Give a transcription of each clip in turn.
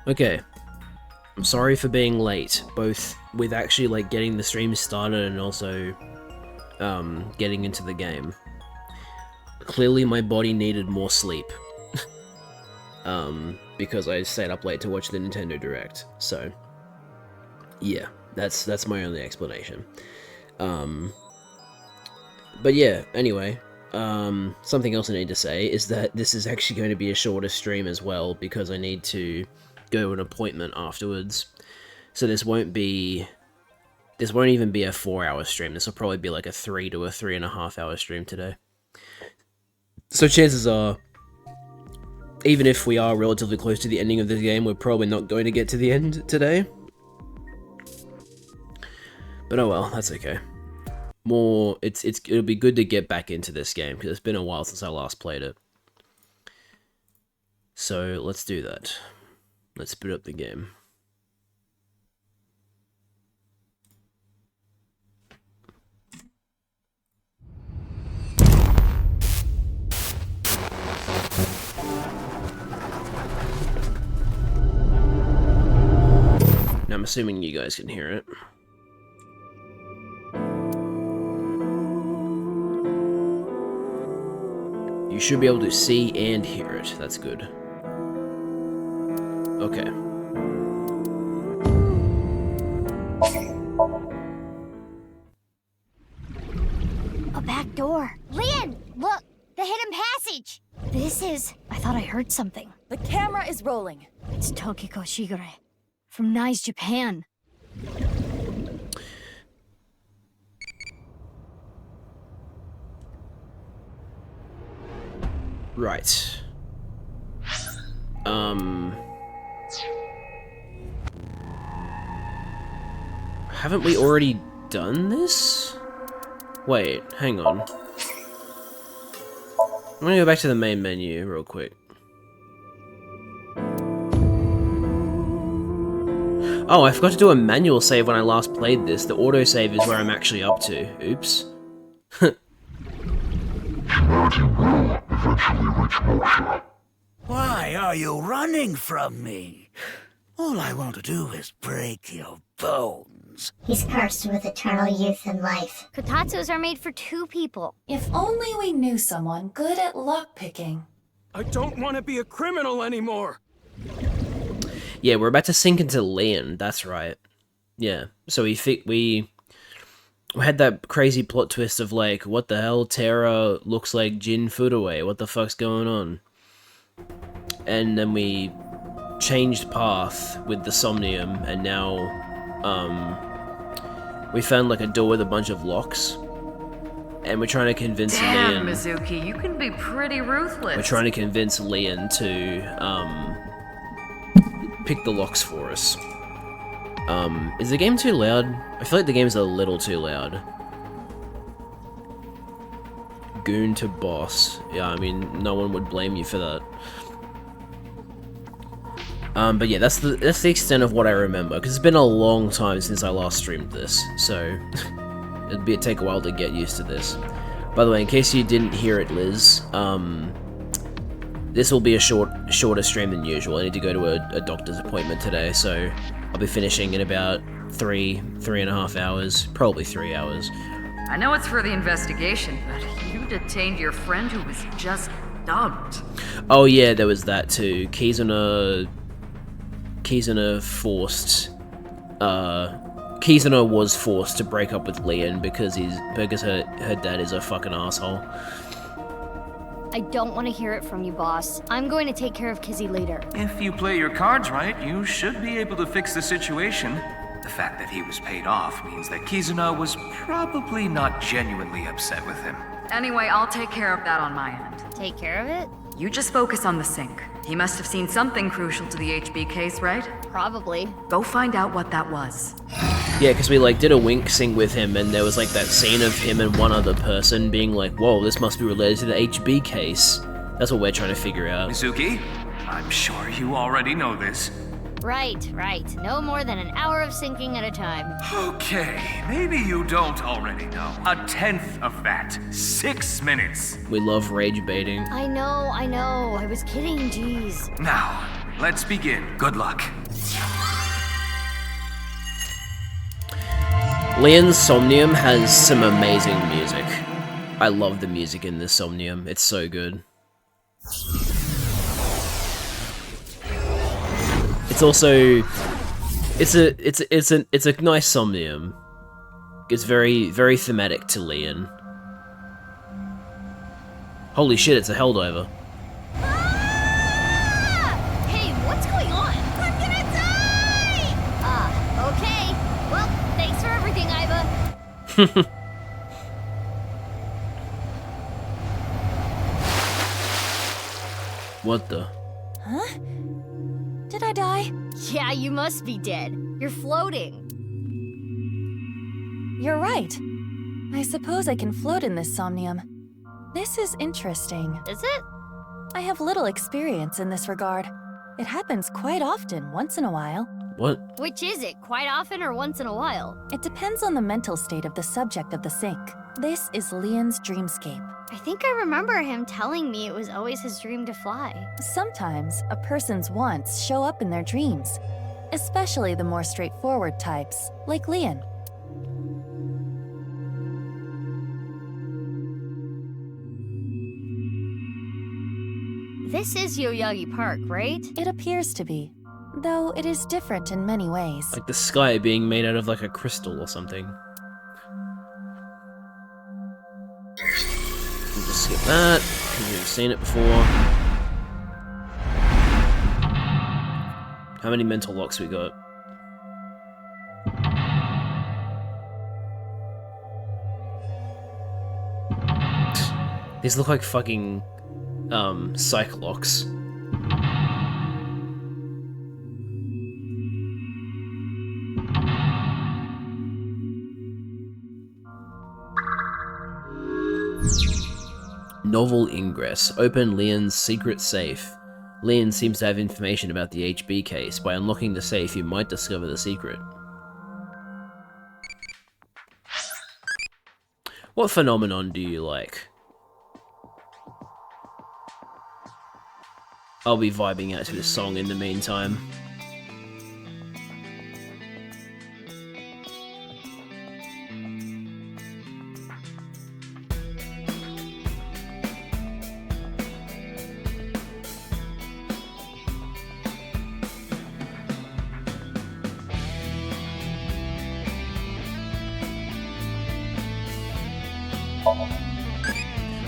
Okay, I'm sorry for being late, both with actually like getting the stream started and also getting into the game. Clearly my body needed more sleep because I stayed up late to watch the Nintendo Direct. So yeah, that's my only explanation. But yeah, anyway, something else I need to say is that this is actually going to be a shorter stream as well because I need to go to an appointment afterwards. So this won't even be a 4-hour stream. This will probably be like a 3 to a 3.5 hour stream today. So chances are, even if we are relatively close to the ending of the game, we're probably not going to get to the end today. But oh well, that's okay. It'll be good to get back into this game because it's been a while since I last played it. So let's do that. Let's boot up the game. Now I'm assuming you guys can hear it. You should be able to see and hear it. That's good. Okay. A back door. Lynn, look! The hidden passage! This is... I thought I heard something. The camera is rolling. It's Tokiko Shigure. From Nice, Japan. Right. Haven't we already done this? Wait, hang on. I'm gonna go back to the main menu real quick. Oh, I forgot to do a manual save when I last played this. The autosave is where I'm actually up to. Oops. Humanity will eventually reach moksha. Why are you running from me? All I want to do is break your bones. He's cursed with eternal youth and life. Kotatsus are made for 2 people. If only we knew someone good at lockpicking. I don't want to be a criminal anymore. Yeah, we're about to sink into Leon. That's right. Yeah. So we had that crazy plot twist of like, what the hell? Terra looks like Jin Fudaway. What the fuck's going on? And then we changed path with the Somnium, and now we found like a door with a bunch of locks, and we're trying to convince Damn, Leon. Mizuki, you can be pretty ruthless. We're trying to convince Leon to pick the locks for us. Is the game too loud? I feel like the game's a little too loud. Goon to boss. Yeah, I mean, no one would blame you for that. But yeah, that's the extent of what I remember, because it's been a long time since I last streamed this, so it'd take a while to get used to this. By the way, in case you didn't hear it, Liz, this will be a shorter stream than usual. I need to go to a doctor's appointment today, so I'll be finishing in about 3.5 hours, probably 3 hours. I know it's for the investigation, but you detained your friend who was just dumped. Oh yeah, there was that too. Kizuna was forced to break up with Leon because her dad is a fucking asshole. I don't want to hear it from you, boss. I'm going to take care of Kizzy later. If you play your cards right, you should be able to fix the situation. The fact that he was paid off means that Kizuna was probably not genuinely upset with him. Anyway, I'll take care of that on my end. Take care of it? You just focus on the sink. He must have seen something crucial to the HB case, right? Probably. Go find out what that was. Yeah, because we like did a wink sync with him, and there was like that scene of him and one other person being like, whoa, this must be related to the HB case. That's what we're trying to figure out. Mizuki, I'm sure you already know this. Right. No more than an hour of sinking at a time. Okay, maybe you don't already know. 1/10 of that. 6 minutes. We love rage baiting. I know. I was kidding, jeez. Now, let's begin. Good luck. Leon's Somnium has some amazing music. I love the music in this Somnium. It's so good. It's also it's a nice Somnium. It's very thematic to Leon. Holy shit, it's a Helldiver. Hey, what's going on? I'm gonna die! Okay. Well, thanks for everything, Iva. What the? Huh? Did I die? Yeah, you must be dead. You're floating. You're right. I suppose I can float in this Somnium. This is interesting. Is it? I have little experience in this regard. It happens quite often, once in a while. What? Which is it? Quite often or once in a while? It depends on the mental state of the subject of the sink. This is Leon's dreamscape. I think I remember him telling me it was always his dream to fly. Sometimes a person's wants show up in their dreams, especially the more straightforward types, like Leon. This is Yoyagi Park, right? It appears to be, though it is different in many ways. Like the sky being made out of like a crystal or something. We'll just skip that, because we've seen it before. How many mental locks we got? These look like fucking psych locks. Novel ingress. Open Leon's secret safe. Leon seems to have information about the HB case. By unlocking the safe, you might discover the secret. What phenomenon do you like? I'll be vibing out to this song in the meantime.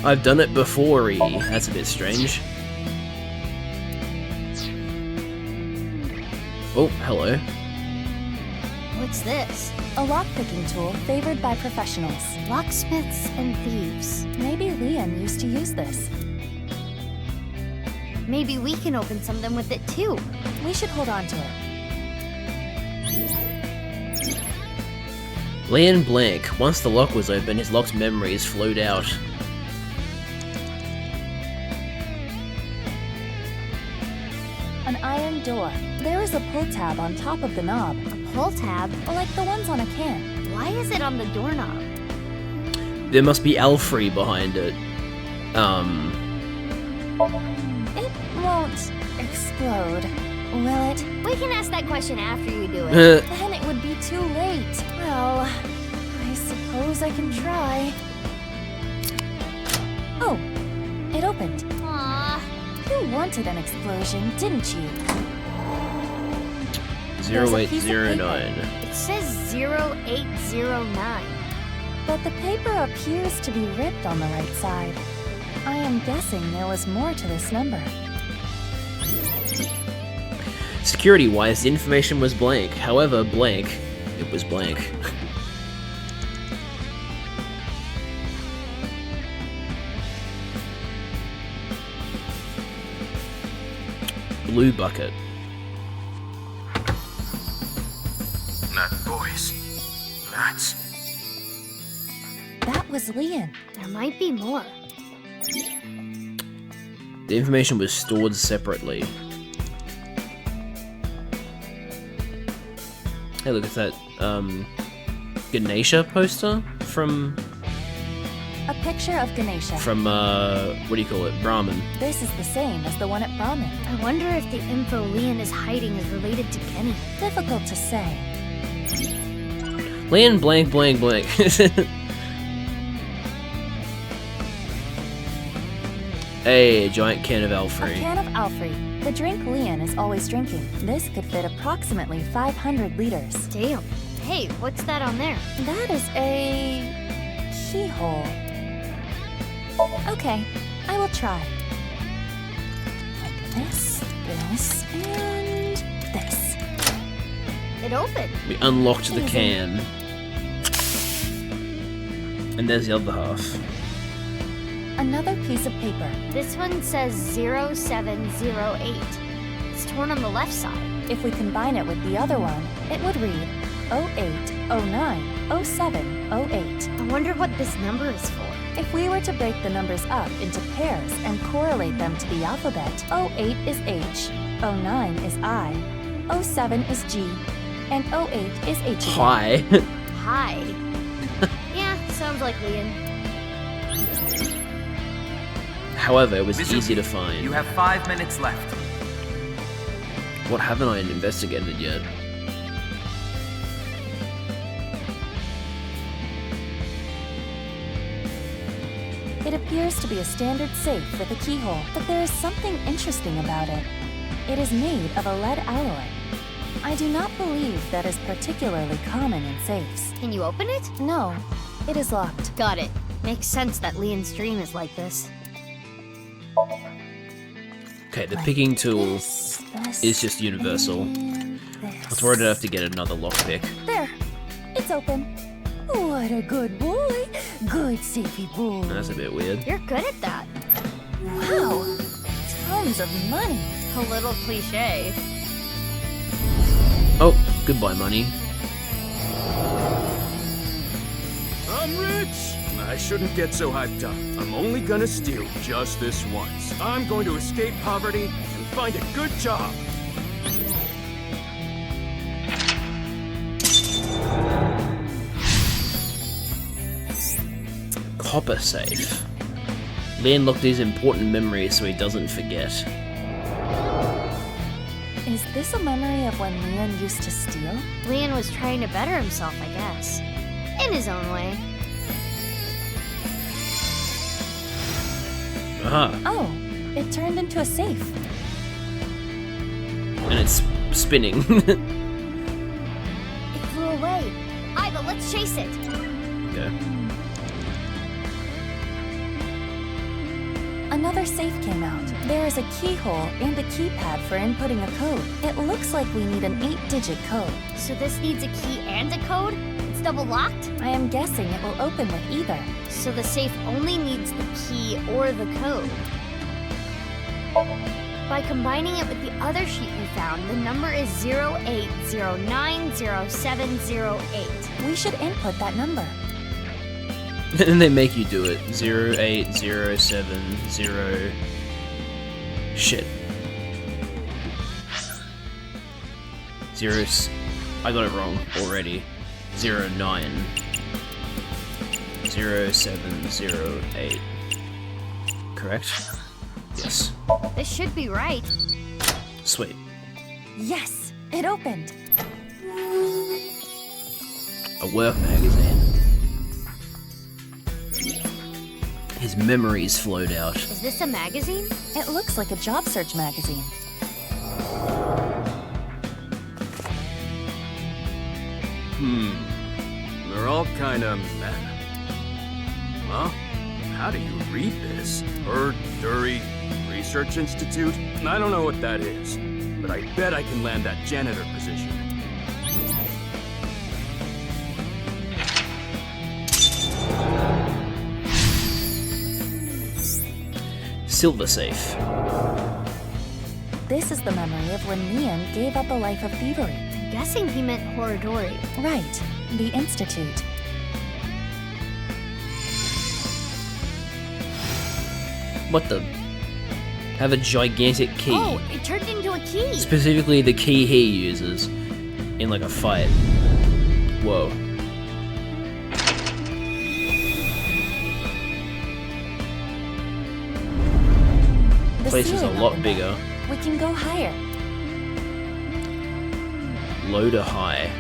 I've done it before, E. That's a bit strange. Oh, hello. What's this? A lockpicking tool favored by professionals. Locksmiths and thieves. Maybe Leon used to use this. Maybe we can open something with it too. We should hold on to it. Leon blank. Once the lock was open, his locked memories flowed out. An iron door. There is a pull tab on top of the knob, A pull tab? like the ones on a can. Why is it on the doorknob? There must be Alfrey behind it. It won't explode, will it? We can ask that question after you do it. Then it would be too late. Well, I suppose I can try. Oh, it opened. Aww. You wanted an explosion, didn't you? 0809. It says 0809. But the paper appears to be ripped on the right side. I am guessing there was more to this number. Security-wise, the information was blank. However, blank, it was blank. Blue bucket. That voice. That's... That was Leon. There might be more. The information was stored separately. Hey, look at that, Ganesha poster from, A picture of Ganesha. what do you call it, Brahmin. This is the same as the one at Brahmin. I wonder if the info Leon is hiding is related to Kenny. Difficult to say. Leon blank blank blank. Hey, a giant can of A Alfrey. can of Alfrey. The drink Leon is always drinking. This could fit approximately 500 liters. Damn. Hey, what's that on there? That is a keyhole. Okay, I will try. Like this, and this. It opened. We unlocked the Easy. can. And there's the other half. Another piece of paper. This one says 0708. It's torn on the left side. If we combine it with the other one, it would read 0809 0708. I wonder what this number is for. If we were to break the numbers up into pairs and correlate them to the alphabet, 08 is H, 09 is I, 07 is G, and 08 is H again. Hi. Hi. Yeah, sounds like Leon. However, it was Mizuki, easy to find. You have 5 minutes left. What haven't I investigated yet? It appears to be a standard safe with a keyhole, but there is something interesting about it. It is made of a lead alloy. I do not believe that is particularly common in safes. Can you open it? No, it is locked. Got it. Makes sense that Leon's dream is like this. Okay, the Like picking tool this, is just universal. and I this. was worried I'd have to get another lockpick. There, it's open. What a good boy. Good safety boy. That's a bit weird. You're good at that. Wow, tons of money. A little cliche. Oh, goodbye, money. I'm rich! I shouldn't get so hyped up. I'm only gonna steal just this once. I'm going to escape poverty and find a good job. Copper safe. Leon locked these important memories so he doesn't forget. Is this a memory of when Leon used to steal? Leon was trying to better himself, I guess. In his own way. Aha. Oh, it turned into a safe. And it's spinning. It flew away. Iva, let's chase it. Okay. Another safe came out. There is a keyhole and a keypad for inputting a code. It looks like we need an 8-digit code. So this needs a key and a code? It's double locked? I am guessing it will open with either. So the safe only needs the key or the code. By combining it with the other sheet we found, the number is 08090708. We should input that number. And they make you do it. 08070. Shit. I got it wrong already. 090708. Correct? Yes. This should be right. Sweet. Yes, it opened. A work magazine. His memories flowed out. Is this a magazine? It looks like a job search magazine. They're all kinda meh. Well, how do you read this? Dury Research Institute? I don't know what that is, but I bet I can land that janitor position. Silver safe. This is the memory of when Leon gave up a life of thievery. I'm guessing he meant Horadori. Right, the Institute. What the? Have a gigantic key. Oh, it turned into a key. Specifically the key he uses in like a fight. Whoa. The Place is a ceiling lot opened bigger. up. We can go higher. Low to high.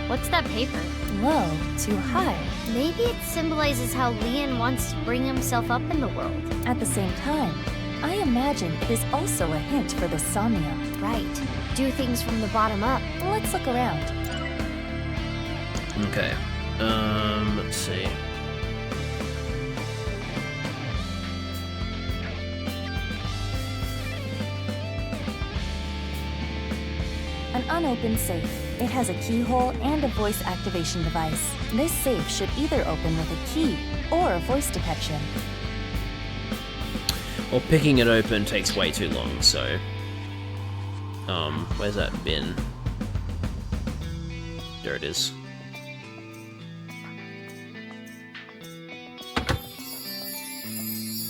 What's that paper? Low to high. Maybe it symbolizes how Leon wants to bring himself up in the world. At the same time, I imagine it is also a hint for the somnium. Right. Do things from the bottom up. Let's look around. Okay. Let's see. An unopened safe. It has a keyhole and a voice activation device. This safe should either open with a key or a voice detection. Well, picking it open takes way too long, so... where's that bin? There it is.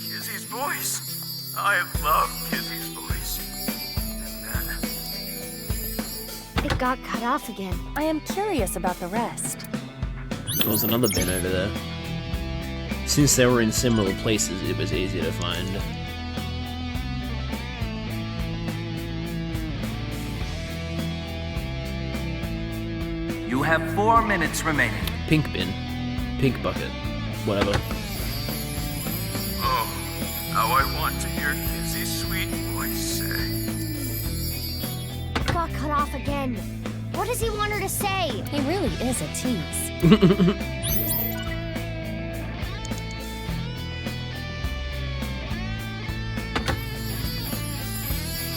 Kizzy's voice. I love Kizzy's voice. And then... It got cut off again. I am curious about the rest. There's another bin over there. Since they were in similar places, it was easier to find. You have 4 minutes remaining. Pink bin. Pink bucket. Whatever. Oh, how I want to hear Kizzy's sweet voice say. It got cut off again. What does he want her to say? He really is a tease.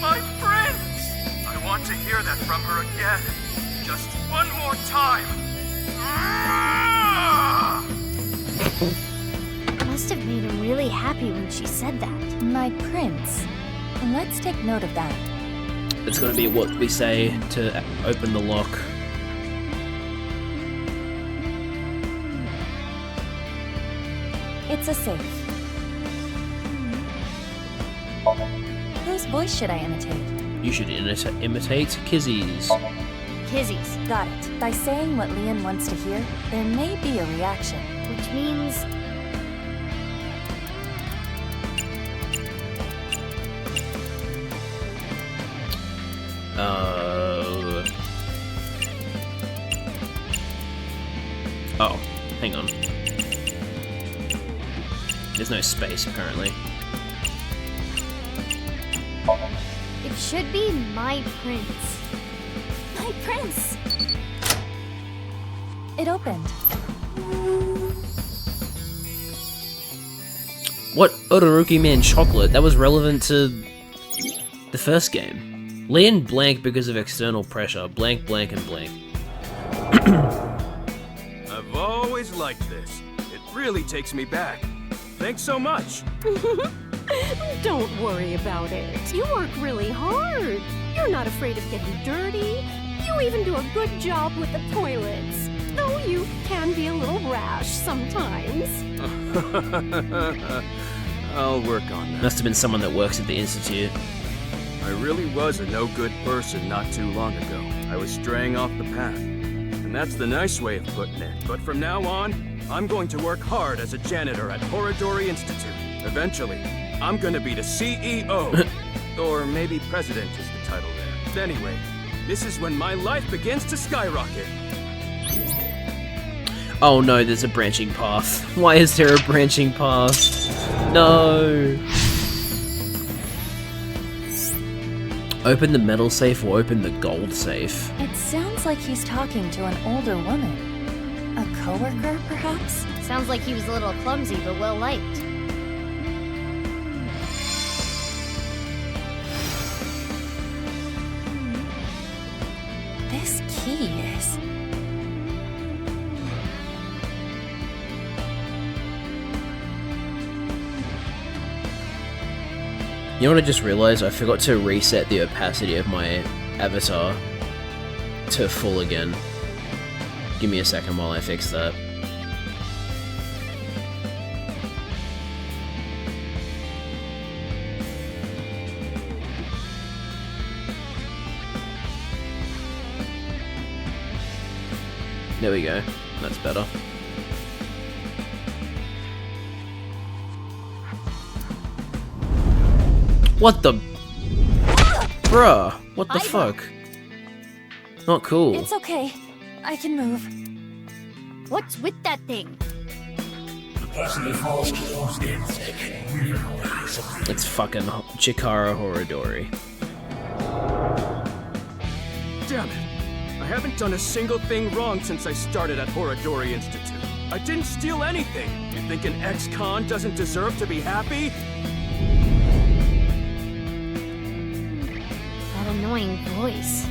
My friends! I want to hear that from her again. Just one more time. Ah! Must have made him really happy when she said that. My prince. Let's take note of that. It's gonna be what we say to open the lock. It's a safe. Whose voice should I imitate? You should imitate Kizzy's. Kizzy's. Got it. By saying what Leon wants to hear, there may be a reaction. Which means... Oh, hang on. There's no space, apparently. It should be my prince. My prince! It opened. What Todoroki Man chocolate? That was relevant to the first game. Leon blank because of external pressure. Blank, blank, and blank. I've always liked this. It really takes me back. Thanks so much. Don't worry about it. You work really hard. You're not afraid of getting dirty. You even do a good job with the toilets. Though you can be a little rash sometimes. I'll work on that. Must have been someone that works at the Institute. I really was a no-good person not too long ago. I was straying off the path. And that's the nice way of putting it. But from now on, I'm going to work hard as a janitor at Horodori Institute. Eventually, I'm gonna be the CEO. Or maybe president is the title there. Anyway, this is when my life begins to skyrocket. Oh no, there's a branching path. Why is there a branching path? No. Open the metal safe or open the gold safe? It sounds like he's talking to an older woman. A coworker, perhaps? Sounds like he was a little clumsy, but well-liked. This key is... You know what I just realized? I forgot to reset the opacity of my avatar to full again. Give me a second while I fix that. There we go. That's better. What the... Bruh, what the fuck? Not cool. It's okay. I can move. What's with that thing? It's fucking Chikara Horodori. Damn it! I haven't done a single thing wrong since I started at Horodori Institute. I didn't steal anything! You think an ex-con doesn't deserve to be happy? That annoying voice.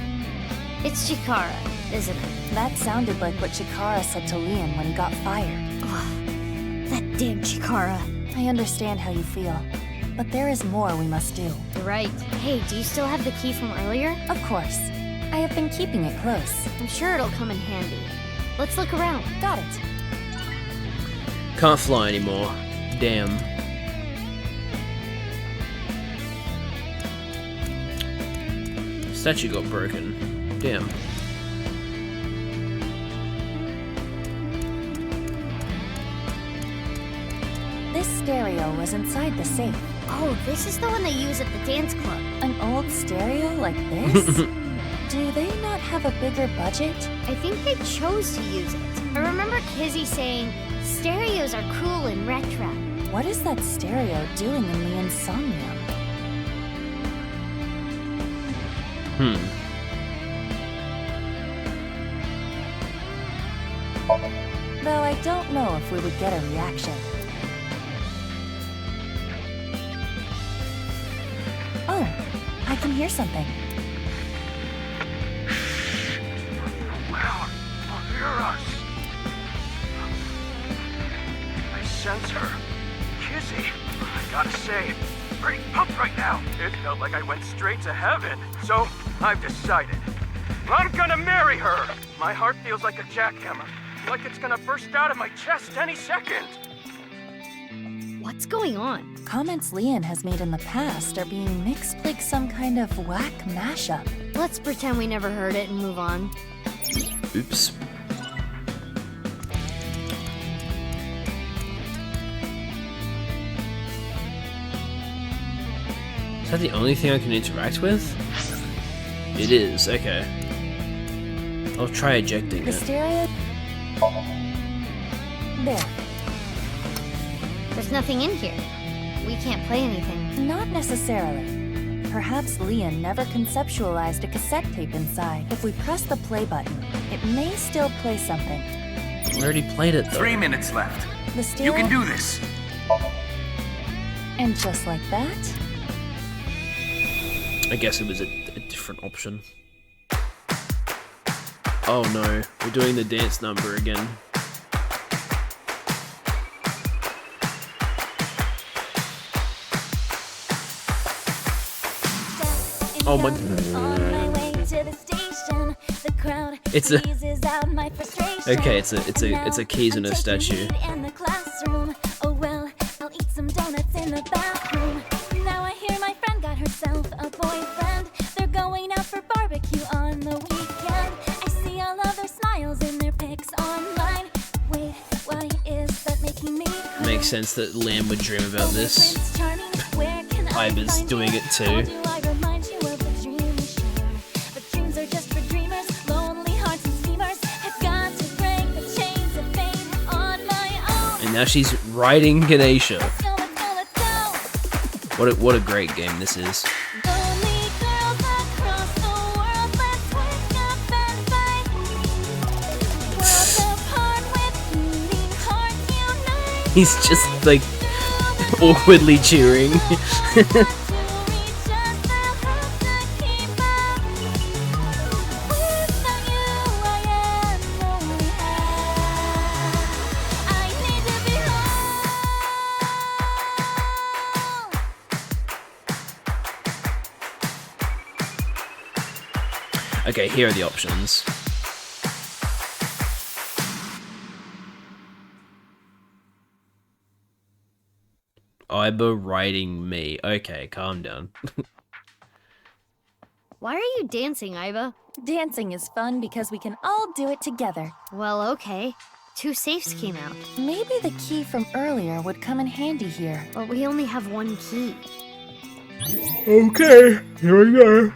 It's Chikara, isn't it? That sounded like what Chikara said to Leon when he got fired. Ugh, that damn Chikara. I understand how you feel, but there is more we must do. Right. Hey, do you still have the key from earlier? Of course. I have been keeping it close. I'm sure it'll come in handy. Let's look around. Got it. Can't fly anymore. Damn. Statue got broken. Damn. This stereo was inside the safe. Oh, this is the one they use at the dance club. An old stereo like this? Do they not have a bigger budget? I think they chose to use it. I remember Kizzy saying, stereos are cool and retro. What is that stereo doing in the insomnium? Though I don't know if we would get a reaction. Oh, I can hear something. Well, hear us. I sense her. Kizzy, I gotta say, pretty pumped right now. It felt like I went straight to heaven. So, I've decided. I'm gonna marry her! My heart feels like a jackhammer. Like it's gonna burst out of my chest any second. What's going on? Comments Leon has made in the past are being mixed like some kind of whack mashup. Let's pretend we never heard it and move on. Oops. Is that the only thing I can interact with? It is, okay. I'll try ejecting The it. stereo... There. There's nothing in here. We can't play anything. Not necessarily. Perhaps Leon never conceptualized a cassette tape inside. If we press the play button, it may still play something. I already played it though. 3 minutes left. The stereo... You can do this. And just like that, I guess it was a different option. Oh no, we're doing the dance number again. Oh my. It's a. Okay, it's a Kizuna statue. Oh well, I'll eat some donuts in the bathroom. Now I hear my friend got herself a boyfriend. They're going out for barbecue on the weekend. I see all of their smiles in their pics online. Wait, why is that making me cry? Makes sense that Lamb would dream about this. Iba's doing it too. And now she's riding Ganesha. What a great game this is. He's just like awkwardly cheering. Okay, here are the options. Iba riding me. Okay, calm down. Why are you dancing, Iba? Dancing is fun because we can all do it together. Well, okay. 2 safes came out. Maybe the key from earlier would come in handy here. But we only have 1 key. Okay, here we go.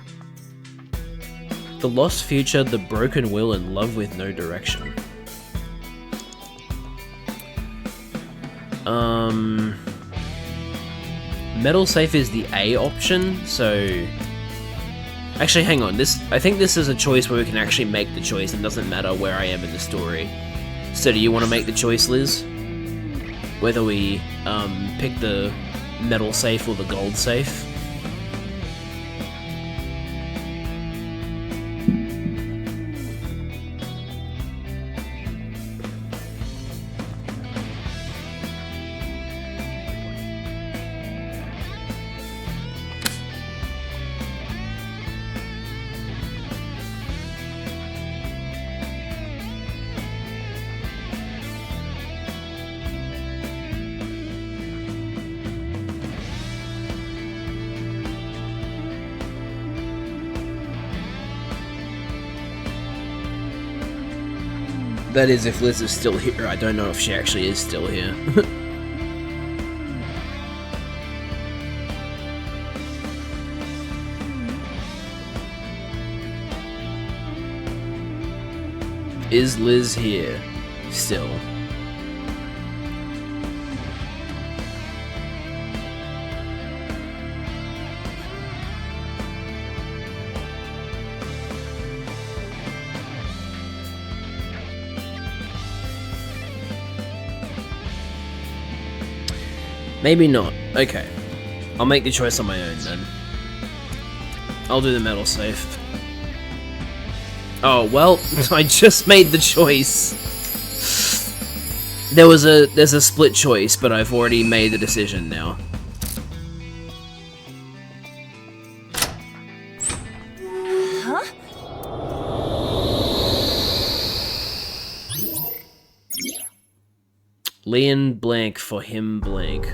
The Lost Future, The Broken Will, and Love with No Direction. Metal Safe is the A option, so... Actually, hang on. I think this is a choice where we can actually make the choice. It doesn't matter where I am in the story. So do you want to make the choice, Liz? Whether we pick the Metal Safe or the Gold Safe? That is, if Liz is still here. I don't know if she actually is still here. Is Liz here still? Maybe not. Okay. I'll make the choice on my own then. I'll do the Metal Safe. Oh, well, I just made the choice. There's a split choice, but I've already made the decision now. Huh? Leon blank for him blank.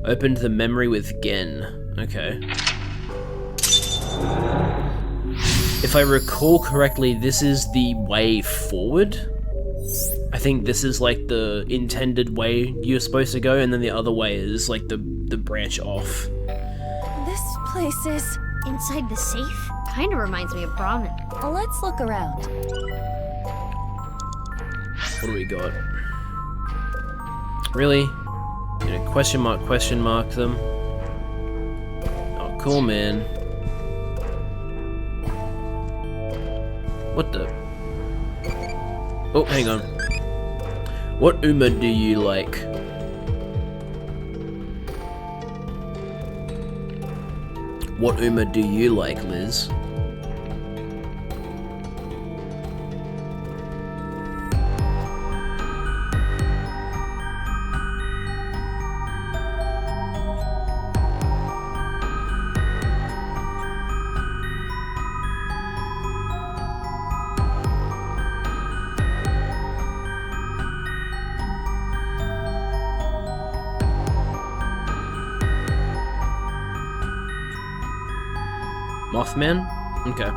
Opened the memory with Gen. Okay. If I recall correctly, this is the way forward. I think this is like the intended way you're supposed to go, and then the other way is like the branch off. This place is... Inside the safe? Kinda reminds me of Brahmin. Let's look around. What do we got? Really? You know, question mark them. Oh, cool, man. What the? Oh, hang on. What Uma do you like? What Uma do you like, Liz? Mothman? Okay.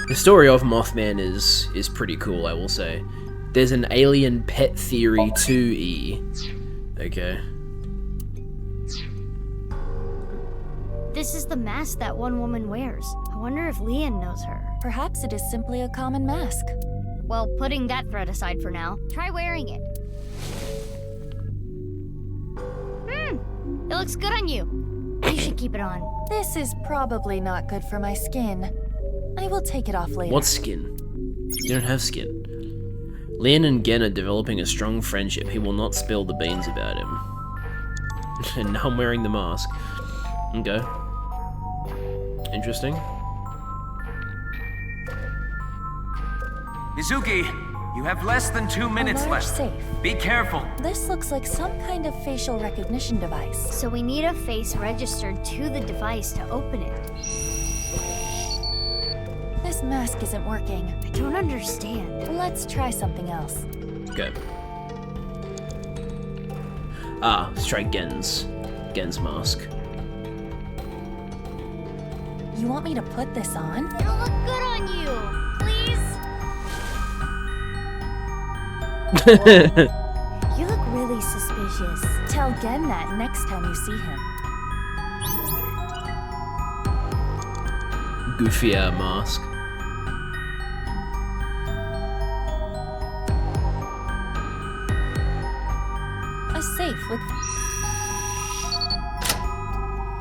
The story of Mothman is pretty cool, I will say. There's an alien pet theory 2E. Okay. This is the mask that one woman wears. I wonder if Leon knows her. Perhaps it is simply a common mask. Well, putting that threat aside for now, try wearing it. It looks good on you. You should keep it on. This is probably not good for my skin. I will take it off later. What skin? You don't have skin. Leon and Gen are developing a strong friendship. He will not spill the beans about him. And now I'm wearing the mask. Okay. Interesting. Mizuki, you have less than 2 minutes A large left. safe. Be careful. This looks like some kind of facial recognition device. So we need a face registered to the device to open it. This mask isn't working. I don't understand. Let's try something else. Okay. Ah, let's try Gen's mask. You want me to put this on? It'll look good on you. Please? You look really suspicious. Tell Gen that next time you see him. Goofy mask. A safe with...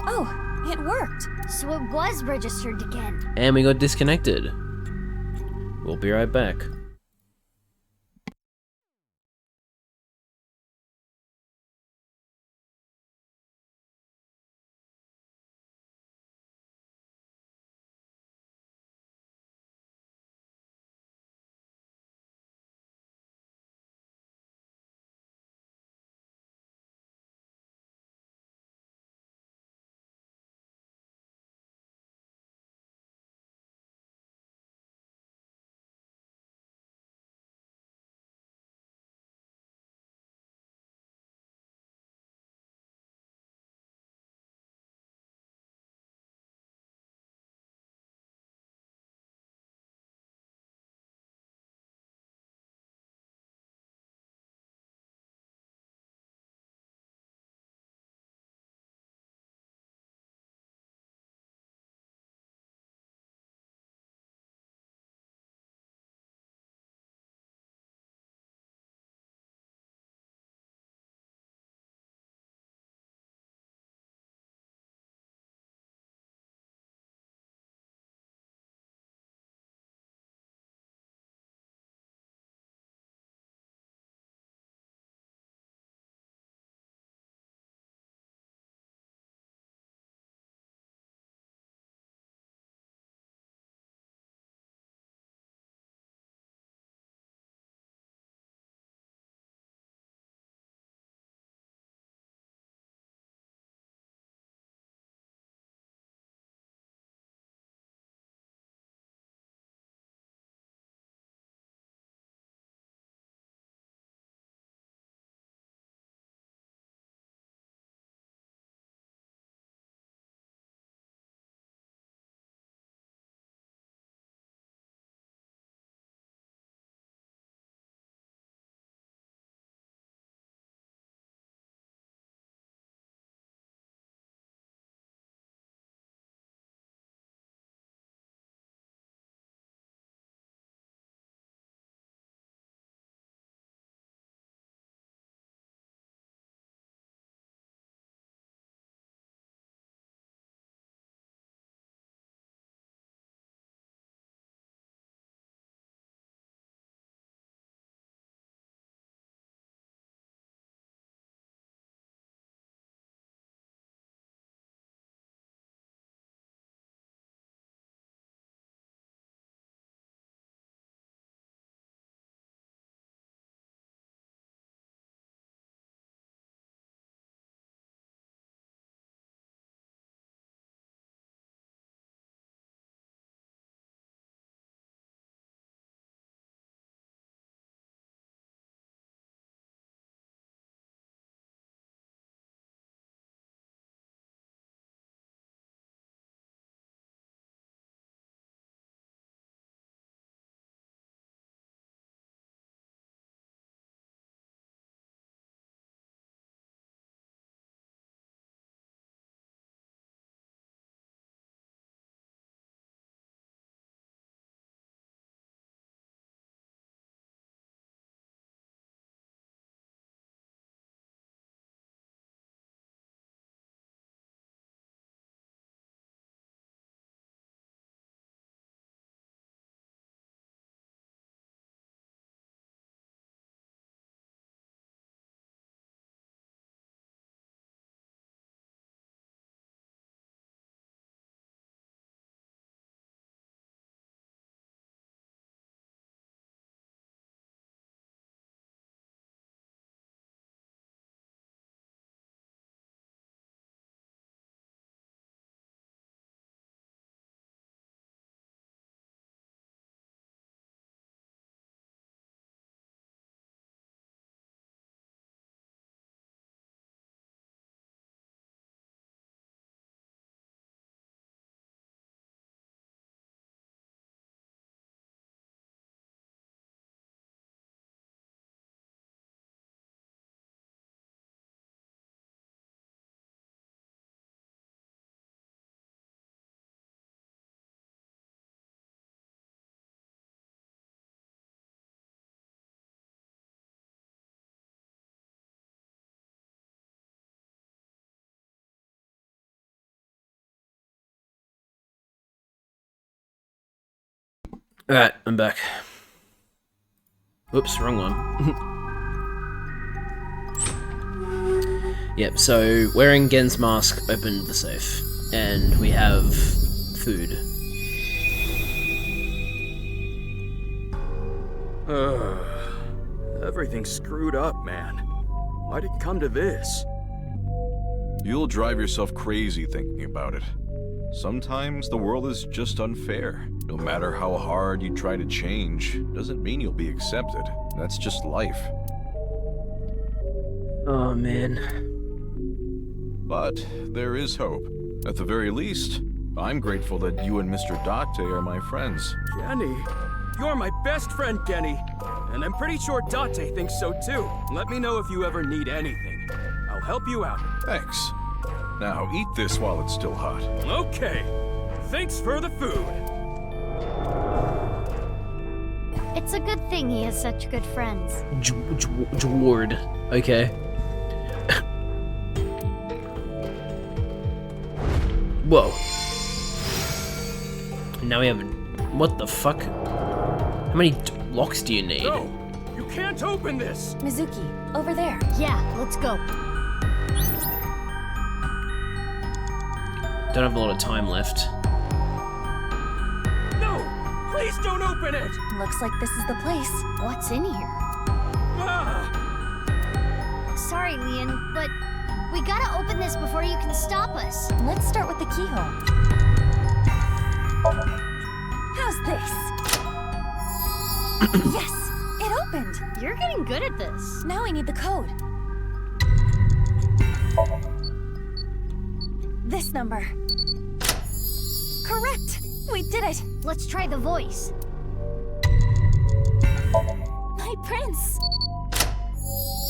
Oh, it worked. So it was registered again. And we got disconnected. We'll be right back. Alright, I'm back. Whoops, wrong one. Yep, so wearing Gen's mask opened the safe, and we have food. Everything's screwed up, man. Why'd it come to this? You'll drive yourself crazy thinking about it. Sometimes the world is just unfair. No matter how hard you try to change, doesn't mean you'll be accepted. That's just life. Oh man. But there is hope. At the very least, I'm grateful that you and Mr. Date are my friends. Genny? You're my best friend, Genny. And I'm pretty sure Date thinks so too. Let me know if you ever need anything. I'll help you out. Thanks. Now eat this while it's still hot. Okay. Thanks for the food. It's a good thing he has such good friends. Jward. Okay. Whoa. Now we have... What the fuck? How many locks do you need? No! You can't open this! Mizuki, over there. Yeah, let's go. Don't have a lot of time left. No! Please don't open it! Looks like this is the place. What's in here? Ah! Sorry, Leon, but we gotta open this before you can stop us. Let's start with the keyhole. How's this? Yes, it opened. You're getting good at this. Now I need the code. This number. Correct! We did it! Let's try the voice. My prince!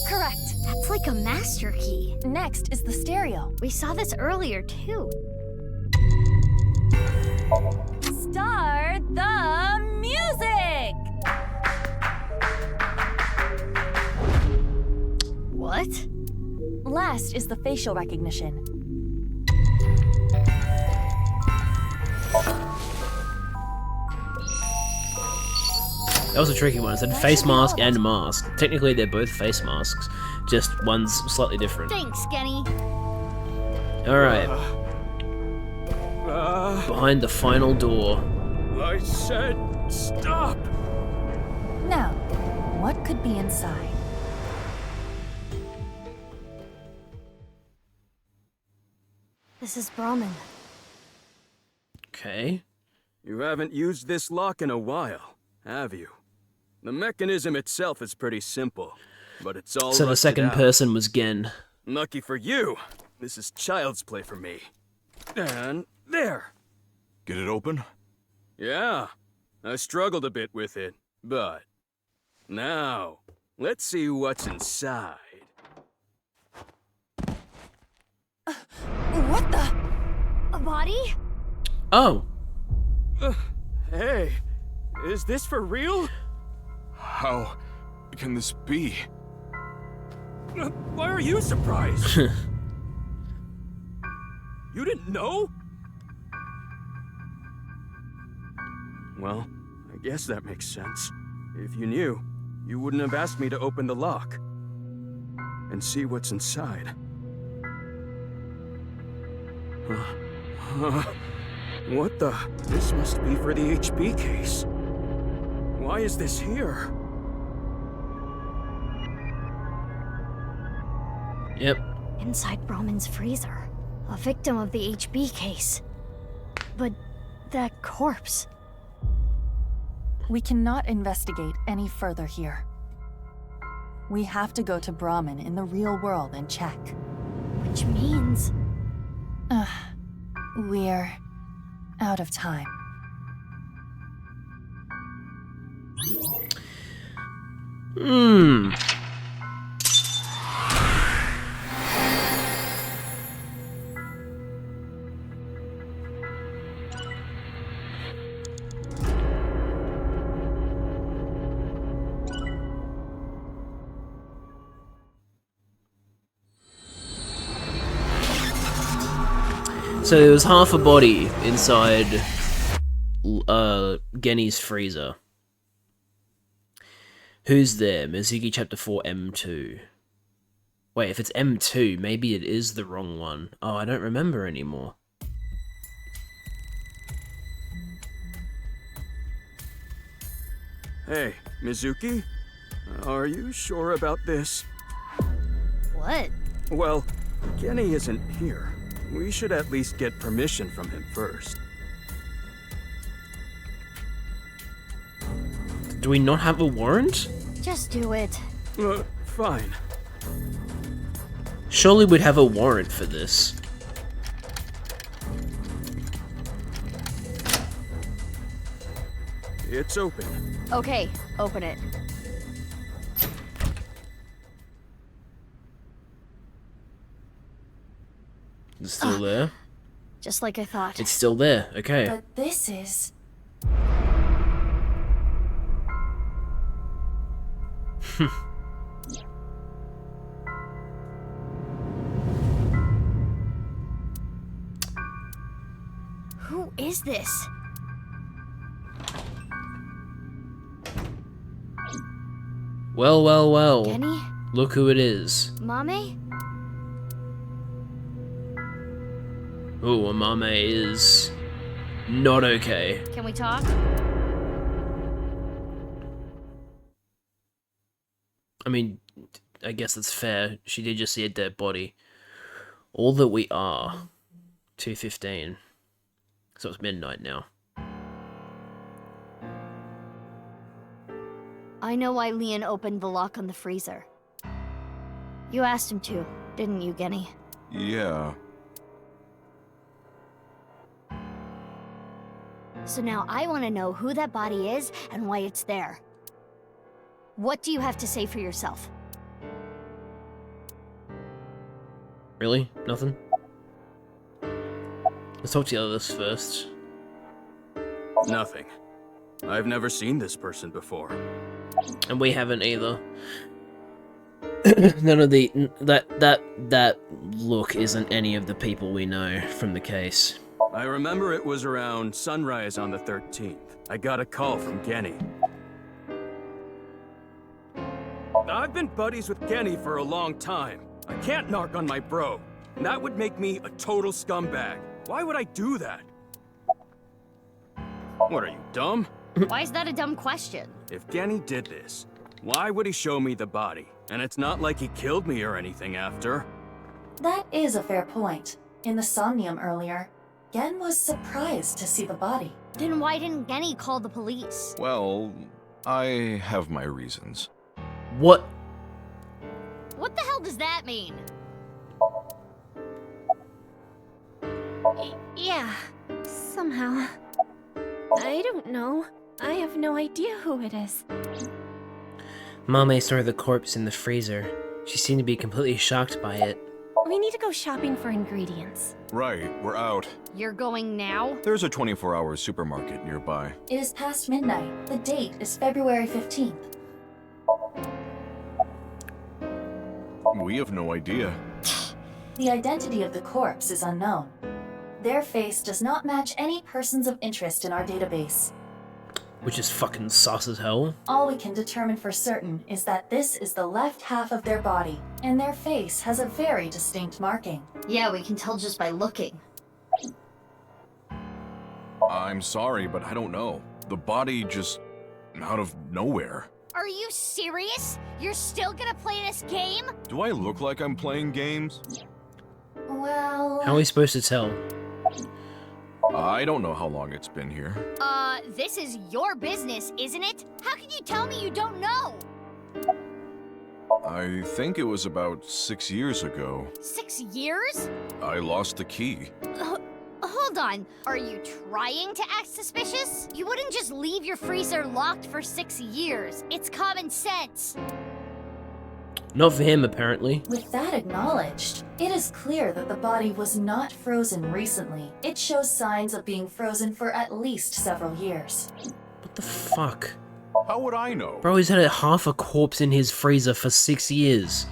Correct. That's like a master key. Next is the stereo. We saw this earlier, too. Start the music! What? Last is the facial recognition. That was a tricky one. It said face mask and mask. Technically, they're both face masks, just one's slightly different. Thanks, Genny. Alright. Behind the final door. I said stop! Now, what could be inside? This is Brahmin. Okay. You haven't used this lock in a while, have you? The mechanism itself is pretty simple, but it's all So the rusted second out. person was Gen. Lucky for you, this is child's play for me. And there. Get it open? Yeah, I struggled a bit with it, but now, let's see what's inside. What the? A body? Oh. Hey, is this for real? How can this be? Why are you surprised? You didn't know? Well, I guess that makes sense. If you knew, you wouldn't have asked me to open the lock and see what's inside. What the? This must be for the HP case. Why is this here? Yep. Inside Brahmin's freezer. A victim of the HB case. But that corpse. We cannot investigate any further here. We have to go to Brahmin in the real world and check. Which means... We're out of time. So there was half a body inside Genny's freezer. Who's there? Mizuki Chapter 4 M2. Wait, if it's M2, maybe it is the wrong one. Oh, I don't remember anymore. Hey, Mizuki? Are you sure about this? What? Well, Genny isn't here. We should at least get permission from him first. Do we not have a warrant? Just do it. Fine. Surely we'd have a warrant for this. It's open. Okay, open it. It's still there? Just like I thought. It's still there, okay. But this is... Who is this? Well, well, well. Genny? Look who it is. Mame? Ooh, Mame is not okay. Can we talk? I mean, I guess that's fair. She did just see a dead body. All that we are. 2:15. So it's midnight now. I know why Leon opened the lock on the freezer. You asked him to, didn't you, Genny? Yeah. So now I want to know who that body is and why it's there. What do you have to say for yourself? Really? Nothing? Let's talk to the others first. Nothing. I've never seen this person before. And we haven't either. None of the... That look isn't any of the people we know from the case. I remember it was around sunrise on the 13th. I got a call from Genny. I've been buddies with Genny for a long time. I can't narc on my bro. And that would make me a total scumbag. Why would I do that? What, are you dumb? Why is that a dumb question? If Genny did this, why would he show me the body? And it's not like he killed me or anything after. That is a fair point. In the Somnium earlier, Gen was surprised to see the body. Then why didn't Genny call the police? Well, I have my reasons. What? What the hell does that mean? Yeah, somehow. I don't know. I have no idea who it is. Mame saw the corpse in the freezer. She seemed to be completely shocked by it. We need to go shopping for ingredients. Right, we're out. You're going now? There's a 24-hour supermarket nearby. It is past midnight. The date is February 15th. We have no idea. The identity of the corpse is unknown. Their face does not match any persons of interest in our database. Which is fucking sus as hell. All we can determine for certain is that this is the left half of their body, and their face has a very distinct marking. Yeah, we can tell just by looking. I'm sorry, but I don't know. The body just... out of nowhere. Are you serious? You're still gonna play this game? Do I look like I'm playing games? Well... How are we supposed to tell? I don't know how long it's been here. This is your business, isn't it? How can you tell me you don't know? I think it was about 6 years ago. 6 years? I lost the key. Hold on. Are you trying to act suspicious? You wouldn't just leave your freezer locked for 6 years. It's common sense. Not for him, apparently. With that acknowledged, it is clear that the body was not frozen recently. It shows signs of being frozen for at least several years. What the fuck? How would I know? Bro, he's had half a corpse in his freezer for 6 years.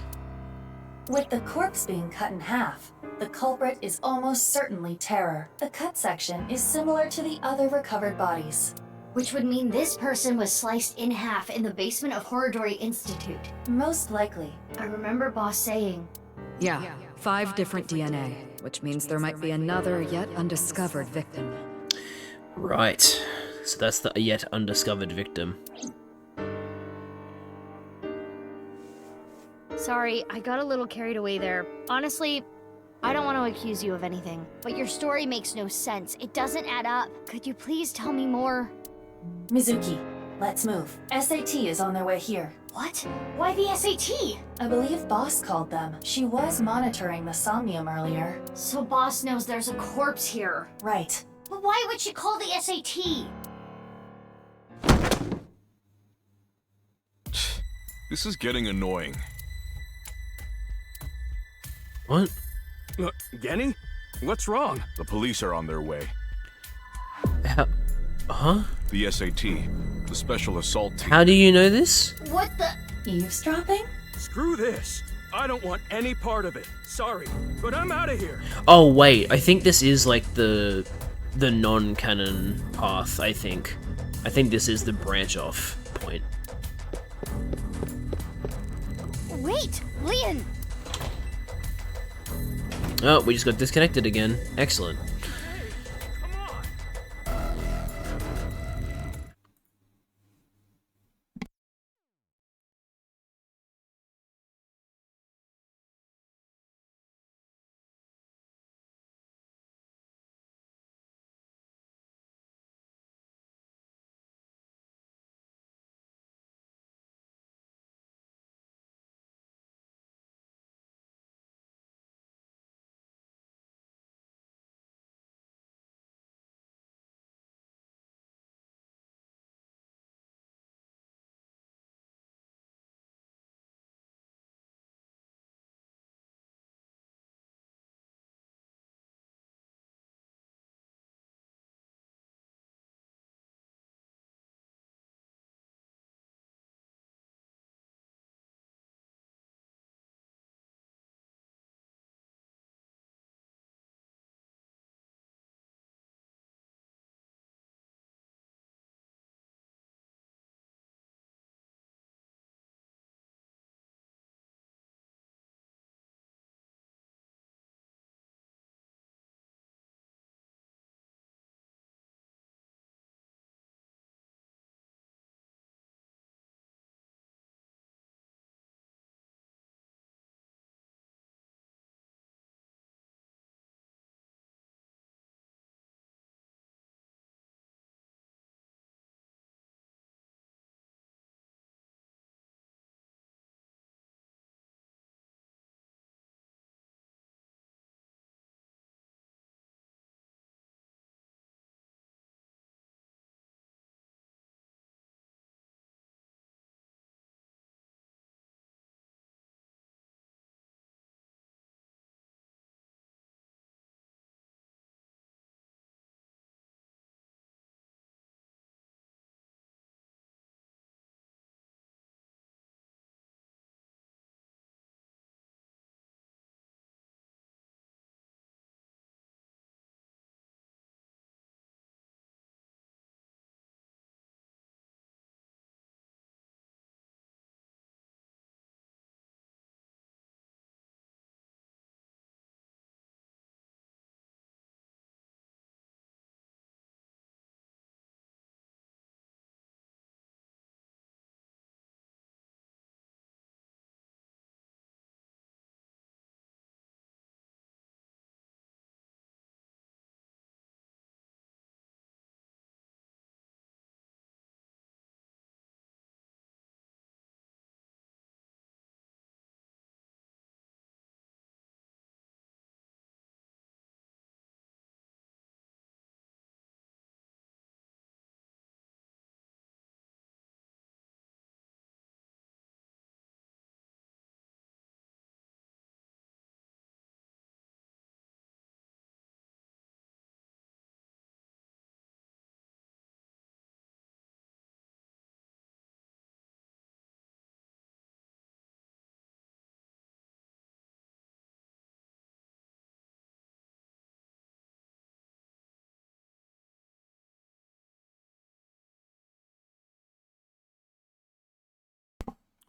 With the corpse being cut in half, The culprit is almost certainly Terror. The cut section is similar to the other recovered bodies. Which would mean this person was sliced in half in the basement of Horridori Institute. Most likely. I remember Boss saying. Yeah, 5 different DNA, which means there might be another yet undiscovered victim. Right. So that's the yet undiscovered victim. Sorry, I got a little carried away there. Honestly, I don't want to accuse you of anything, but your story makes no sense. It doesn't add up. Could you please tell me more? Mizuki, let's move. SAT is on their way here. What? Why the SAT? I believe Boss called them. She was monitoring the somnium earlier. So Boss knows there's a corpse here. Right. But why would she call the SAT? This is getting annoying. What? Genny? What's wrong? The police are on their way. Huh? The SAT, the special assault team. How do you know this? What the? Eavesdropping? Screw this. I don't want any part of it. Sorry, but I'm out of here. Oh wait, I think this is like the non-canon path, I think. I think this is the branch off point. Wait, Leon! Oh, we just got disconnected again. Excellent.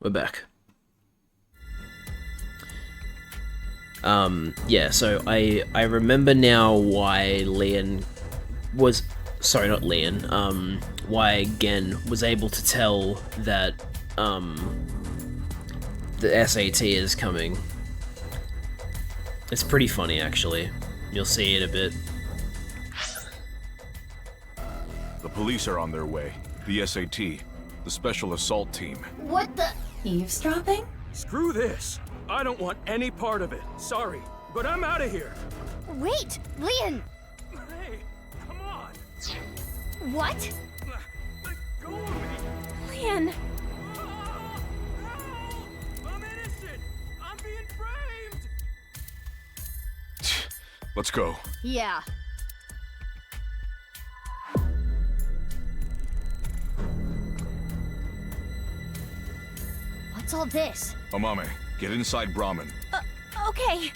we're back. Yeah, so I remember now why Leon was... Sorry, not Leon. Why Gen was able to tell that, the SAT is coming. It's pretty funny, actually. You'll see it a bit. The police are on their way. The SAT. The Special Assault Team. What the? Eavesdropping? Screw this. I don't want any part of it. Sorry, but I'm out of here. Wait, Leon! Hey, come on. What? Let go of me. Leon! I'm innocent. I'm being framed. Let's go. Yeah. What's all this? Amame, get inside Brahmin. Okay.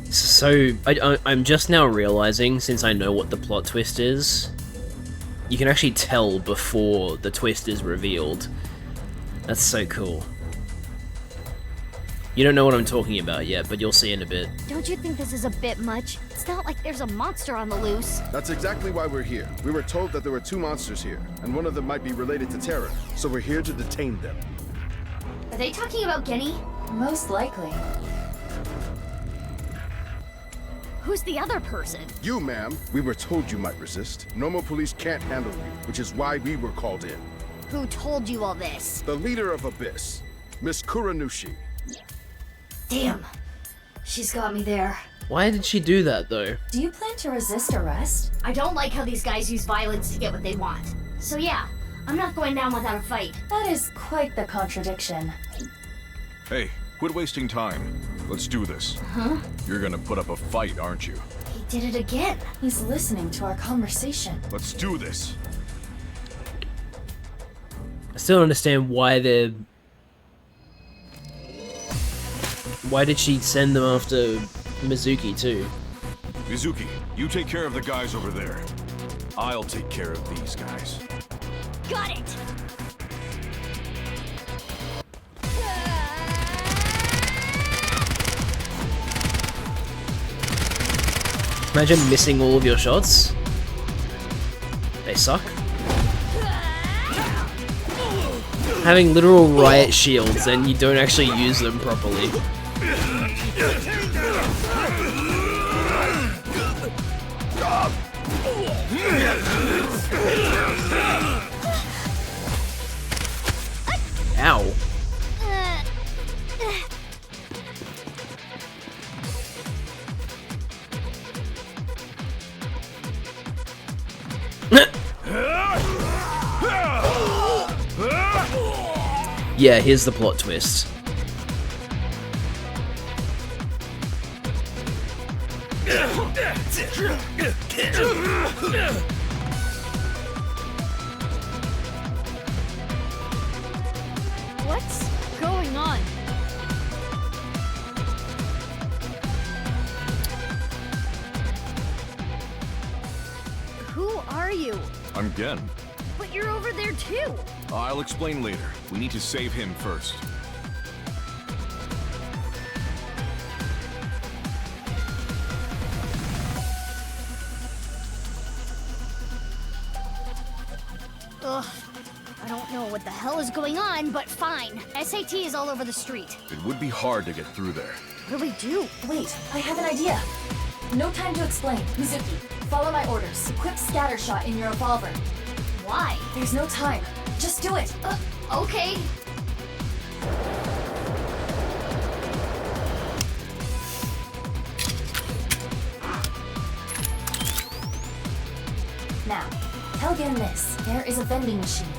So, I'm just now realizing, since I know what the plot twist is, you can actually tell before the twist is revealed. That's so cool. You don't know what I'm talking about yet, but you'll see in a bit. Don't you think this is a bit much? It's not like there's a monster on the loose. That's exactly why we're here. We were told that there were 2 monsters here, and one of them might be related to Terra, so we're here to detain them. Are they talking about Genny? Most likely. Who's the other person? You, ma'am. We were told you might resist. Normal police can't handle you, which is why we were called in. Who told you all this? The leader of Abyss, Miss Kuranushi. Damn. She's got me there. Why did she do that, though? Do you plan to resist arrest? I don't like how these guys use violence to get what they want. So yeah, I'm not going down without a fight. That is quite the contradiction. Hey, quit wasting time. Let's do this. Huh? You're gonna put up a fight, aren't you? He did it again. He's listening to our conversation. Let's do this. I still don't understand why they're... Why did she send them after Mizuki, too? Mizuki, you take care of the guys over there. I'll take care of these guys. Got it! Imagine missing all of your shots. They suck. Having literal riot shields and you don't actually use them properly. Ow. Yeah, here's the plot twist. What's going on? Who are you? I'm Gen. But you're over there too. I'll explain later. We need to save him first. Ugh. I don't know what the hell is going on, but fine. SAT is all over the street. It would be hard to get through there. What do we do? Wait, I have an idea. No time to explain. Mizuki, follow my orders. Equip scattershot in your revolver. Why? There's no time. Just do it. Okay. Now, tell Gen this. There is a vending machine.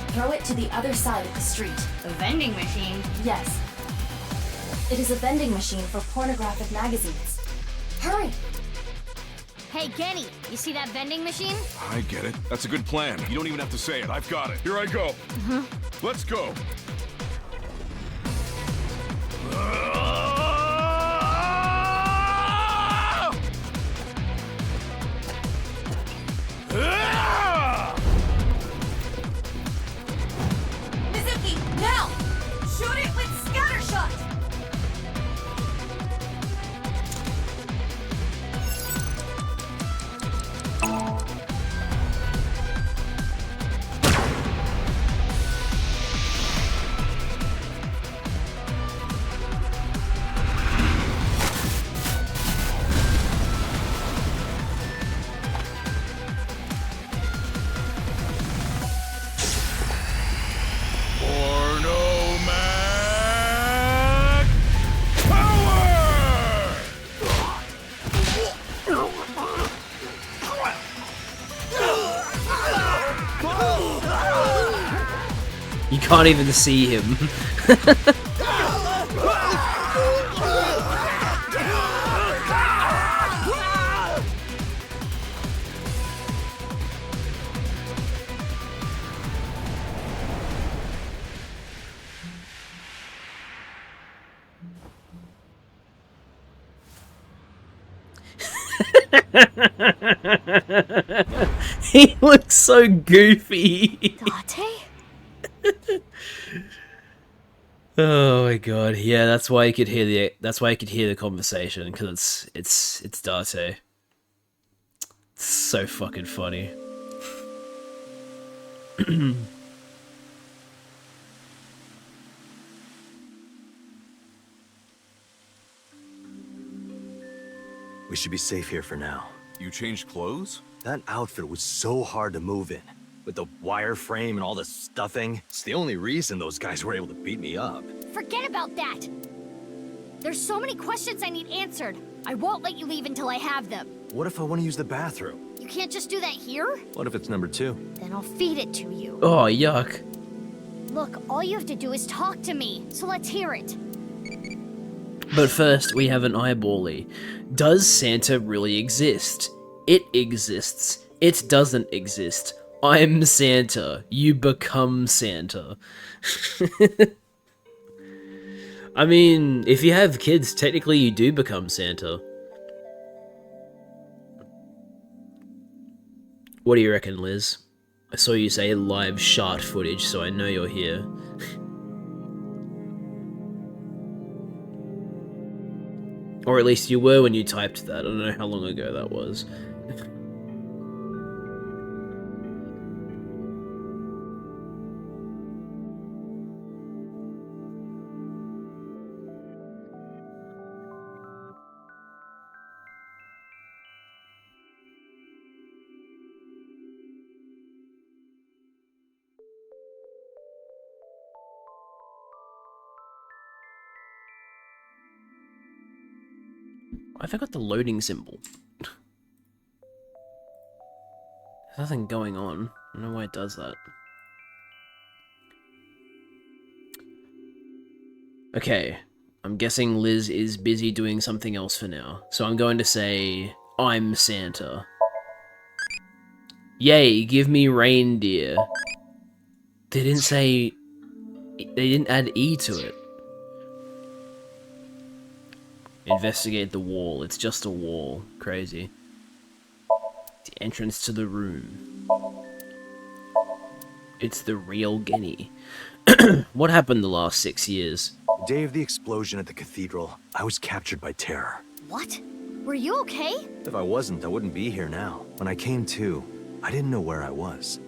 Throw it to the other side of the street. A vending machine? Yes. It is a vending machine for pornographic magazines. Hurry! Hey, Genny, you see that vending machine? I get it. That's a good plan. You don't even have to say it. I've got it. Here I go. Let's go. can't even see him. He looks so goofy. Date? Oh my god, yeah, that's why you could hear the conversation, because it's Date. It's so fucking funny. We should be safe here for now. You changed clothes? That outfit was so hard to move in. With the wireframe and all the stuffing. It's the only reason those guys were able to beat me up. Forget about that! There's so many questions I need answered. I won't let you leave until I have them. What if I want to use the bathroom? You can't just do that here? What if it's number 2? Then I'll feed it to you. Oh, yuck. Look, all you have to do is talk to me, so let's hear it. But first, we have an eyebally. Does Santa really exist? It exists. It doesn't exist. I'm Santa. You become Santa. I mean, if you have kids, technically you do become Santa. What do you reckon, Liz? I saw you say live shot footage, so I know you're here. Or at least you were when you typed that. I don't know how long ago that was. I forgot the loading symbol. There's nothing going on. I don't know why it does that. Okay, I'm guessing Liz is busy doing something else for now. So I'm going to say, I'm Santa. Yay, give me reindeer. They didn't say... They didn't add E to it. Investigate the wall. It's just a wall. Crazy. The entrance to the room. It's the real Guinea. What happened the last 6 years? The day of the explosion at the cathedral, I was captured by terror. What? Were you okay? If I wasn't, I wouldn't be here now. When I came to, I didn't know where I was.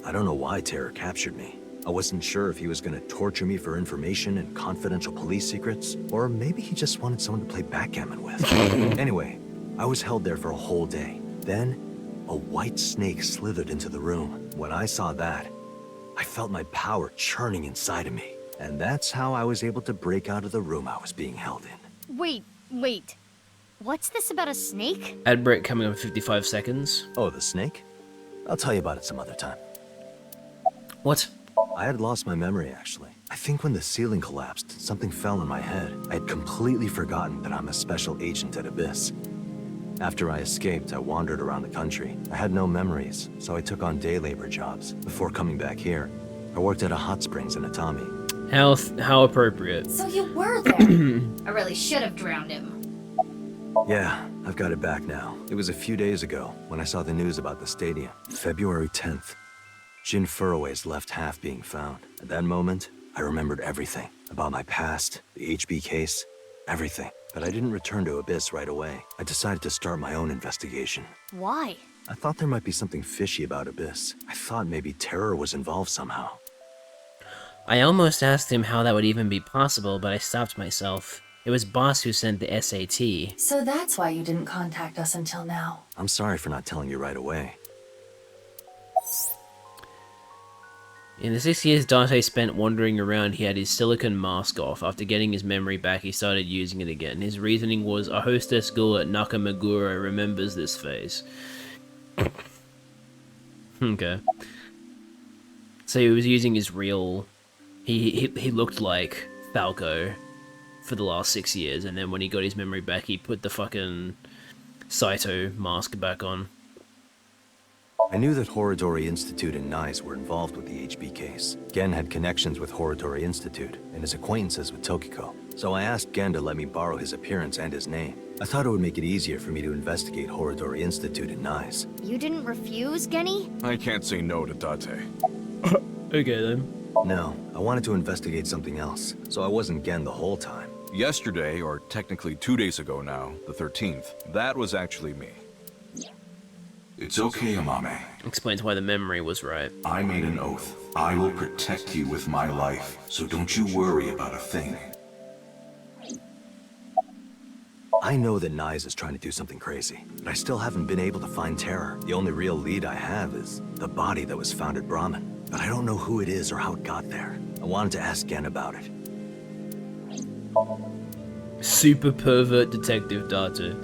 I don't know why terror captured me. I wasn't sure if he was going to torture me for information and confidential police secrets, or maybe he just wanted someone to play backgammon with. Anyway, I was held there for a whole day. Then, a white snake slithered into the room. When I saw that, I felt my power churning inside of me. And that's how I was able to break out of the room I was being held in. Wait. What's this about a snake? Ad break coming up in 55 seconds. Oh, the snake? I'll tell you about it some other time. What? I had lost my memory, actually. I think when the ceiling collapsed, something fell on my head. I had completely forgotten that I'm a special agent at Abyss. After I escaped, I wandered around the country. I had no memories, so I took on day labor jobs. Before coming back here, I worked at a hot springs in Atami. How appropriate. So you were there. I really should have drowned him. Yeah, I've got it back now. It was a few days ago when I saw the news about the stadium. February 10th. Jin Furroway's left half being found. At that moment, I remembered everything. About my past, the HB case, everything. But I didn't return to Abyss right away. I decided to start my own investigation. Why? I thought there might be something fishy about Abyss. I thought maybe terror was involved somehow. I almost asked him how that would even be possible, but I stopped myself. It was Boss who sent the SAT. So that's why you didn't contact us until now. I'm sorry for not telling you right away. In the 6 years Dante spent wandering around, he had his silicon mask off. After getting his memory back, he started using it again. His reasoning was, a hostess girl at Nakamagura remembers this face. Okay. So he was using his real... He looked like Falco for the last 6 years, and then when he got his memory back, he put the fucking Saito mask back on. I knew that Horodori Institute and NICE were involved with the HB case. Gen had connections with Horodori Institute, and his acquaintances with Tokiko. So I asked Gen to let me borrow his appearance and his name. I thought it would make it easier for me to investigate Horodori Institute and NICE. You didn't refuse, Genny? I can't say no to Date. Okay then. No, I wanted to investigate something else, so I wasn't Gen the whole time. Yesterday, or technically 2 days ago now, the 13th, that was actually me. It's okay, Amame. Explains why the memory was right. I made an oath. I will protect you with my life, so don't you worry about a thing. I know that NICE is trying to do something crazy, but I still haven't been able to find Terror. The only real lead I have is the body that was found at Brahmin. But I don't know who it is or how it got there. I wanted to ask Gen about it. Super pervert detective Date.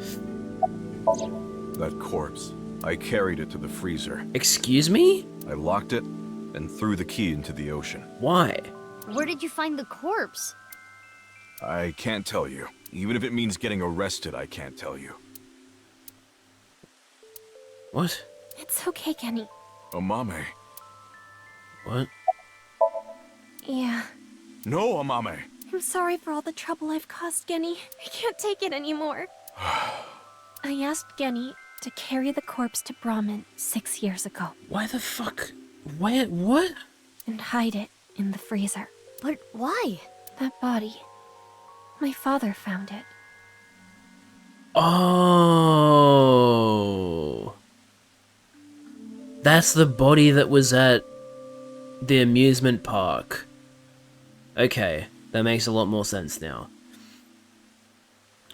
That corpse. I carried it to the freezer. Excuse me? I locked it and threw the key into the ocean. Why? Where did you find the corpse? I can't tell you. Even if it means getting arrested, I can't tell you. What? It's okay, Kenny. Amame. What? Yeah. No, Amame. I'm sorry for all the trouble I've caused, Genny. I can't take it anymore. I asked Genny to carry the corpse to Brahmin 6 years ago. Why the fuck? What? And hide it in the freezer. But why? That body. My father found it. Oh. That's the body that was at the amusement park. Okay, that makes a lot more sense now.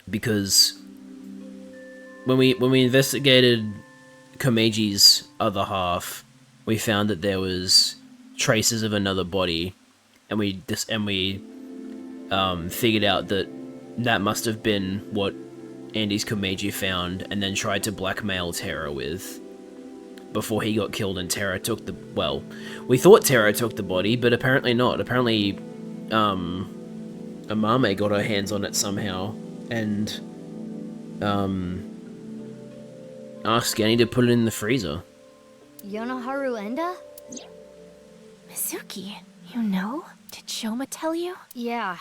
Because when we investigated Komeji's other half, we found that there was traces of another body, and we figured out that that must have been what Andy's Komeji found, and then tried to blackmail Terra with before he got killed. And Terra took the we thought Terra took the body, but apparently not. Apparently, Amame got her hands on it somehow, and asked Genny to put it in the freezer. Yonoharu Enda? Mizuki, you know? Did Shoma tell you? Yeah.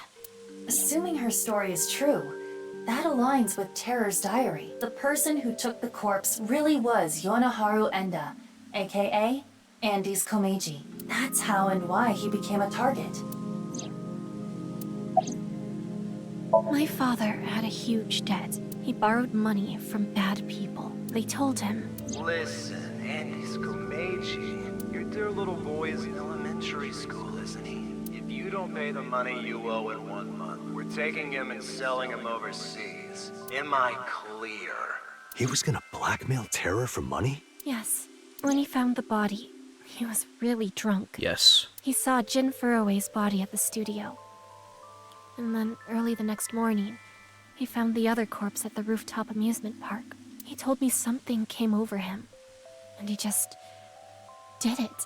Assuming her story is true, that aligns with Terror's diary. The person who took the corpse really was Yonoharu Enda, aka Andy's Komeiji. That's how and why he became a target. My father had a huge debt. He borrowed money from bad people. They told him, Listen, Andy's Komeiji. Your dear little boy is in elementary school, isn't he? If you don't pay the money you owe in 1 month, we're taking him and selling him overseas. Am I clear? He was gonna blackmail Terror for money? yes. When he found the body, he was really drunk. Yes. He saw Jin Furue's body at the studio. And then early the next morning, he found the other corpse at the rooftop amusement park. He told me something came over him, and he just did it.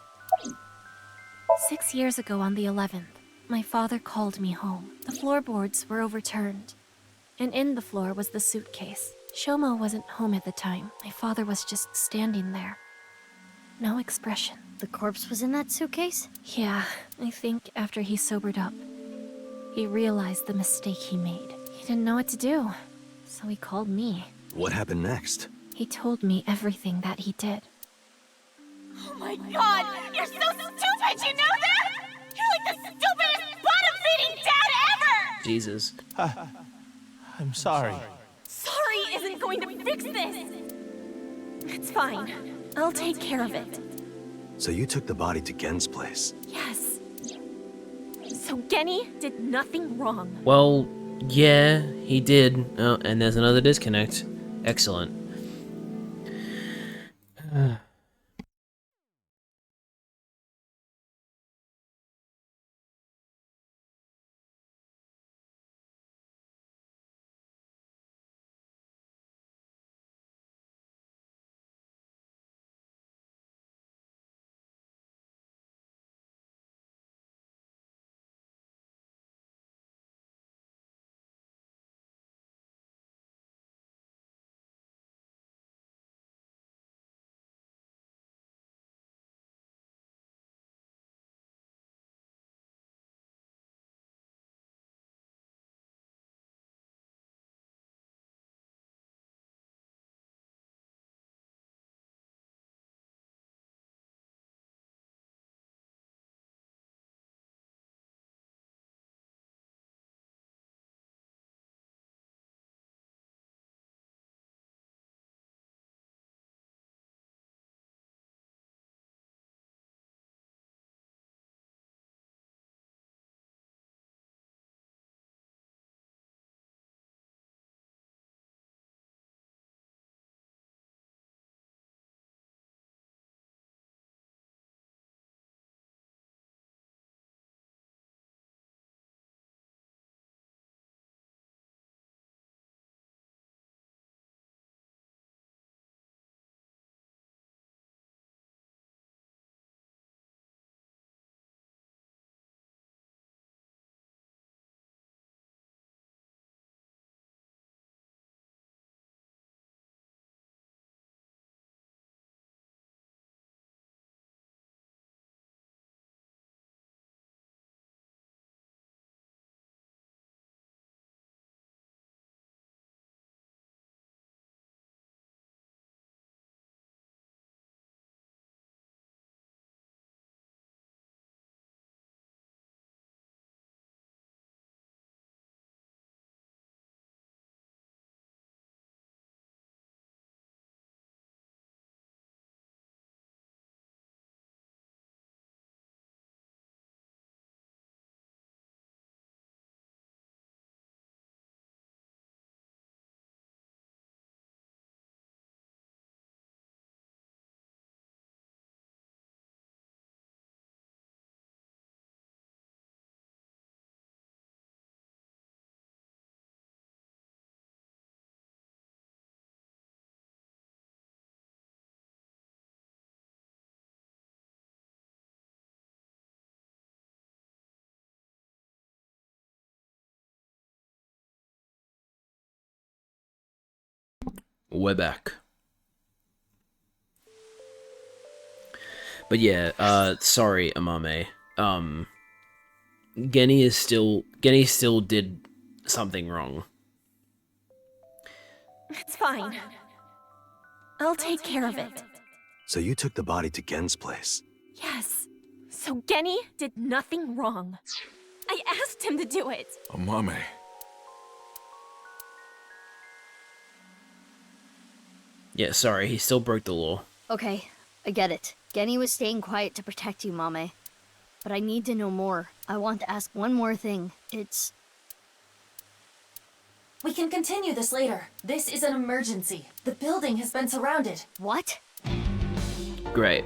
6 years ago on the 11th, my father called me home. The floorboards were overturned, and in the floor was the suitcase. Shoma wasn't home at the time. My father was just standing there. No expression. The corpse was in that suitcase? Yeah, I think after he sobered up, he realized the mistake he made. He didn't know what to do, so he called me. What happened next? He told me everything that he did. Oh my god! You're so stupid, you know that? You're like the stupidest bottom-feeding dad ever! Jesus. I'm sorry. Sorry isn't going to fix this! It's fine. I'll take care of it. So you took the body to Gen's place? Yes. So Genny did nothing wrong. Well, yeah, he did. Oh, and there's another disconnect. Excellent. we're back. But yeah, sorry, Amame. Genny still did something wrong. It's fine. I'll take care of it. So you took the body to Gen's place? Yes. So Genny did nothing wrong. I asked him to do it. Amame. Yeah, sorry, he still broke the law. Okay, I get it. Genny was staying quiet to protect you, Mame. But I need to know more. I want to ask one more thing. It's... We can continue this later. This is an emergency. The building has been surrounded. What? Great.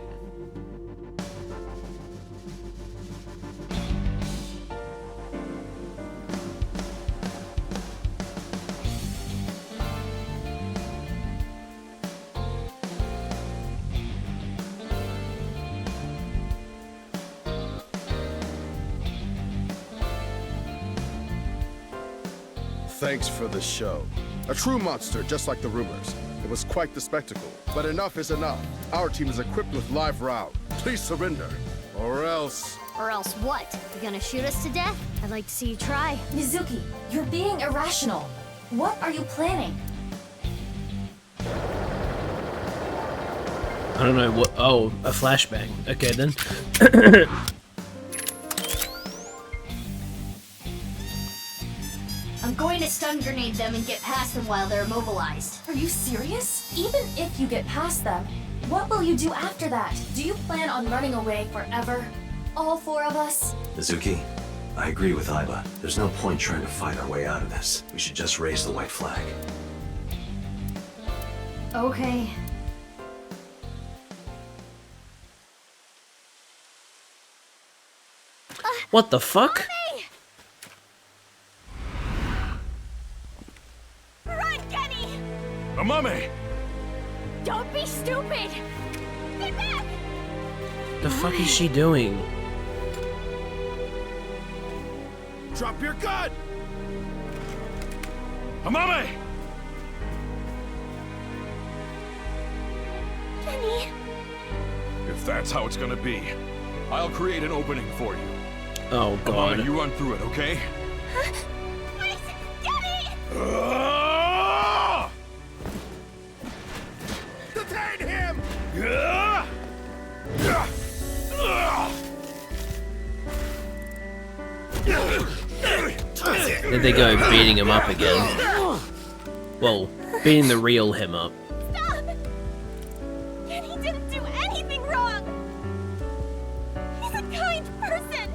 Thanks for the show. A true monster, just like the rumors. It was quite the spectacle. But enough is enough. Our team is equipped with live round. Please surrender. Or else... Or else what? You gonna shoot us to death? I'd like to see you try. Mizuki, you're being irrational. What are you planning? I don't know what... Oh, a flashbang. Okay, then. I'm going to stun grenade them and get past them while they're immobilized. Are you serious? Even if you get past them, what will you do after that? Do you plan on running away forever? All four of us? Mizuki, I agree with Aiba. There's no point trying to fight our way out of this. We should just raise the white flag. Okay. What the fuck? Run, Genny! Amame! Don't be stupid! Stay back! The fuck is she doing? Drop your gun! Amame! Genny! If that's how it's gonna be, I'll create an opening for you. Oh god. Amame, you run through it, okay? Huh? Wait! Genny! Detain him! Then they go beating him up again. Well, beating the real him up. Stop! Genny didn't do anything wrong! He's a kind person!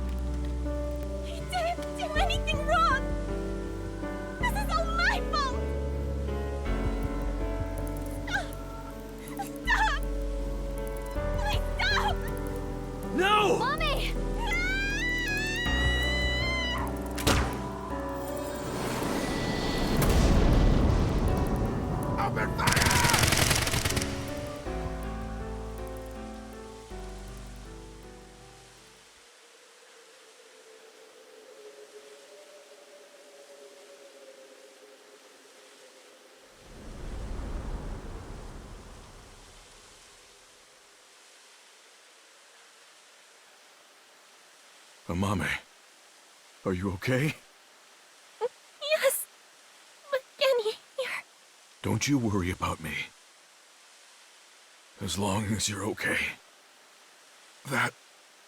He didn't do anything wrong! This is all my fault! Stop! Stop! Please stop! No! Mommy! Open fire! Amame, are you okay? Yes! But Genny, here. Don't you worry about me. As long as you're okay. That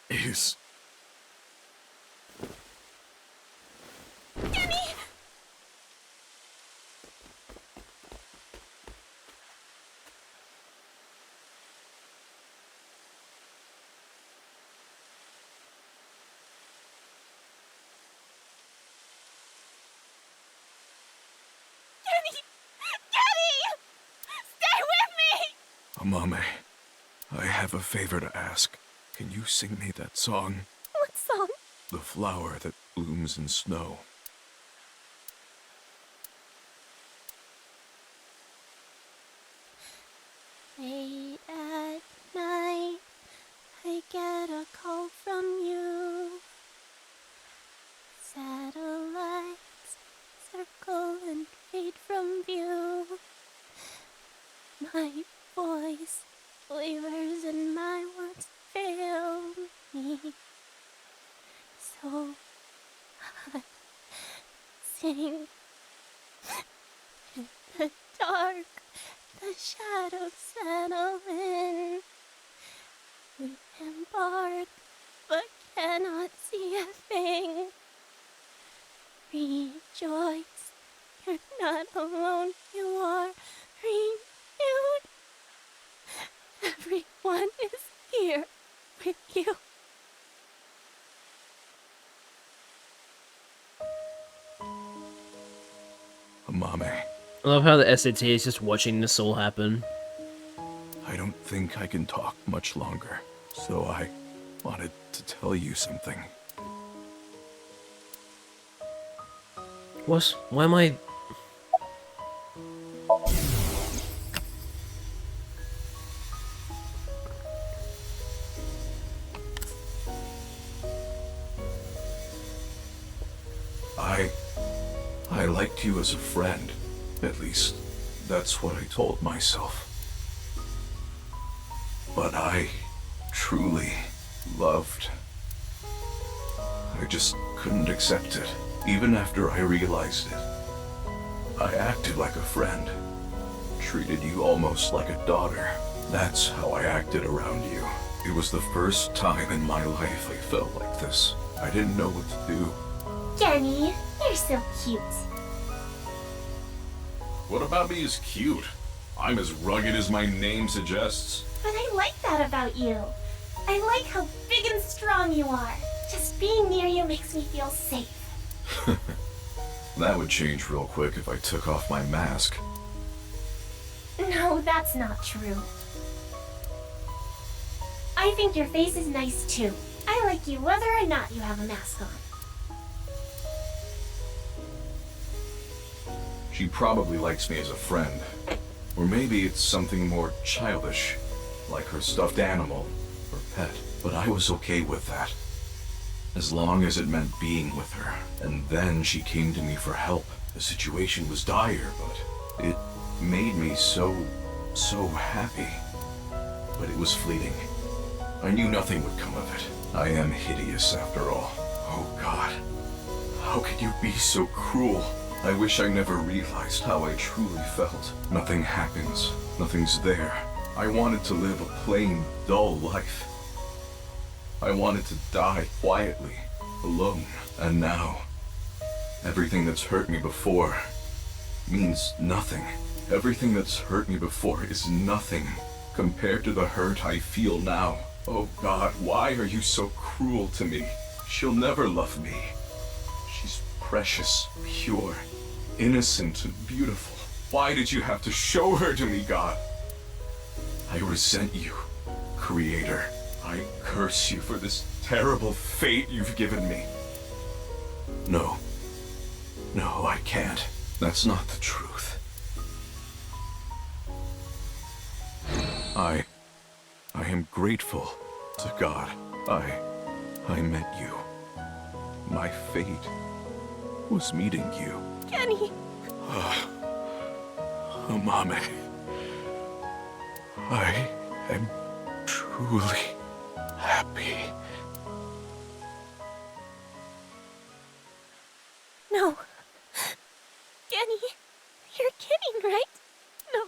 is... Genny! Genny! Genny! Stay with me! Amame, I have a favor to ask. Can you sing me that song? What song? The flower that blooms in snow. Late at night, I get a call from you. Satellites circle and fade from view. My voice quivers and my words fail me. So I sing in the dark, the shadows settle in. We embark, but cannot see a thing. Rejoice, you're not alone, you are renewed. Everyone is here with you. Mame, I love how the SAT is just watching this all happen. I don't think I can talk much longer, so I wanted to tell you something. What? Why am I... I liked you as a friend. At least, that's what I told myself. But I truly loved. I just couldn't accept it, even after I realized it. I acted like a friend, treated you almost like a daughter. That's how I acted around you. It was the first time in my life I felt like this. I didn't know what to do. Kenny, you're so cute. What about me is cute? I'm as rugged as my name suggests. But I like that about you. I like how big and strong you are. Just being near you makes me feel safe. That would change real quick if I took off my mask. No, that's not true. I think your face is nice too. I like you whether or not you have a mask on. She probably likes me as a friend. Or maybe it's something more childish, like her stuffed animal or pet. But I was okay with that, as long as it meant being with her. And then she came to me for help. The situation was dire, but it made me so happy. But it was fleeting. I knew nothing would come of it. I am hideous after all. Oh God, how could you be so cruel? I wish I never realized how I truly felt. Nothing happens. Nothing's there. I wanted to live a plain, dull life. I wanted to die quietly, alone. And now, everything that's hurt me before means nothing. Everything that's hurt me before is nothing compared to the hurt I feel now. Oh God, why are you so cruel to me? She'll never love me. She's precious, pure, innocent, and beautiful. Why did you have to show her to me, God? I resent you, Creator. I curse you for this terrible fate you've given me. No, I can't. That's not the truth. I am grateful to God. I met you. My fate was meeting you. Kenny! Oh, Mame. I am truly happy. No. Kenny, you're kidding, right? No.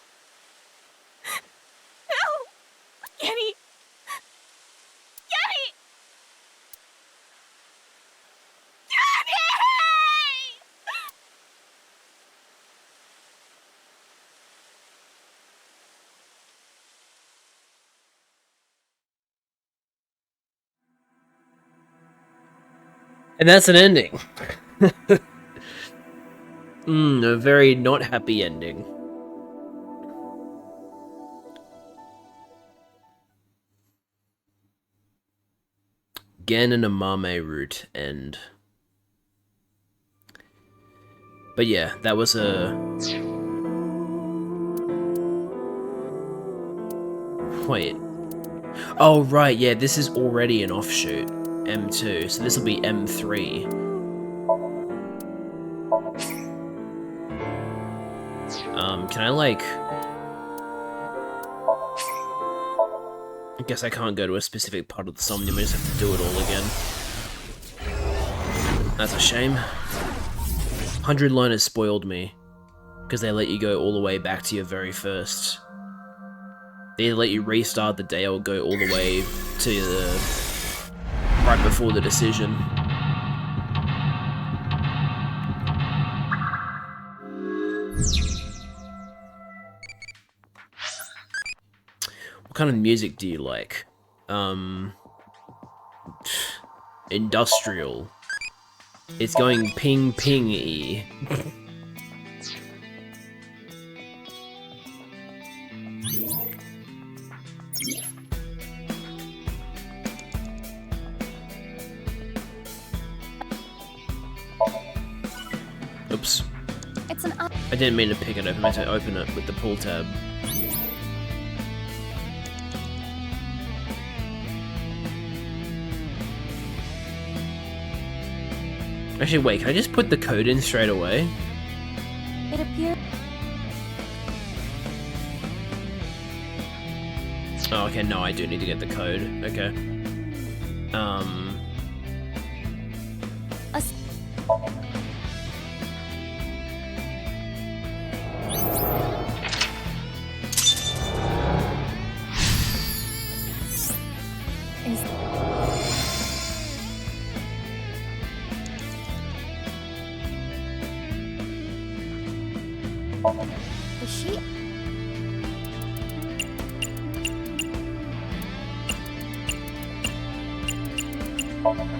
No! Kenny! Kenny! And that's an ending. A very not happy ending. Gen and a Mame route end. But yeah, that was a... Wait. Oh right, yeah, this is already an offshoot. M2, so this will be M3. Can I like... Guess I can't go to a specific part of the Somnium, I just have to do it all again. That's a shame. 100 Liners spoiled me, because they let you go all the way back to your very first. They either let you restart the day or go all the way to the... right before the decision. What kind of music do you like? Industrial. It's going ping ping-y. Oops. It's an I didn't mean to pick it up, I meant to open it with the pull tab. Actually, wait, can I just put the code in straight away? It appears. Oh, okay, no, I do need to get the code. Okay. Is she?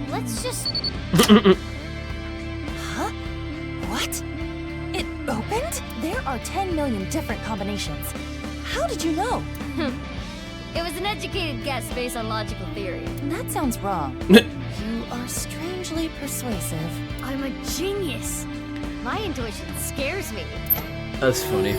Let's just... Huh? What? It opened? There are 10 million different combinations. How did you know? It was an educated guess based on logical theory. That sounds wrong. You are strangely persuasive. I'm a genius. My intuition scares me. That's funny.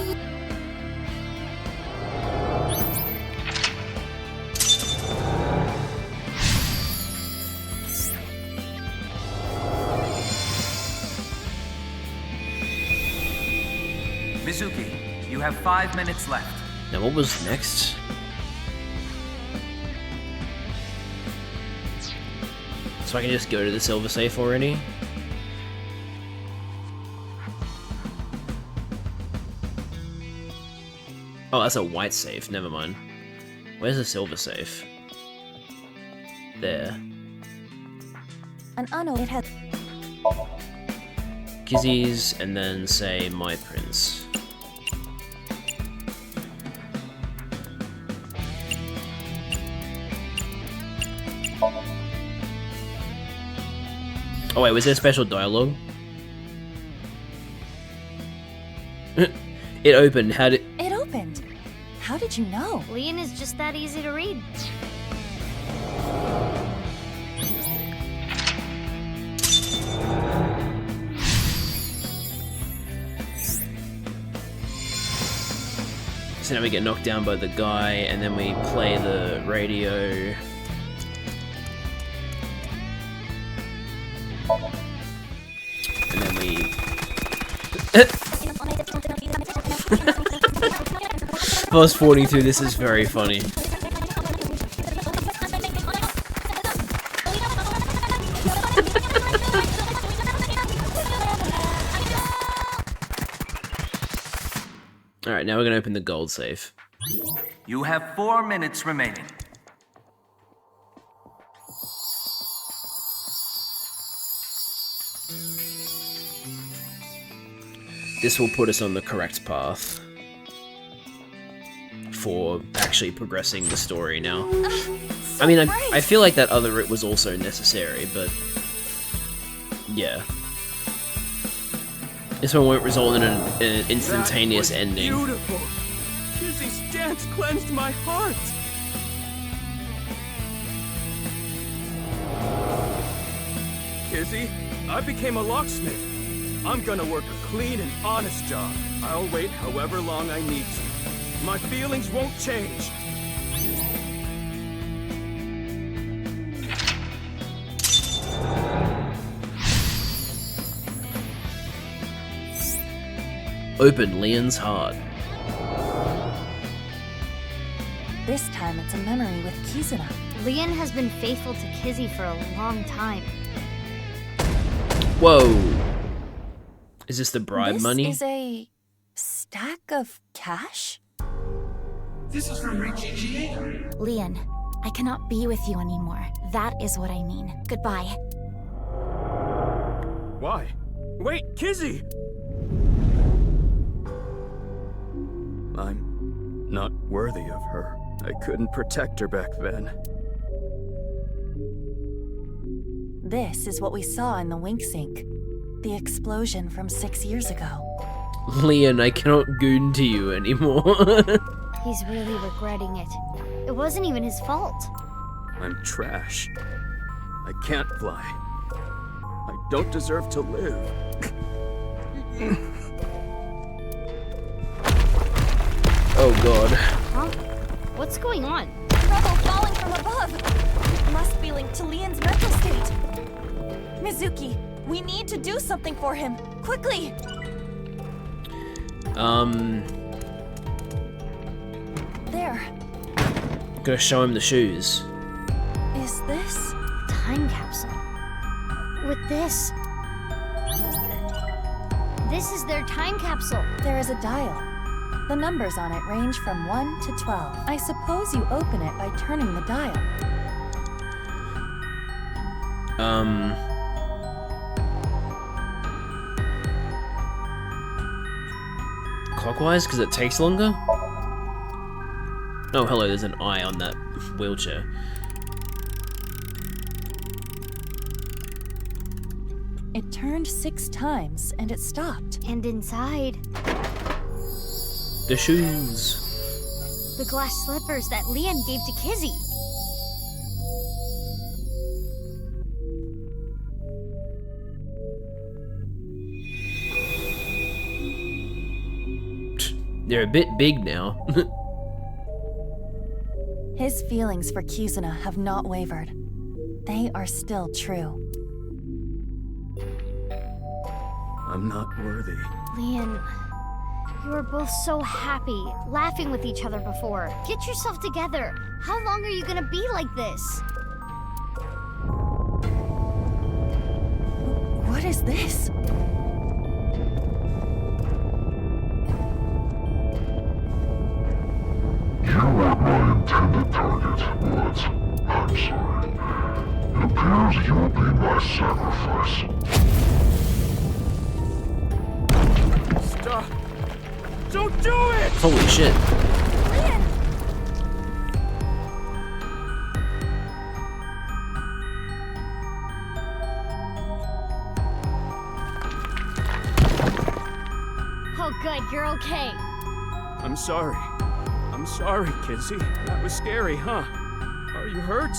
Mizuki, you have 5 minutes left. Now what was next? So I can just go to the silver safe already? Oh, that's a white safe, never mind. Where's the silver safe? There. An unknown. It had. Kizzy's, and then say my prince. Oh wait, was there special dialogue? It opened, how did... It opened. How did you know? Leon is just that easy to read. So now we get knocked down by the guy, and then we play the radio. And then we... Fast forwarding through this is very funny. Alright, now we're gonna open the gold safe. You have 4 minutes remaining. This will put us on the correct path for actually progressing the story now. I mean, I feel like that other route was also necessary, but yeah. This one won't result in an instantaneous ending. Beautiful! Kizzy's dance cleansed my heart! Kizzy, I became a locksmith. I'm gonna work a clean and honest job. I'll wait however long I need to. My feelings won't change. Open Leon's heart. this time it's a memory with Kizuna. Leon has been faithful to Kizzy for a long time. Whoa. Is this the bribe money? This is a stack of cash? This is from Richie. Leon, I cannot be with you anymore. That is what I mean. Goodbye. Why? Wait, Kizzy! I'm not worthy of her. I couldn't protect her back then. This is what we saw in the wink sink. The explosion from 6 years ago. Leon, I cannot goon to you anymore. He's really regretting it. It wasn't even his fault. I'm trash. I can't fly. I don't deserve to live. Oh god. Huh? What's going on? Rubble falling from above! It must be linked to Leon's mental state. Mizuki, we need to do something for him. Quickly! There. Gotta show him the shoes. Is this? Time capsule. With this. This is their time capsule. There is a dial. The numbers on it range from 1 to 12. I suppose you open it by turning the dial. Clockwise, because it takes longer? Oh, hello, there's an eye on that wheelchair. It turned 6 times and it stopped. And inside, the shoes. the glass slippers that Leon gave to Kizzy. They're a bit big now. His feelings for Kizuna have not wavered. They are still true. I'm not worthy. Leon, you were both so happy, laughing with each other before. Get yourself together. How long are you gonna be like this? What is this? You weren't my intended target, but I'm sorry. It appears you will be my sacrifice. Stop! Don't do it! Holy shit. Leon! Oh good, you're okay. I'm sorry. I'm sorry, Kizzy. That was scary, huh? Are you hurt?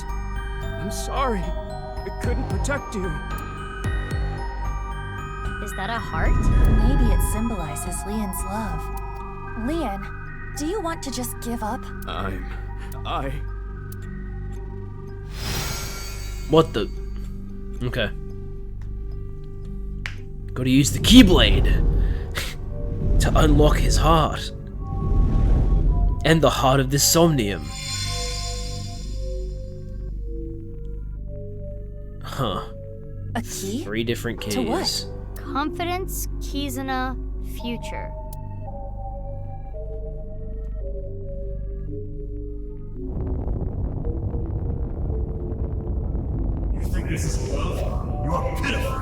I'm sorry. I couldn't protect you. Is that a heart? Maybe it symbolizes Leon's love. Leon, do you want to just give up? What the? Okay. Gotta use the Keyblade to unlock his heart. And the heart of this Somnium. Huh. A key? 3 different keys. To what? Confidence, Kizuna, future. You think this is love? You are pitiful.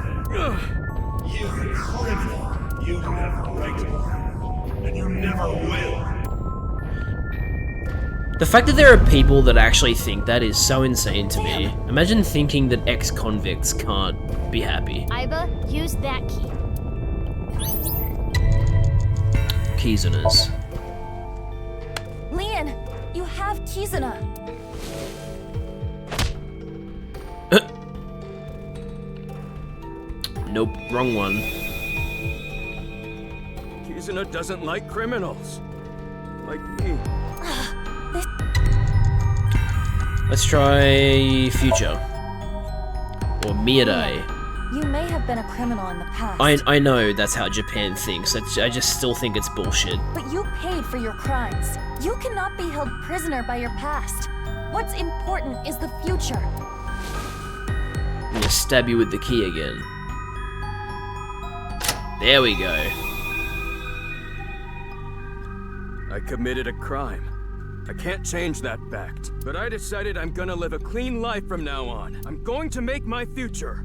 You're a criminal. You don't have the right to harm, and you never will. The fact that there are people that actually think that is so insane to me. Imagine thinking that ex-convicts can't be happy. Aiba, use that key. Kizunas. Leon, you have Kizuna. Nope, wrong one. Kizuna doesn't like criminals. Like me. Let's try future. Or Miadai. You may have been a criminal in the past. I know that's how Japan thinks. I just still think it's bullshit. But you paid for your crimes. You cannot be held prisoner by your past. What's important is the future. I'm gonna stab you with the key again. There we go. I committed a crime. I can't change that fact. But I decided I'm gonna live a clean life from now on. I'm going to make my future.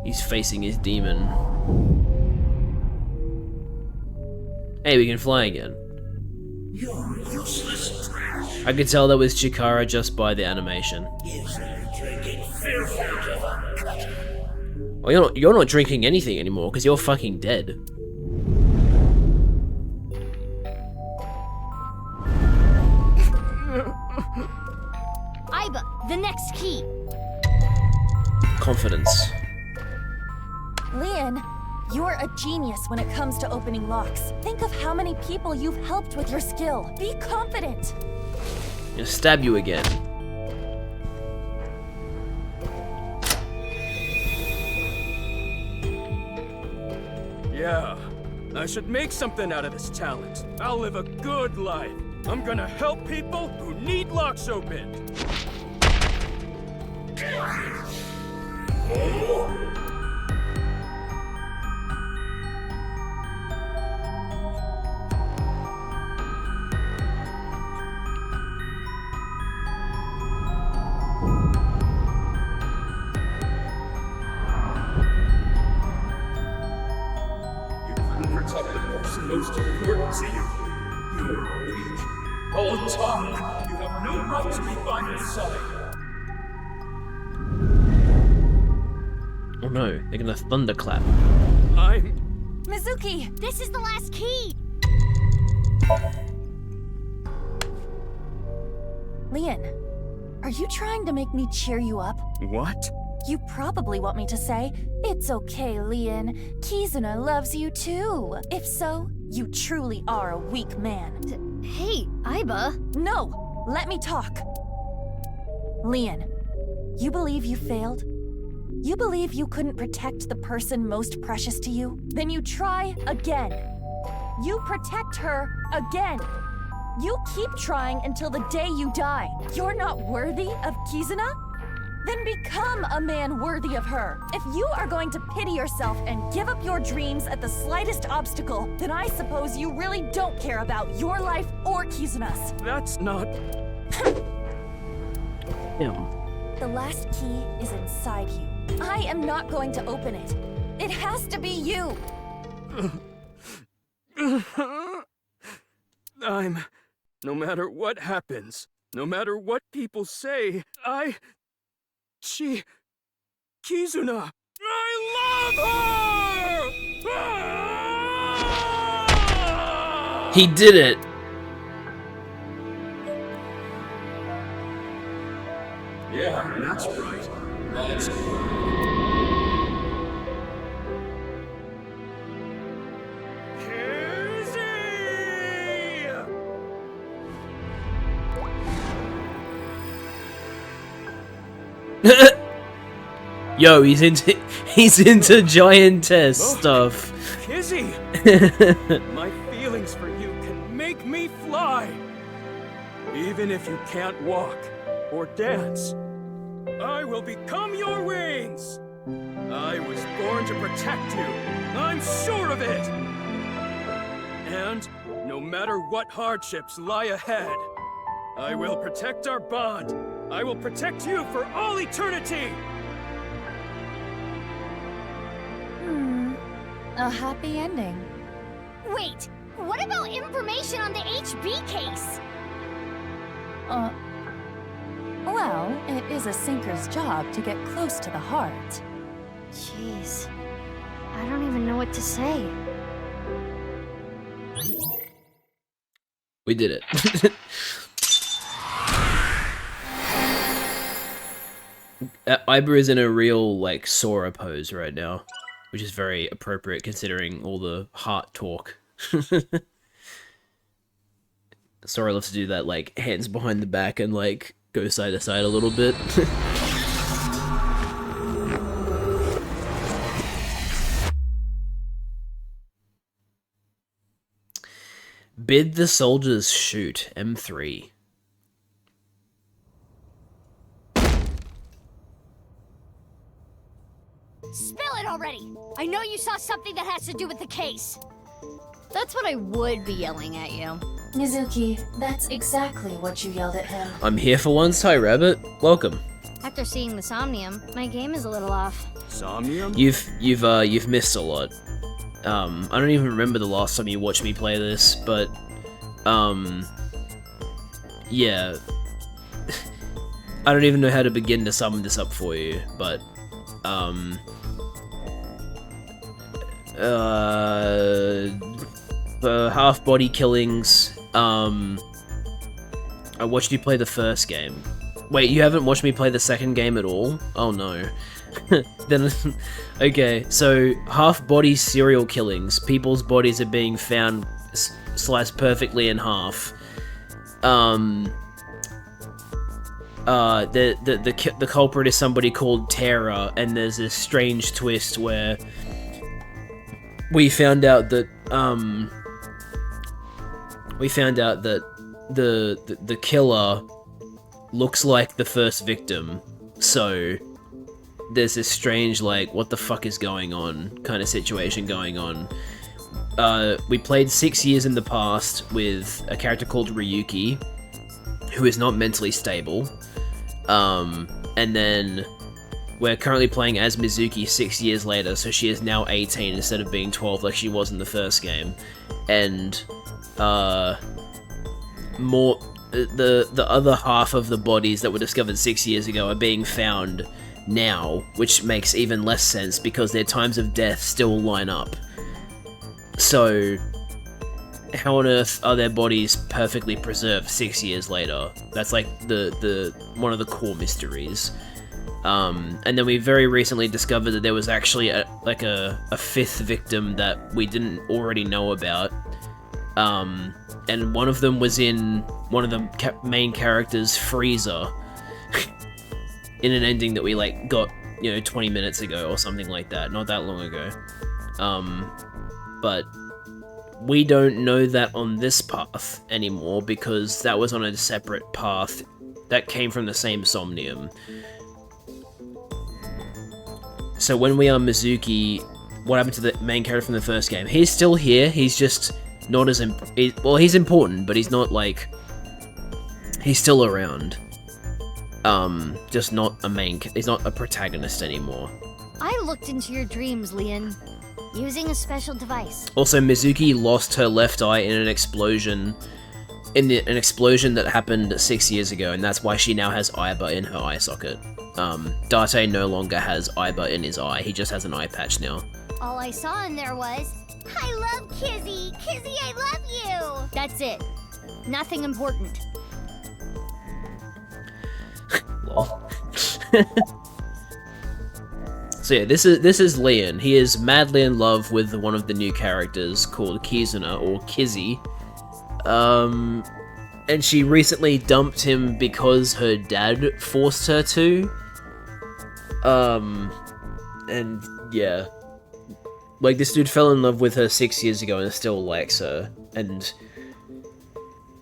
He's facing his demon. Hey, we can fly again. You're useless trash. I could tell that was Chikara just by the animation. Well, you're not drinking anything anymore because you're fucking dead. Aiba, the next key. Confidence. Leon, you're a genius when it comes to opening locks. Think of how many people you've helped with your skill. Be confident. I'll stab you again. Yeah, I should make something out of this talent. I'll live a good life. I'm gonna help people who need locks opened. Protect the person most important to you. You're weak. All talk. You have no right to be by your side. Oh no, they're gonna thunderclap. Mizuki! This is the last key! Leon, are you trying to make me cheer you up? What? You probably want me to say, "It's okay, Leon. Kizuna loves you too." If so, you truly are a weak man. Hey, Aiba. No! Let me talk. Leon, you believe you failed? You believe you couldn't protect the person most precious to you? Then you try again. You protect her again. You keep trying until the day you die. You're not worthy of Kizuna? Then become a man worthy of her. If you are going to pity yourself and give up your dreams at the slightest obstacle, then I suppose you really don't care about your life or Kizuna's. That's not... Him. The last key is inside you. I am not going to open it. It has to be you. No matter what happens, no matter what people say, Kizuna, I love her! He did it! Yeah, that's right. That's Yo, he's into giantess stuff. Kizzy! My feelings for you can make me fly! Even if you can't walk or dance, I will become your wings! I was born to protect you, I'm sure of it! And no matter what hardships lie ahead, I will protect our bond. I will protect you for all eternity! A happy ending. Wait, what about information on the HB case? Well, it is a sinker's job to get close to the heart. Jeez, I don't even know what to say. We did it. Aiba is in a real, like, Sora pose right now, which is very appropriate considering all the heart talk. Sorry, I love to do that, like, hands behind the back and, like, go side to side a little bit. Bid the soldiers shoot. M3. Spill it already! I know you saw something that has to do with the case. That's what I would be yelling at you. Mizuki, that's exactly what you yelled at him. I'm here for once, hi Rabbit. Welcome. After seeing the Somnium, my game is a little off. Somnium? You've missed a lot. I don't even remember the last time you watched me play this, but yeah. I don't even know how to begin to sum this up for you, but half body killings. I watched you play the first game. Wait, you haven't watched me play the second game at all? Oh no. Then, okay, so half body serial killings. People's bodies are being found sliced perfectly in half. The culprit is somebody called Tara, and there's this strange twist where we found out that the killer looks like the first victim, so there's this strange, like, what the fuck is going on kind of situation going on. We played 6 years in the past with a character called Ryuki, who is not mentally stable, and then we're currently playing as Mizuki 6 years later, so she is now 18 instead of being 12 like she was in the first game, and the other half of the bodies that were discovered 6 years ago are being found now, which makes even less sense because their times of death still line up. So, how on earth are their bodies perfectly preserved 6 years later? That's like the one of the core mysteries. And then we very recently discovered that there was actually a fifth victim that we didn't already know about. And one of them was in one of the main characters' freezer. In an ending that we, like, got, 20 minutes ago or something like that, not that long ago. But we don't know that on this path anymore because that was on a separate path that came from the same Somnium. So when we are Mizuki, what happened to the main character from the first game? He's still here, he's just not as well, he's important, but he's not, like, he's still around. Just not he's not a protagonist anymore. I looked into your dreams, Leon, using a special device. Also, Mizuki lost her left eye in an explosion, an explosion that happened 6 years ago, and that's why she now has Aiba in her eye socket. Date no longer has Aiba in his eye, he just has an eye patch now. All I saw in there was, I love Kizzy! Kizzy, I love you! That's it. Nothing important. So yeah, this is Leon. He is madly in love with one of the new characters called Kizuna, or Kizzy. And she recently dumped him because her dad forced her to. And yeah. Like, this dude fell in love with her 6 years ago and still likes her. And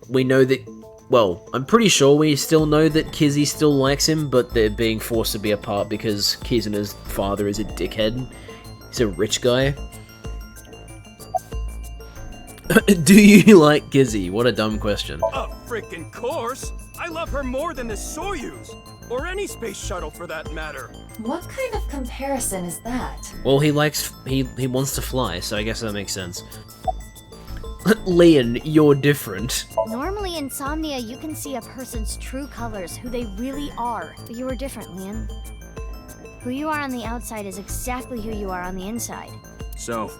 we know that, well, I'm pretty sure we still know that Kizzy still likes him, but they're being forced to be apart because Kizuna's father is a dickhead. He's a rich guy. Do you like Kizzy? What a dumb question. A frickin' course! I love her more than the Soyuz! Or any space shuttle for that matter. What kind of comparison is that? Well, he wants to fly, so I guess that makes sense. Leon, you're different. Normally in Insomnia, you can see a person's true colors, who they really are. But you are different, Leon. Who you are on the outside is exactly who you are on the inside. So,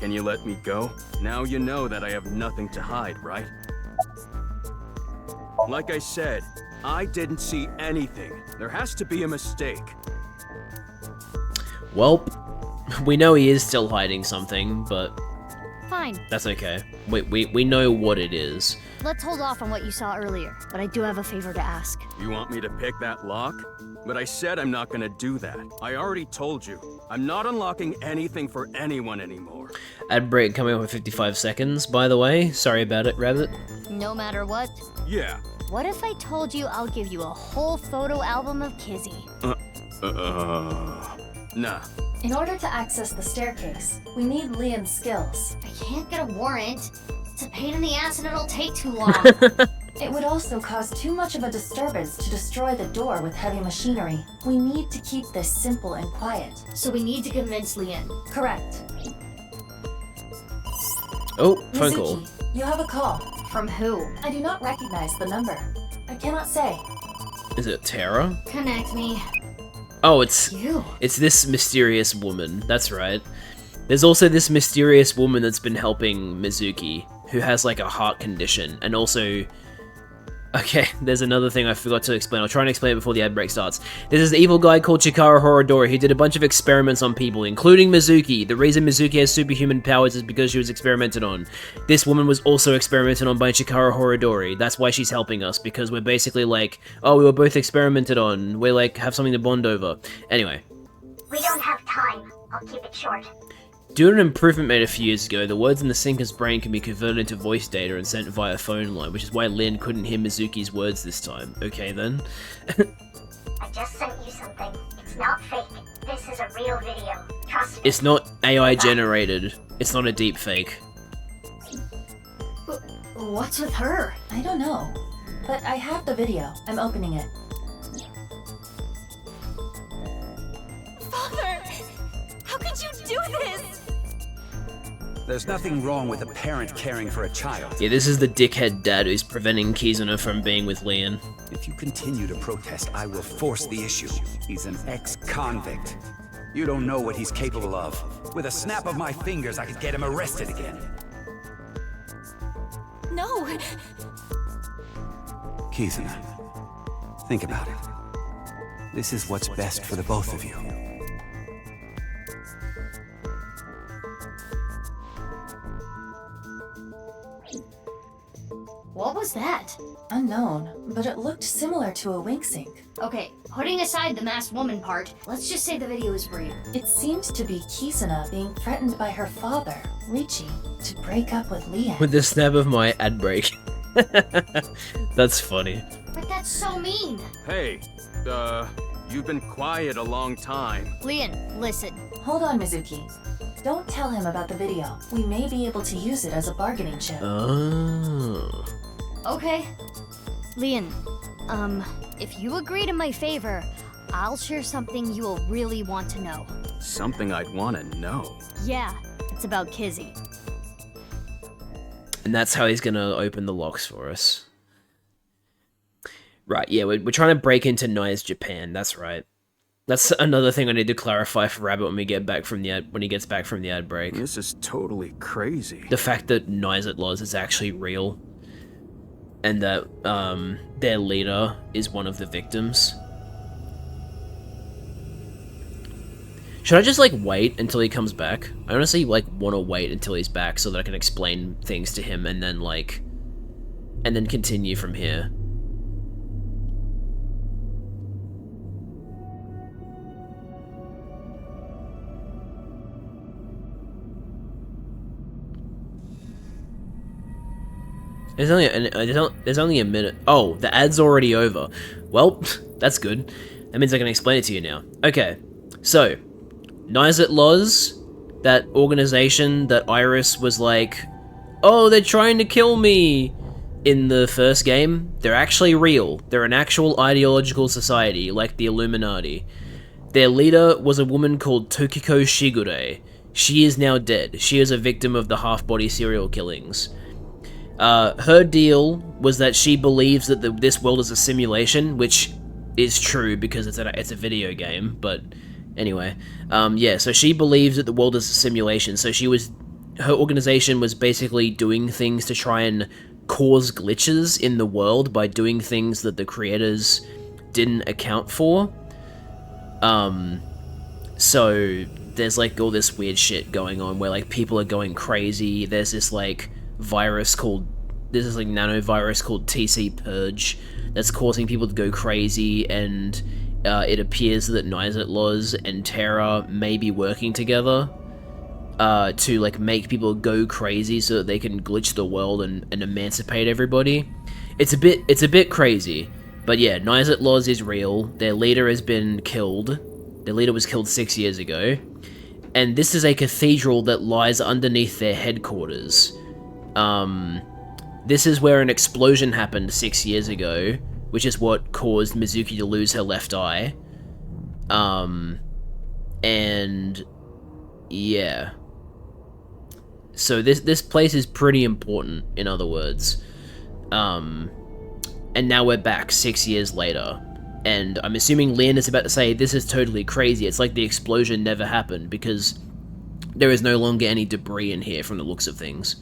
can you let me go? Now you know that I have nothing to hide, right? Like I said, I didn't see anything. There has to be a mistake. Well, we know he is still hiding something, but Fine. That's okay. We know what it is. Let's hold off on what you saw earlier, but I do have a favor to ask. You want me to pick that lock? But I said I'm not gonna do that. I already told you. I'm not unlocking anything for anyone anymore. Ad break coming up in 55 seconds, by the way. Sorry about it, Rabbit. No matter what? Yeah. What if I told you I'll give you a whole photo album of Kizzy? Nah. In order to access the staircase, we need Leon's skills. I can't get a warrant. It's a pain in the ass and it'll take too long. It would also cause too much of a disturbance to destroy the door with heavy machinery. We need to keep this simple and quiet. So we need to convince Leon. Correct. Oh, phone call. Mizuki, you have a call. From who? I do not recognize the number. I cannot say. Is it Tara? Connect me. Oh, it's You. It's this mysterious woman. That's right. There's also this mysterious woman that's been helping Mizuki, who has like a heart condition, and also... Okay, there's another thing I forgot to explain. I'll try and explain it before the ad break starts. There's this evil guy called Chikara Horodori who did a bunch of experiments on people, including Mizuki. The reason Mizuki has superhuman powers is because she was experimented on. This woman was also experimented on by Chikara Horodori. That's why she's helping us, because we're basically like, oh, we were both experimented on. We like have something to bond over. Anyway. We don't have time. I'll keep it short. Due to an improvement made a few years ago, the words in the sinker's brain can be converted into voice data and sent via phone line, which is why Lynn couldn't hear Mizuki's words this time. Okay then. I just sent you something. It's not fake. This is a real video. Trust me. It's not AI generated. It's not a deep fake. What's with her? I don't know. But I have the video. I'm opening it. Father! How could you do this? There's nothing wrong with a parent caring for a child. Yeah, this is the dickhead dad who's preventing Kizuna from being with Leon. If you continue to protest, I will force the issue. He's an ex-convict. You don't know what he's capable of. With a snap of my fingers, I could get him arrested again. No! Kizuna, think about it. This is what's best for the both of you. What was that? Unknown, but it looked similar to a wink sync. Okay, putting aside the masked woman part, let's just say the video is real. It seemed to be Kizuna being threatened by her father, Richie, to break up with Leon. With the snap of my ad break. That's funny. But that's so mean. Hey, you've been quiet a long time. Leon, listen. Hold on, Mizuki. Don't tell him about the video. We may be able to use it as a bargaining chip. Oh. Okay. Leon, if you agree to my favor, I'll share something you will really want to know. Something I'd want to know. Yeah, it's about Kizzy. And that's how he's gonna open the locks for us. Right, yeah, we're trying to break into Nai's Japan, that's right. That's another thing I need to clarify for Rabbit when we get back from the when he gets back from the ad break. This is totally crazy. The fact that Nizet Laws is actually real, and that their leader is one of the victims. Should I just like wait until he comes back? I honestly like want to wait until he's back so that I can explain things to him and then like, and then continue from here. There's only a minute. Oh, the ad's already over. Well, that's good. That means I can explain it to you now. Okay, so Nizet Laws, that organization that Iris was like, oh, they're trying to kill me in the first game, they're actually real. They're an actual ideological society, like the Illuminati. Their leader was a woman called Tokiko Shigure. She is now dead. She is a victim of the half-body serial killings. Her deal was that she believes that this world is a simulation, which is true because it's a video game, but anyway. Yeah, so she believes that the world is a simulation, so her organization was basically doing things to try and cause glitches in the world by doing things that the creators didn't account for. So there's like all this weird shit going on where like people are going crazy. There's this like virus called, this is like nanovirus called TC Purge that's causing people to go crazy, and it appears that Nyzatloz and Terra may be working together to like make people go crazy so that they can glitch the world and emancipate everybody. It's a bit crazy, but yeah, Nyzatloz is real. Their leader has been killed. Their leader was killed 6 years ago, and this is a cathedral that lies underneath their headquarters. This is where an explosion happened 6 years ago, which is what caused Mizuki to lose her left eye. And yeah. So this place is pretty important, in other words. And now we're back 6 years later. And I'm assuming Lynn is about to say, this is totally crazy. It's like the explosion never happened, because there is no longer any debris in here from the looks of things.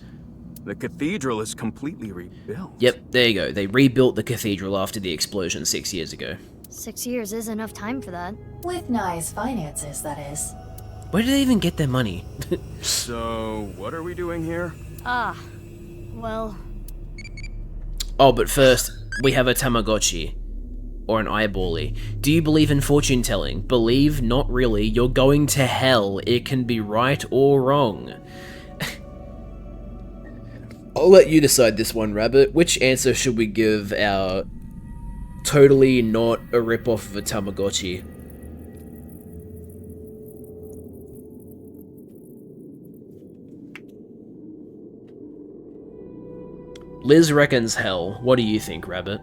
The cathedral is completely rebuilt. Yep, there you go. They rebuilt the cathedral after the explosion 6 years ago. 6 years is enough time for that. With Nye's finances, that is. Where do they even get their money? So, what are we doing here? Well... Oh, but first, we have a Tamagotchi. Or an eyeballie. Do you believe in fortune telling? Believe? Not really. You're going to hell. It can be right or wrong. I'll let you decide this one, Rabbit. Which answer should we give our totally not a rip-off of a Tamagotchi? Liz reckons hell. What do you think, Rabbit?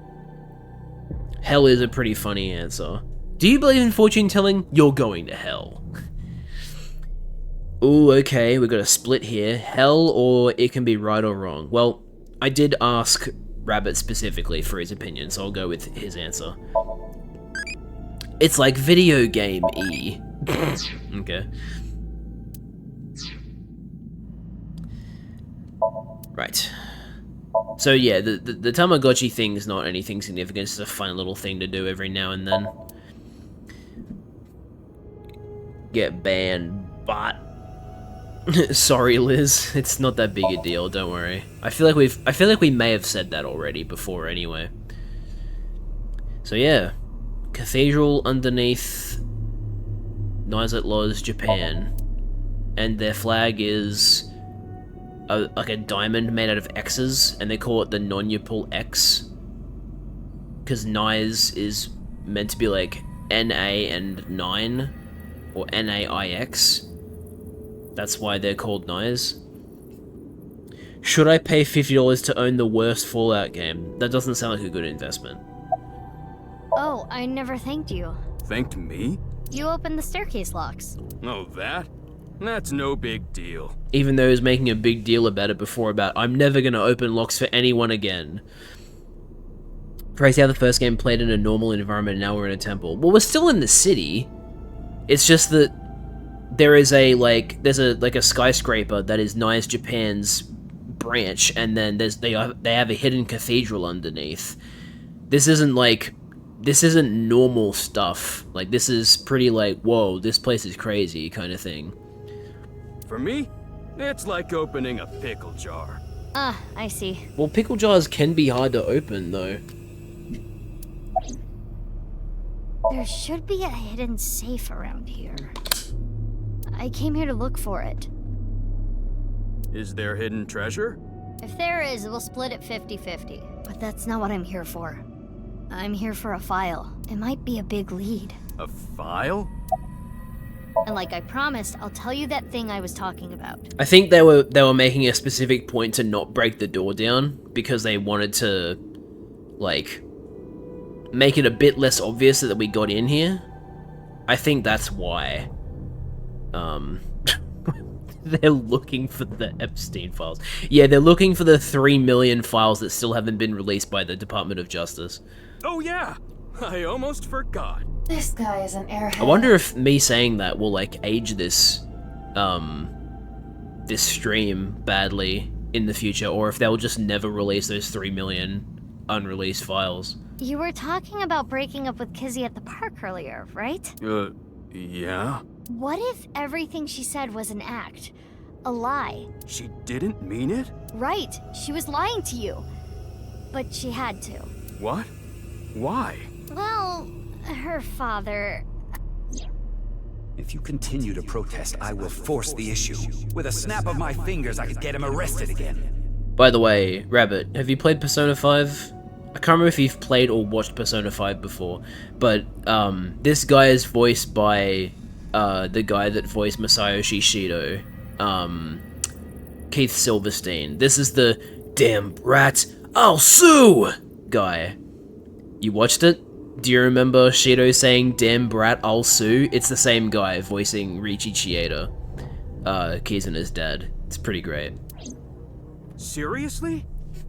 Hell is a pretty funny answer. Do you believe in fortune telling? You're going to hell. Ooh, okay, we got a split here. Hell, or it can be right or wrong. Well, I did ask Rabbit specifically for his opinion, so I'll go with his answer. It's like video game-y. Okay. Right. So yeah, the Tamagotchi thing is not anything significant, it's just a fun little thing to do every now and then. Get banned, bot. Sorry, Liz. It's not that big a deal, don't worry. I feel like we may have said that already before anyway. So yeah. Cathedral underneath Nyzatloz, Japan. And their flag is like a diamond made out of X's, and they call it the Nonyapul X. Because Nyz is meant to be like N-A and 9, or N-A-I-X. That's why they're called Nyz. Should I pay $50 to own the worst Fallout game? That doesn't sound like a good investment. Oh, I never thanked you. Thanked me? You opened the staircase locks. Oh, that? That's no big deal. Even though he was making a big deal about it before, about I'm never gonna open locks for anyone again. Crazy how the first game played in a normal environment and now we're in a temple. Well, we're still in the city. It's just that there is a there's a skyscraper that is Nyz Japan's branch, and then they have a hidden cathedral underneath. This isn't normal stuff. Like, this is pretty like, whoa, this place is crazy kind of thing. For me, it's like opening a pickle jar. Ah, I see. Well, pickle jars can be hard to open though. There should be a hidden safe around here. I came here to look for it. Is there hidden treasure? If there is, we'll split it 50-50. But that's not what I'm here for. I'm here for a file. It might be a big lead. A file? And like I promised, I'll tell you that thing I was talking about. I think they were making a specific point to not break the door down because they wanted to, like, make it a bit less obvious that we got in here. I think that's why. They're looking for the Epstein files. Yeah, they're looking for the 3 million files that still haven't been released by the Department of Justice. Oh yeah! I almost forgot. This guy is an airhead. I wonder if me saying that will, like, age this, this stream badly in the future, or if they'll just never release those 3 million unreleased files. You were talking about breaking up with Kizzy at the park earlier, right? Yeah? What if everything she said was an act? A lie? She didn't mean it? Right, she was lying to you. But she had to. What? Why? Well, her father... If you continue to protest, I will force the issue. With a snap of my fingers, I could get him arrested again. By the way, Rabbit, have you played Persona 5? I can't remember if you've played or watched Persona 5 before, but this guy is voiced by the guy that voiced Masayoshi Shido, Keith Silverstein. This is the damn brat, I'll sue guy. You watched it? Do you remember Shido saying damn brat, I'll sue? It's the same guy voicing Riichi Chieda, Kizuna's dad. It's pretty great. Seriously?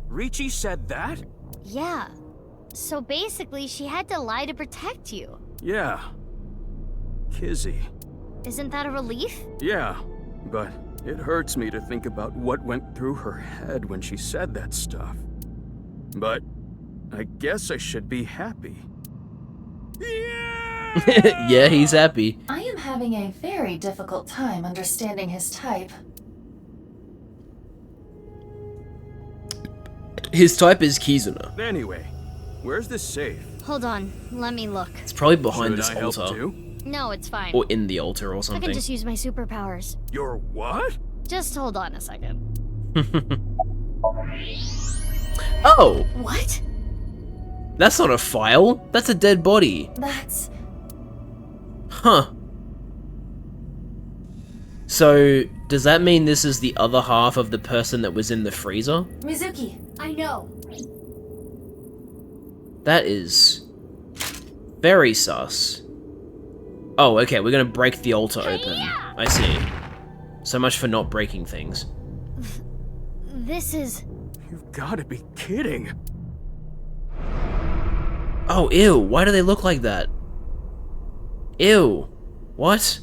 Riichi said that? Yeah. So basically, she had to lie to protect you. Yeah. Kizzy. Isn't that a relief? Yeah, but it hurts me to think about what went through her head when she said that stuff. But I guess I should be happy. Yeah, he's happy. I am having a very difficult time understanding his type. His type is Kizuna. Anyway, where's the safe? Hold on, let me look. It's probably behind Should this I help altar. too? No, it's fine. Or in the altar or I something. can just use my superpowers. Your what? Just hold on a second. Oh! What? That's not a file. That's a dead body. That's... Huh. So, does that mean this is the other half of the person that was in the freezer? Mizuki. I know. That is... very sus. Oh, okay, we're gonna break the altar open. I see. So much for not breaking things. This is... You've gotta be kidding. Oh, ew, why do they look like that? Ew. What?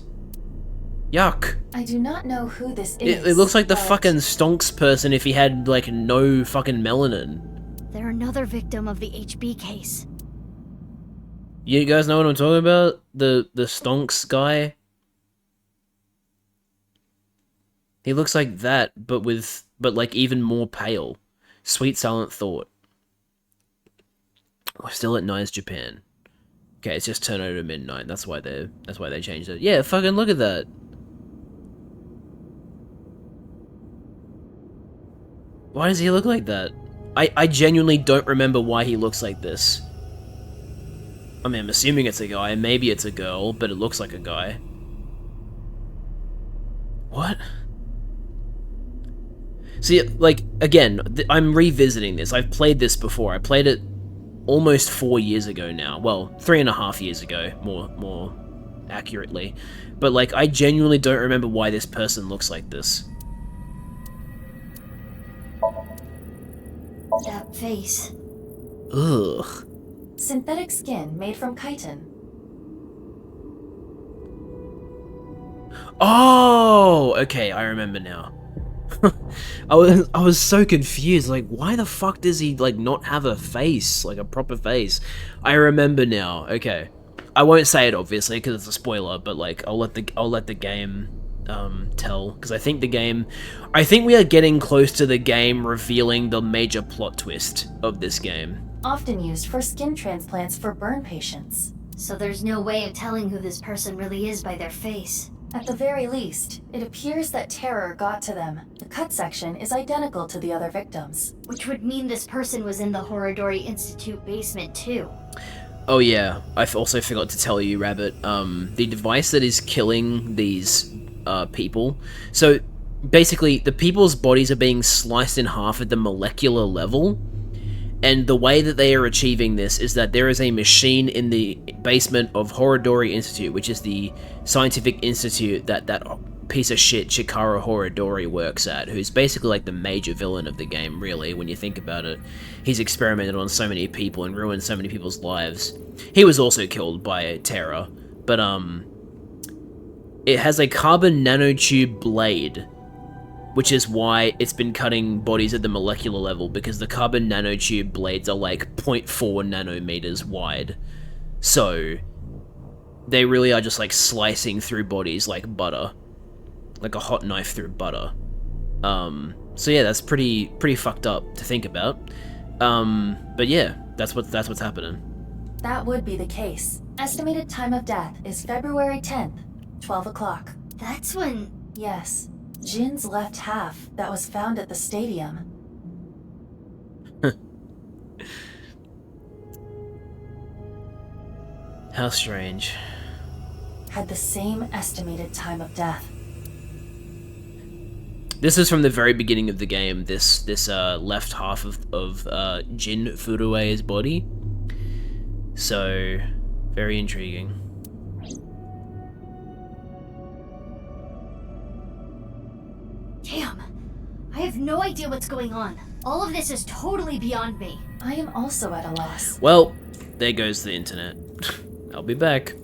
Yuck. I do not know who this is. It looks like the but fucking Stonks person if he had, like, no fucking melanin. They're another victim of the HB case. You guys know what I'm talking about? The Stonks guy? He looks like that, but like even more pale. Sweet Silent Thought. We're still at Nice Japan. Okay, it's just turned over to midnight. That's why they changed it. Yeah, fucking look at that. Why does he look like that? I genuinely don't remember why he looks like this. I mean, I'm assuming it's a guy, maybe it's a girl, but it looks like a guy. What? See, like, again, I'm revisiting this. I've played this before. I played it almost 4 years ago now. Well, 3.5 years ago, more accurately. But, like, I genuinely don't remember why this person looks like this. That face. Ugh. synthetic skin made from chitin. Oh, okay, I remember now. I was so confused, like, why the fuck does he, like, not have a face, like a proper face? I remember now, okay. I won't say it, obviously, because it's a spoiler, but, like, I'll let the game, tell, because I think we are getting close to the game revealing the major plot twist of this game. Often used for skin transplants for burn patients. So there's no way of telling who this person really is by their face. At the very least, it appears that terror got to them. The cut section is identical to the other victims. Which would mean this person was in the Horodori Institute basement too. Oh yeah, I also forgot to tell you, Rabbit, the device that is killing these people, so basically the people's bodies are being sliced in half at the molecular level, and the way that they are achieving this is that there is a machine in the basement of Horodori Institute, which is the scientific institute that piece of shit Chikara Horodori works at, who's basically like the major villain of the game, really, when you think about it. He's experimented on so many people and ruined so many people's lives. He was also killed by Terra, but it has a carbon nanotube blade, which is why it's been cutting bodies at the molecular level, because the carbon nanotube blades are like 0.4 nanometers wide. So, they really are just like slicing through bodies like butter, like a hot knife through butter. So yeah, that's pretty fucked up to think about. But yeah, that's what's happening. That would be the case. Estimated time of death is February 10th, 12 o'clock. That's when... Yes. Jin's left half that was found at the stadium. How strange. Had the same estimated time of death. This is from the very beginning of the game, this left half of Jin Furue's body. So, very intriguing. Damn. I have no idea what's going on. All of this is totally beyond me. I am also at a loss. Well, there goes the internet. I'll be back.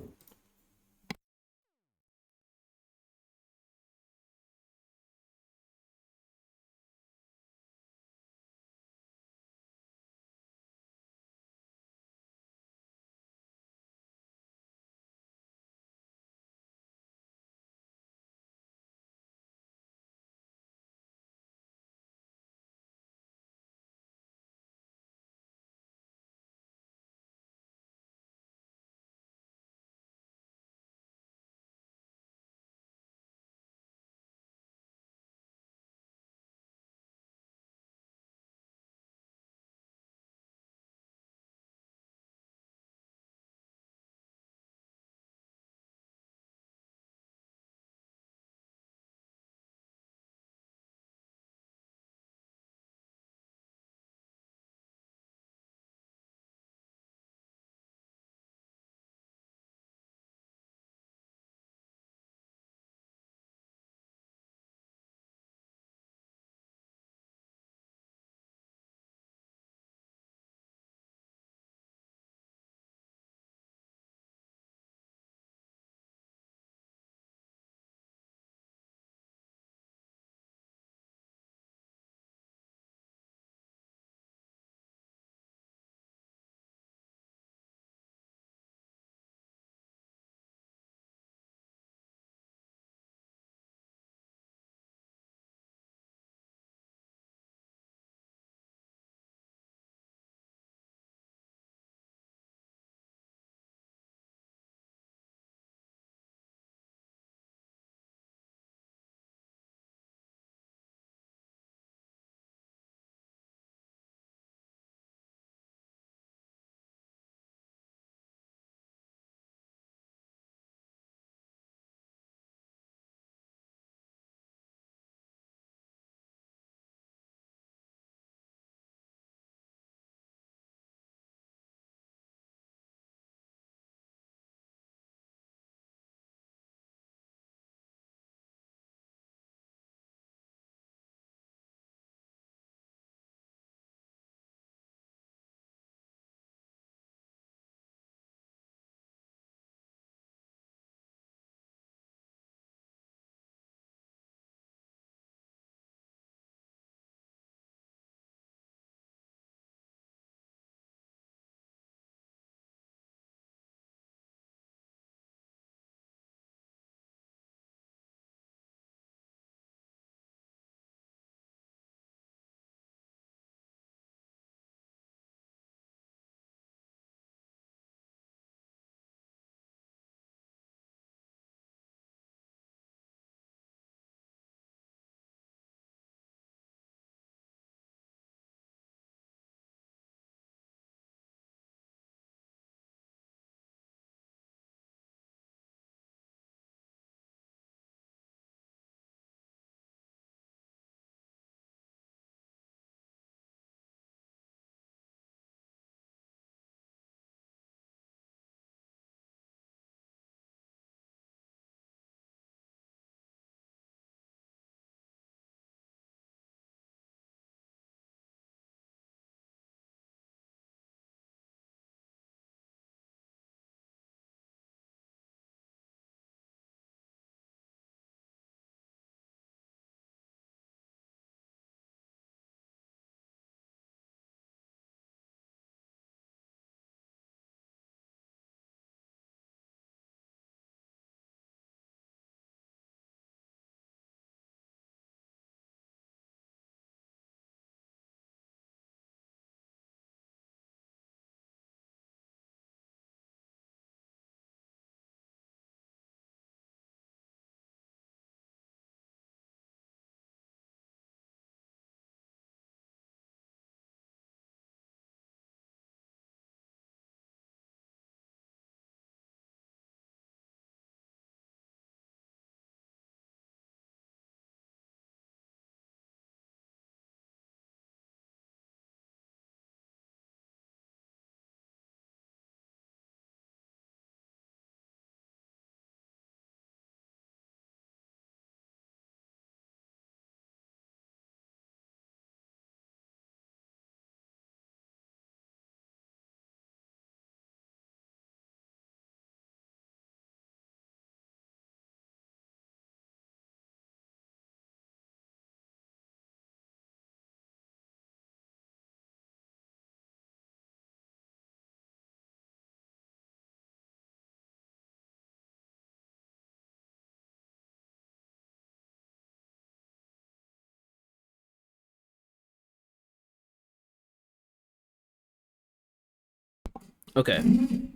Okay.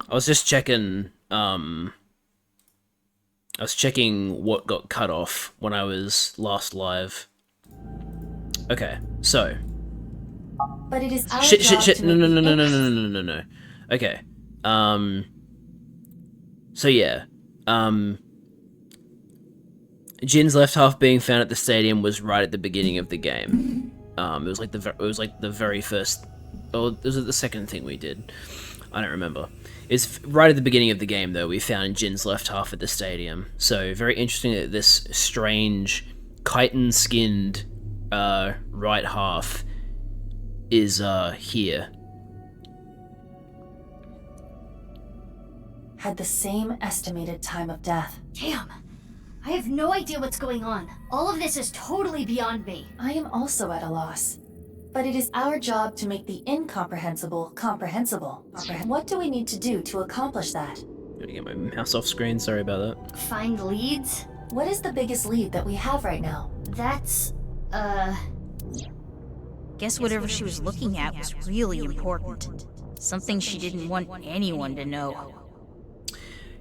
I was just checking, I was checking what got cut off when I was last live. Okay, so. But it is our Shit, job shit, to no, make no, the no, no, no, no, no, no, no. Okay. So yeah. Jin's left half being found at the stadium was right at the beginning of the game. It was like the very first, or was it the second thing we did? I don't remember. It's right at the beginning of the game though. We found Jin's left half at the stadium. So very interesting that this strange chitin-skinned right half is here. Had the same estimated time of death. Damn. I have no idea what's going on. All of this is totally beyond me. I am also at a loss. But it is our job to make the incomprehensible comprehensible. What do we need to do to accomplish that? I'm gonna get my mouse off screen, sorry about that. Find leads? What is the biggest lead that we have right now? That's, Guess whatever she was looking at was really important. Something she didn't want anyone to know.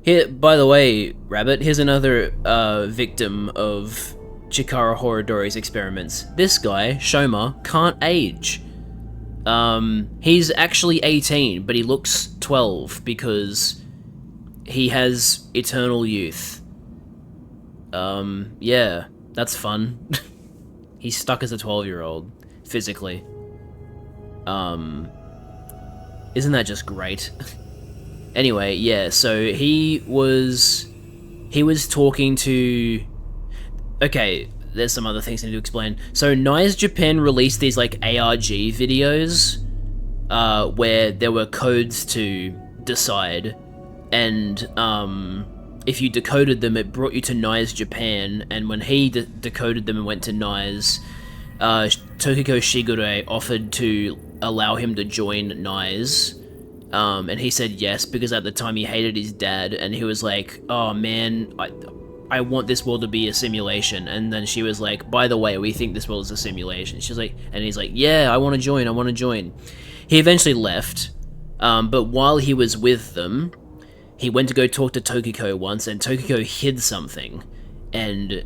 Here, by the way, Rabbit, here's another victim of Chikara Horodori's experiments. This guy, Shoma, can't age. He's actually 18, but he looks 12 because he has eternal youth. Yeah, that's fun. He's stuck as a 12-year-old, physically. Isn't that just great? Anyway, yeah, so he was talking to... Okay, there's some other things I need to explain. So, Nice Japan released these, like, ARG videos, where there were codes to decide, and, if you decoded them, it brought you to Nice Japan, and when he decoded them and went to Nice, Tokiko Shigure offered to allow him to join Nice. And he said yes, because at the time he hated his dad, and he was like, oh man, I want this world to be a simulation. And then she was like, by the way, we think this world is a simulation. She's like, and he's like, yeah, I want to join. He eventually left, but while he was with them, he went to go talk to Tokiko once, and Tokiko hid something, and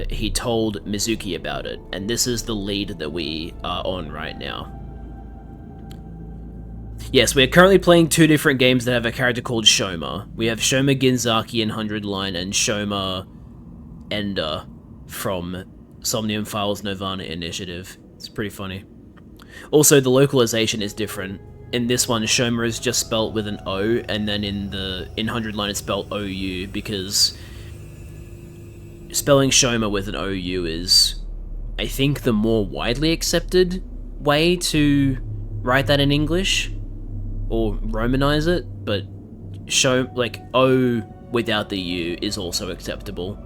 he told Mizuki about it, and this is the lead that we are on right now. Yes, we are currently playing two different games that have a character called Shoma. We have Shoma Ginzaki in 100 Line and Shoma Ender from Somnium Files Nirvana Initiative. It's pretty funny. Also, the localization is different. In this one, Shoma is just spelt with an O, and then in 100 Line it's spelled OU, because spelling Shoma with an OU is, I think, the more widely accepted way to write that in English. Or Romanize it, but O without the U is also acceptable.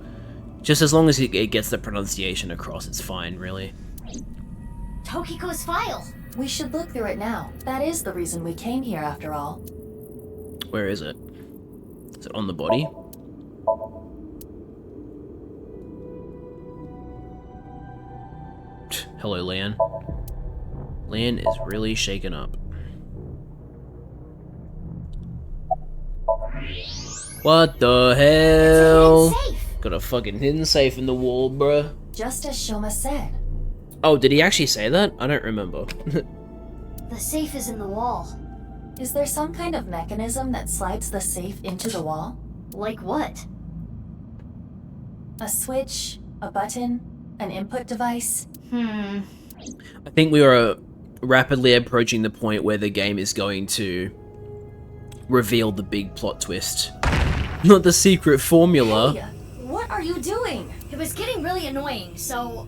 Just as long as it gets the pronunciation across, it's fine, really. Tokiko's file! We should look through it now. That is the reason we came here, after all. Where is it? Is it on the body? Hello, Leon. Leon is really shaken up. What the hell? Got a fucking hidden safe in the wall, bruh. Just as Shoma said. Oh, did he actually say that? I don't remember. The safe is in the wall. Is there some kind of mechanism that slides the safe into the wall? Like what? A switch, a button, an input device? I think we are rapidly approaching the point where the game is going to reveal the big plot twist. Not the secret formula. Hey, what are you doing? It was getting really annoying, so...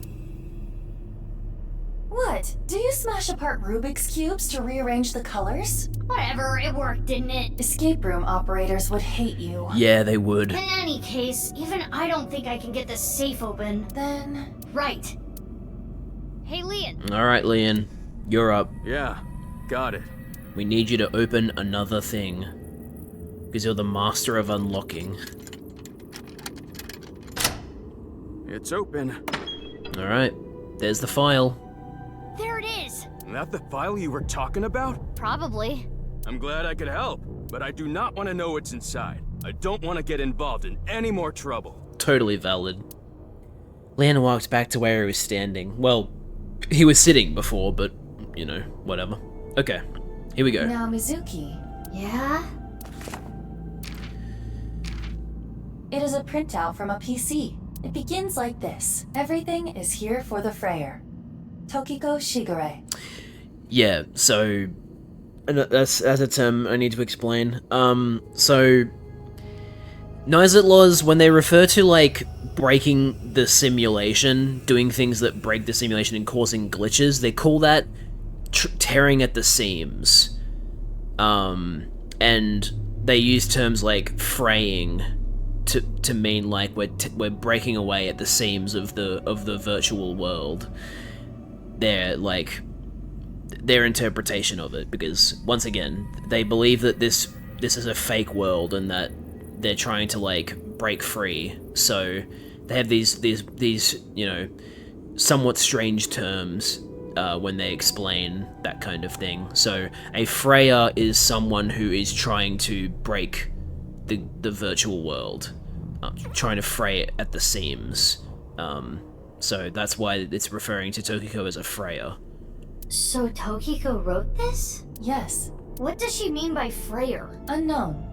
What? Do you smash apart Rubik's Cubes to rearrange the colors? Whatever, it worked, didn't it? Escape room operators would hate you. Yeah, they would. In any case, even I don't think I can get this safe open. Then... Right. Hey, Leon. Alright, Leon. You're up. Yeah, got it. We need you to open another thing. Because you're the master of unlocking. It's open. Alright, there's the file. There it is! Is that the file you were talking about? Probably. I'm glad I could help, but I do not want to know what's inside. I don't want to get involved in any more trouble. Totally valid. Leon walked back to where he was standing. Well, he was sitting before, but, you know, whatever. Okay, here we go. Now, Mizuki. Yeah? It is a printout from a PC. It begins like this. Everything is here for the Freyer. Tokiko Shigure. Yeah, so that's a term I need to explain. So Nice Outlaws, when they refer to like breaking the simulation, doing things that break the simulation and causing glitches, they call that tearing at the seams. And they use terms like fraying to mean like we're breaking away at the seams of the virtual world. They're like their interpretation of it, because once again they believe that this is a fake world and that they're trying to like break free. So they have these you know, somewhat strange terms when they explain that kind of thing. So a Freya is someone who is trying to break the virtual world, trying to fray it at the seams. So that's why it's referring to Tokiko as a Freya. So Tokiko wrote this? Yes. What does she mean by Freyer? Unknown.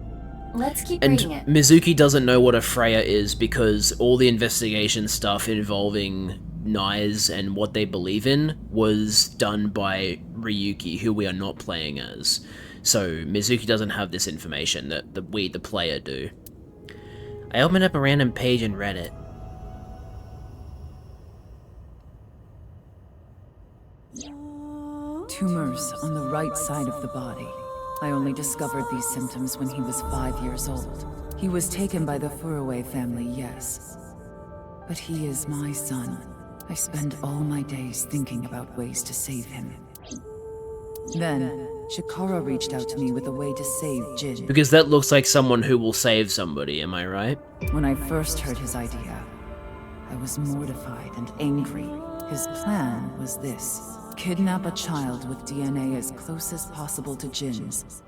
Let's keep And reading it. Mizuki doesn't know what a Freya is because all the investigation stuff involving Knives and what they believe in was done by Ryuki, who we are not playing as. So Mizuki doesn't have this information that we, the player, do. I opened up a random page and read it. Tumors on the right side of the body. I only discovered these symptoms when he was 5 years old. He was taken by the Furuwe family, yes. But he is my son. I spend all my days thinking about ways to save him. Then, Chikara reached out to me with a way to save Jin. Because that looks like someone who will save somebody, am I right? When I first heard his idea, I was mortified and angry. His plan was this: kidnap a child with DNA as close as possible to Jin's,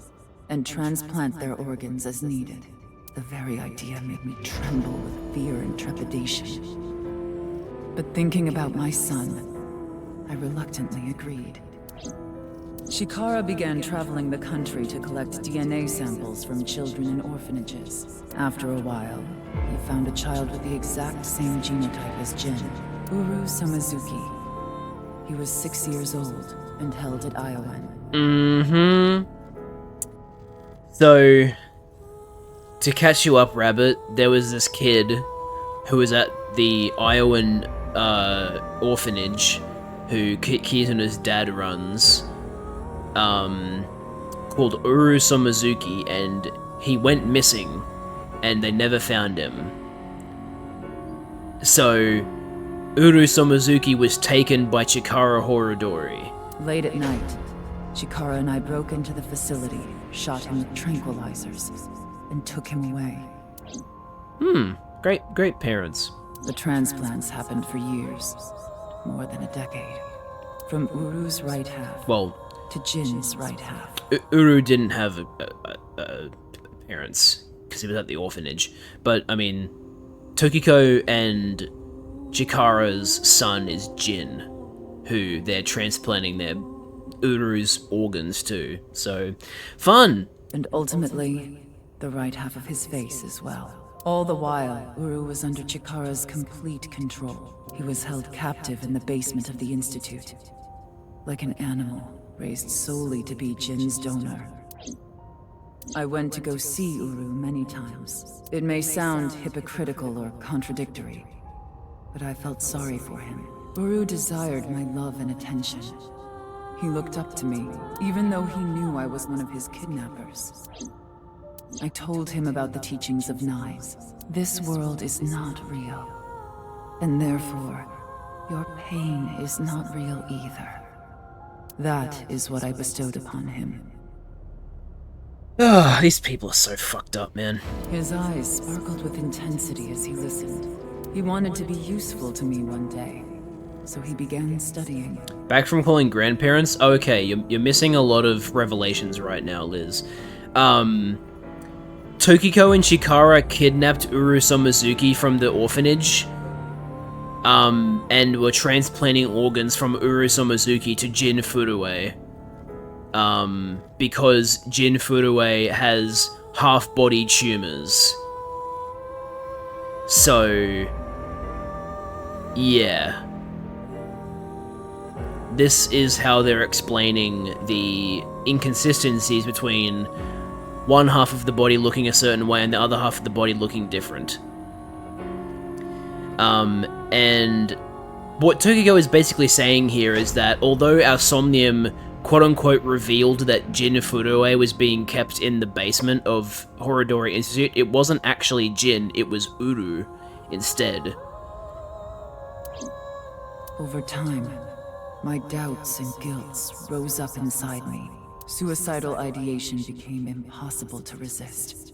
and transplant their organs as needed. The very idea made me tremble with fear and trepidation. But thinking about my son, I reluctantly agreed. Chikara began traveling the country to collect DNA samples from children in orphanages. After a while, he found a child with the exact same genotype as Jin, Uru Somazuki. He was 6 years old and held at Iowan. So, to catch you up, Rabbit, there was this kid who was at the Iowan orphanage who Kizuna's dad runs, called Uru Somazuki, and he went missing, and they never found him. So, Uru Somazuki was taken by Chikara Horodori. Late at night, Chikara and I broke into the facility, shot him with tranquilizers, and took him away. Great parents. The transplants happened for years, more than a decade. From Uru's right half to Jin's right half. Uru didn't have parents because he was at the orphanage, but I mean, Tokiko and Chikara's son is Jin, who they're transplanting their Uru's organs to. So, fun! And ultimately, the right half of his face as well. All the while, Uru was under Chikara's complete control. He was held captive in the basement of the Institute, like an animal raised solely to be Jin's donor. I went to go see Uru many times. It may sound hypocritical or contradictory, but I felt sorry for him. Uru desired my love and attention. He looked up to me, even though he knew I was one of his kidnappers. I told him about the teachings of Knives. This world is not real, and therefore, your pain is not real either. That is what I bestowed upon him. Ah, these people are so fucked up, man. His eyes sparkled with intensity as he listened. He wanted to be useful to me one day. so he began studying. Back from calling grandparents? Oh, okay, you're missing a lot of revelations right now, Liz. Tokiko and Chikara kidnapped Uru Somizuki from the orphanage, and were transplanting organs from Uru Somizuki to Jin Furue. Because Jin Furue has half-body tumors. So, yeah. This is how they're explaining the inconsistencies between one half of the body looking a certain way and the other half of the body looking different. And what Tokiko is basically saying here is that although our Somnium quote-unquote revealed that Jin Furue was being kept in the basement of Horodori Institute, it wasn't actually Jin, it was Uru instead. Over time, my doubts and guilts rose up inside me. Suicidal ideation became impossible to resist.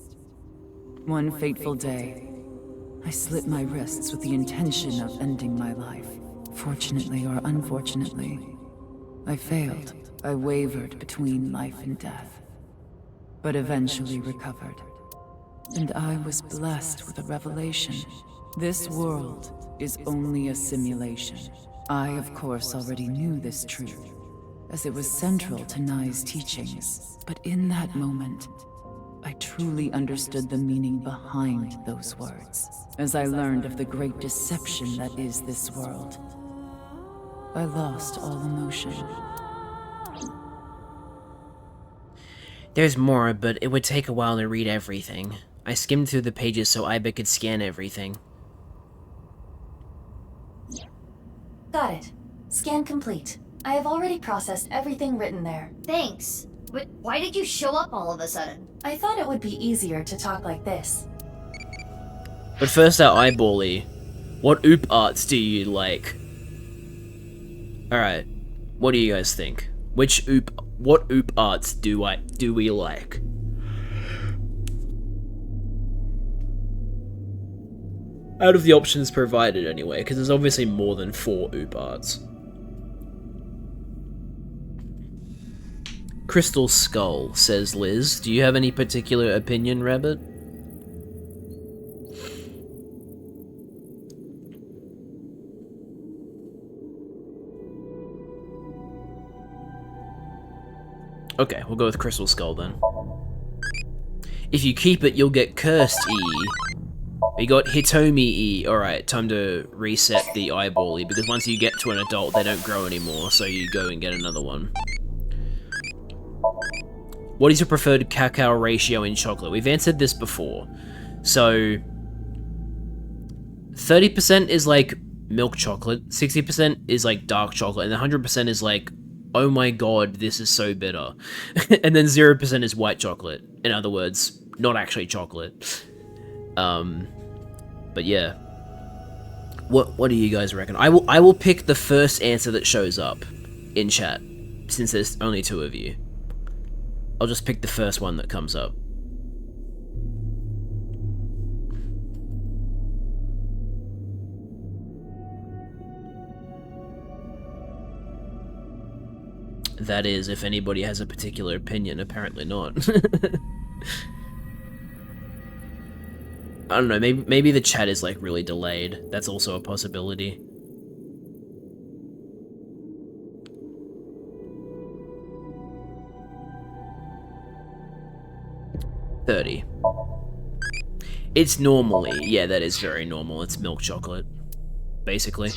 One fateful day, I slit my wrists with the intention of ending my life. Fortunately or unfortunately, I failed. I wavered between life and death, but eventually recovered. And I was blessed with a revelation. This world is only a simulation. I, of course, already knew this truth, as it was central to Nai's teachings. But in that moment, I truly understood the meaning behind those words, as I learned of the great deception that is this world. I lost all emotion. There's more, but it would take a while to read everything. I skimmed through the pages so Aiba could scan everything. Got it. Scan complete. I have already processed everything written there. Thanks. But why did you show up all of a sudden? I thought it would be easier to talk like this. But first our eyebally. What oop arts do you like? Alright, what do you guys think? What oop arts do we like? Out of the options provided anyway, because there's obviously more than 4 oop arts. Crystal Skull, says Liz. Do you have any particular opinion, Rabbit? Okay, we'll go with Crystal Skull then. If you keep it, you'll get cursed E. We got Hitomi E. Alright, time to reset the eyebally, because once you get to an adult, they don't grow anymore, so you go and get another one. What is your preferred cacao ratio in chocolate? We've answered this before. So, 30% is like milk chocolate, 60% is like dark chocolate, and 100% is like, oh my god, this is so bitter. And then 0% is white chocolate. In other words, not actually chocolate. But yeah. What do you guys reckon? I will pick the first answer that shows up in chat, since there's only 2 of you. I'll just pick the first one that comes up. That is, if anybody has a particular opinion, apparently not. I don't know, maybe the chat is like really delayed. That's also a possibility. $30. It's normally, yeah, that is very normal. It's milk chocolate, basically.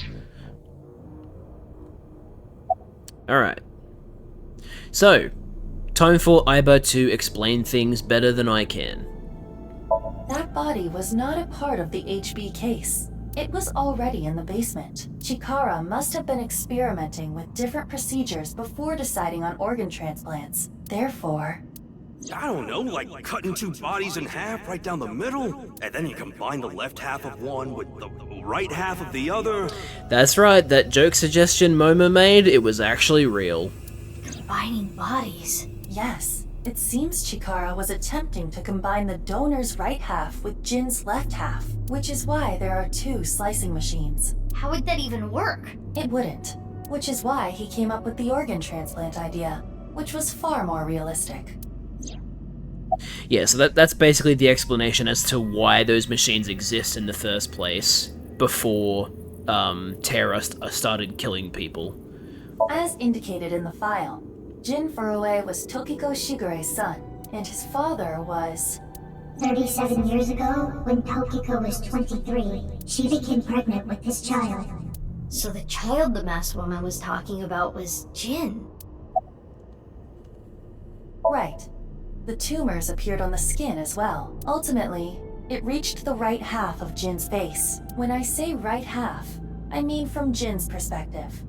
Alright. So, time for Aiba to explain things better than I can. That body was not a part of the HB case. It was already in the basement. Chikara must have been experimenting with different procedures before deciding on organ transplants. Therefore... I don't know, like cutting 2 bodies in half right down the middle, and then you combine the left half of one with the right half of the other. That's right, that joke suggestion Momo made, it was actually real. Combining bodies? Yes. It seems Chikara was attempting to combine the donor's right half with Jin's left half, which is why there are 2 slicing machines. How would that even work? It wouldn't, which is why he came up with the organ transplant idea, which was far more realistic. Yeah, so that's basically the explanation as to why those machines exist in the first place, before Terra started killing people. As indicated in the file, Jin Furue was Tokiko Shigure's son, and his father was... 37 years ago, when Tokiko was 23, she became pregnant with this child. So the child the masked woman was talking about was Jin. Right. The tumors appeared on the skin as well. Ultimately, it reached the right half of Jin's face. When I say right half, I mean from Jin's perspective.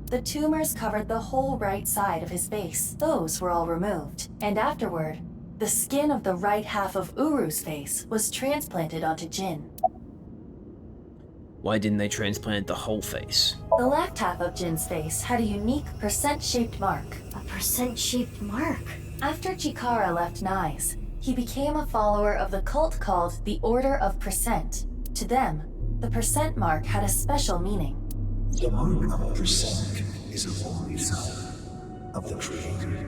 The tumors covered the whole right side of his face. Those were all removed. And afterward, the skin of the right half of Uru's face was transplanted onto Jin. Why didn't they transplant the whole face? The left half of Jin's face had a unique percent-shaped mark. A percent-shaped mark? After Chikara left Nyes, he became a follower of the cult called the Order of Percent. To them, the percent mark had a special meaning. The mark of percent is a voice of the Creator.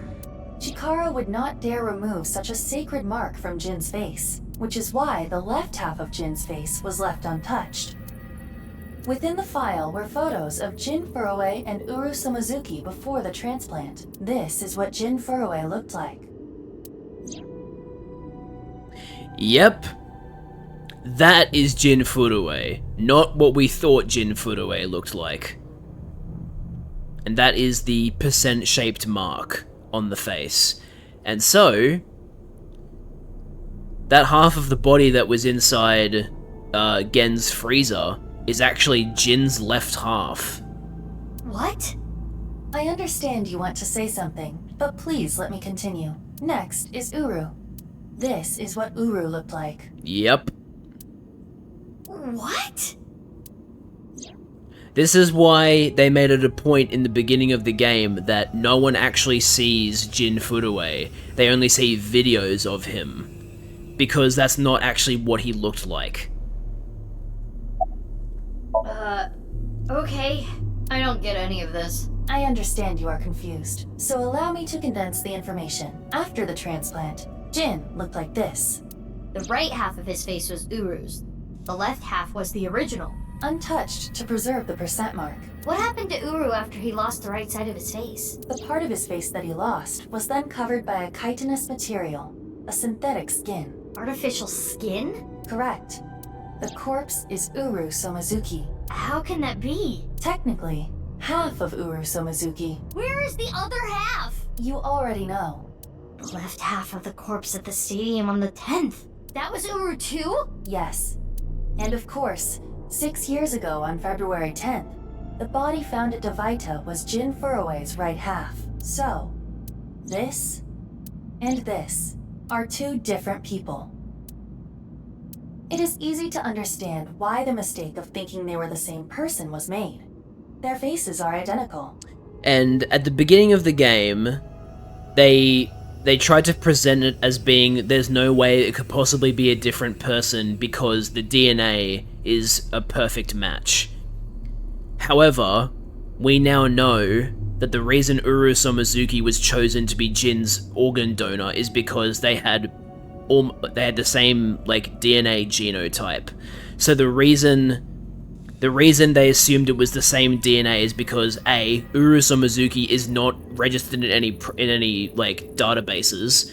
Chikara would not dare remove such a sacred mark from Jin's face, which is why the left half of Jin's face was left untouched. Within the file were photos of Jin Furue and Uru Samazuki before the transplant. This is what Jin Furue looked like. Yep. That is Jin Furue, not what we thought Jin Furue looked like. And that is the percent-shaped mark on the face. And so, that half of the body that was inside Gen's freezer is actually Jin's left half. What? I understand you want to say something, but please let me continue. Next is Uru. This is what Uru looked like. Yep. What? This is why they made it a point in the beginning of the game that no one actually sees Jin Furue. They only see videos of him. Because that's not actually what he looked like. Okay. I don't get any of this. I understand you are confused, so allow me to condense the information. After the transplant, Jin looked like this. The right half of his face was Uru's. The left half was the original. Untouched to preserve the percent mark. What happened to Uru after he lost the right side of his face? The part of his face that he lost was then covered by a chitinous material, a synthetic skin. Artificial skin? Correct. The corpse is Uru Somazuki. How can that be? Technically, half of Uru Somazuki. Where is the other half? You already know. The left half of the corpse at the stadium on the 10th. That was Uru too? Yes. And of course, 6 years ago on February 10th, the body found at Devaita was Jin Furue's right half. So, this and this are two different people. It is easy to understand why the mistake of thinking they were the same person was made. Their faces are identical. And at the beginning of the game, they tried to present it as being there's no way it could possibly be a different person because the DNA is a perfect match. However, we now know that the reason Uru Somazuki was chosen to be Jin's organ donor is because they had the same like DNA genotype. So the reason they assumed it was the same DNA is because A, Uru Somazuki is not registered in any like databases,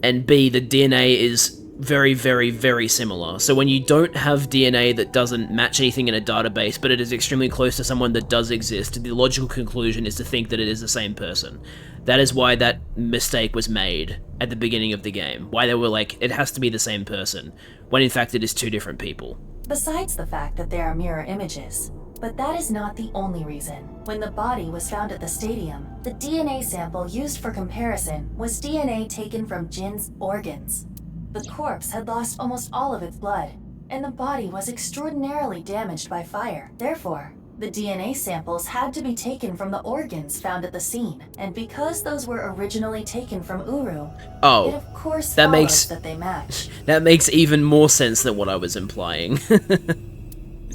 and B, the DNA is very, very, very similar. So when you don't have DNA that doesn't match anything in a database, but it is extremely close to someone that does exist, the logical conclusion is to think that it is the same person. That is why that mistake was made at the beginning of the game. Why they were like, it has to be the same person, when in fact it is two different people. Besides the fact that they are mirror images. But that is not the only reason. When the body was found at the stadium, the DNA sample used for comparison was DNA taken from Jin's organs. The corpse had lost almost all of its blood, and the body was extraordinarily damaged by fire. Therefore, the DNA samples had to be taken from the organs found at the scene, and because those were originally taken from Uru, it of course follows that they match. That makes even more sense than what I was implying.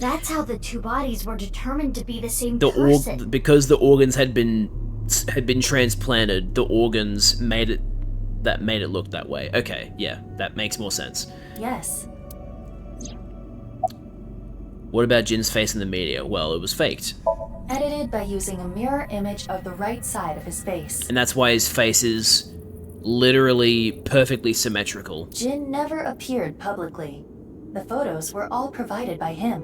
That's how the two bodies were determined to be the same person. Because the organs had been transplanted, the organs made it look that way. Okay, yeah, that makes more sense. Yes. What about Jin's face in the media? Well, it was faked. Edited by using a mirror image of the right side of his face. And that's why his face is literally perfectly symmetrical. Jin never appeared publicly. The photos were all provided by him.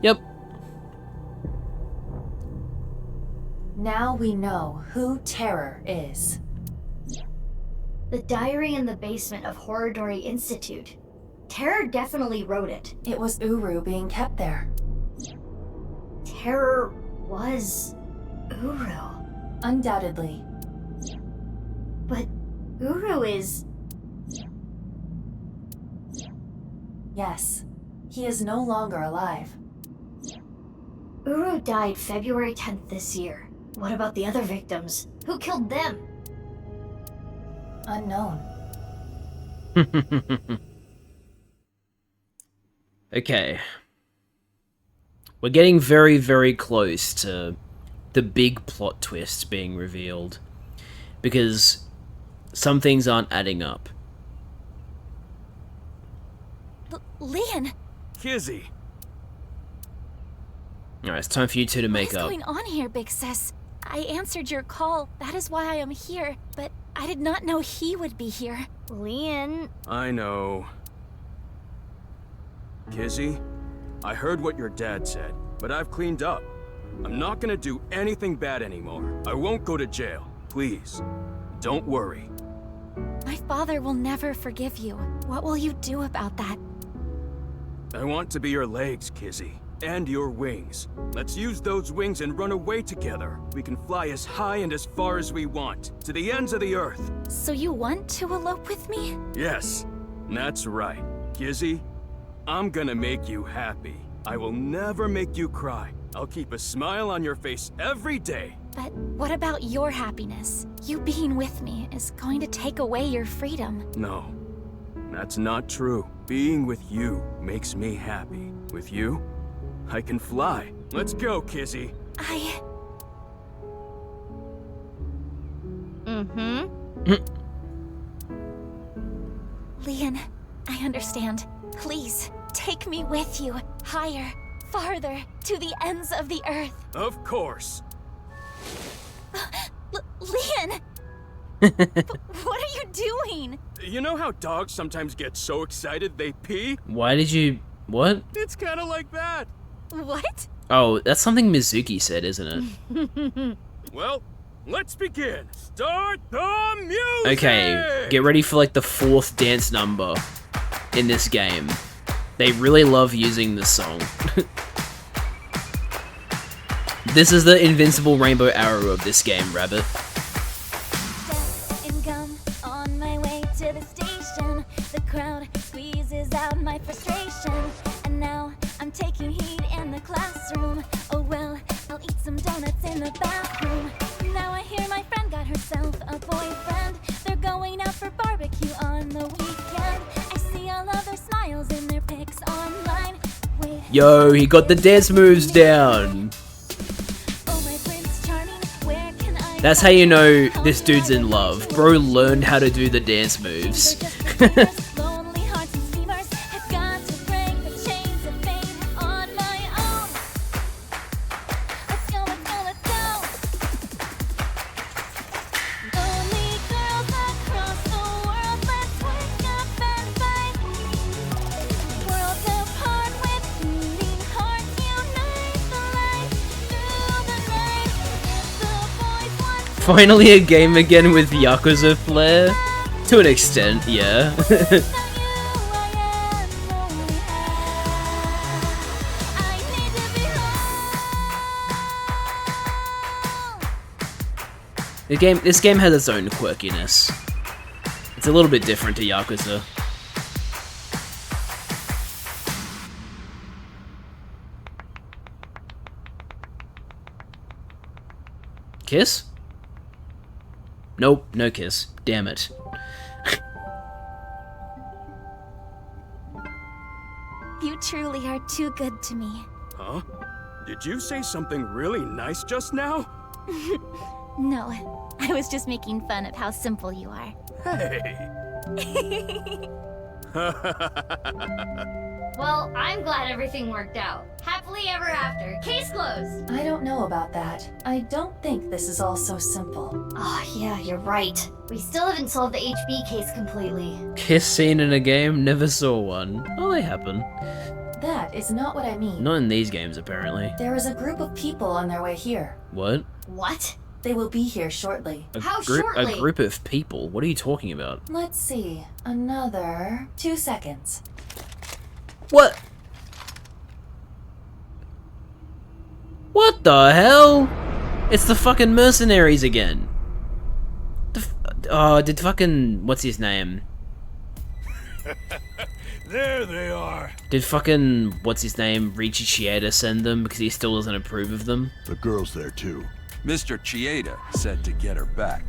Yep. Now we know who Terror is. The diary in the basement of Horridori Institute. Terror definitely wrote it. It was Uru being kept there. Terror was Uru. Undoubtedly. But Uru is... Yes. He is no longer alive. Uru died February 10th this year. What about the other victims? Who killed them? Unknown. Okay. We're getting very, very close to the big plot twist being revealed. Because some things aren't adding up. Leon! Kizzy! Alright, it's time for you two to make What up. is going on here, Big Sis? I answered your call. That is why I am here. But I did not know he would be here. Leon... I know. Kizzy, I heard what your dad said, but I've cleaned up. I'm not gonna do anything bad anymore. I won't go to jail. Please, don't worry. My father will never forgive you. What will you do about that? I want to be your legs, Kizzy, and your wings. Let's use those wings and run away together. We can fly as high and as far as we want, to the ends of the earth. So you want to elope with me? Yes, that's right. Kizzy, I'm gonna make you happy. I will never make you cry. I'll keep a smile on your face every day. But what about your happiness? You being with me is going to take away your freedom. No, that's not true. Being with you makes me happy. With you, I can fly. Let's go, Kizzy. Leon, I understand. Please, take me with you. Higher, farther, to the ends of the earth. Of course. Leon! What are you doing? You know how dogs sometimes get so excited they pee? Why did you... what? It's kind of like that. What? Oh, that's something Mizuki said, isn't it? Well, let's begin. Start the music! Okay, get ready for like the 4th dance number in this game. They really love using this song. This is the invincible rainbow arrow of this game, Rabbit. And gum on my way to the station. The crowd squeezes out my frustration. And now I'm taking heat in the classroom. Oh well, I'll eat some donuts in the bathroom. Now I hear my friend got herself a boyfriend. They're going out for barbecue on the weekend. I see all of their smiles in their pics online. Wait, Yo, he got the dance moves down. That's how you know this dude's in love. Bro learned how to do the dance moves. lonely hearts and schemers have got to break the chains of fame on my own. Let's go, let's go, let's go. Lonely girls across the world, let's wake up and fight. Worlds apart with beating hearts, unite the light through the night. The boys want Finally a game again with Yakuza flair. To an extent, yeah. This game has its own quirkiness. It's a little bit different to Yakuza. Kiss? Nope, no kiss. Damn it. You truly are too good to me. Huh? Did you say something really nice just now? No, I was just making fun of how simple you are. Hey! Well, I'm glad everything worked out. Happily ever after. Case closed. I don't know about that. I don't think this is all so simple. Oh, yeah, you're right. We still haven't solved the HB case completely. Kiss scene in a game? Never saw one. Oh, they happen. That is not what I mean. Not in these games, apparently. There is a group of people on their way here. What? What? They will be here shortly. A group of people? What are you talking about? Let's see. Another 2 seconds. What? What the hell? It's the fucking mercenaries again. Did fucking... what's his name? There they are. Did fucking... what's his name? Richie Chieda send them because he still doesn't approve of them? The girl's there too. Mr. Chieda said to get her back.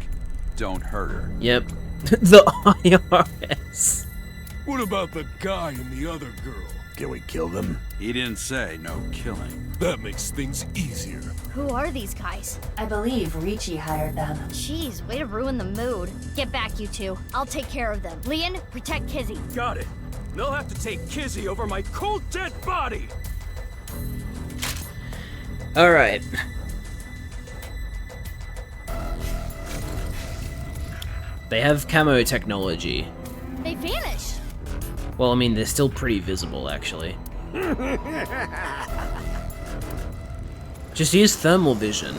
Don't hurt her. Yep. The IRS. What about the guy and the other girl? Can we kill them? He didn't say no killing. That makes things easier. Who are these guys? I believe Richie hired them. Jeez, way to ruin the mood. Get back, you two. I'll take care of them. Leon, protect Kizzy. Got it. They'll have to take Kizzy over my cold dead body. Alright. They have camo technology. They vanished. Well, I mean, they're still pretty visible, actually. Just use thermal vision.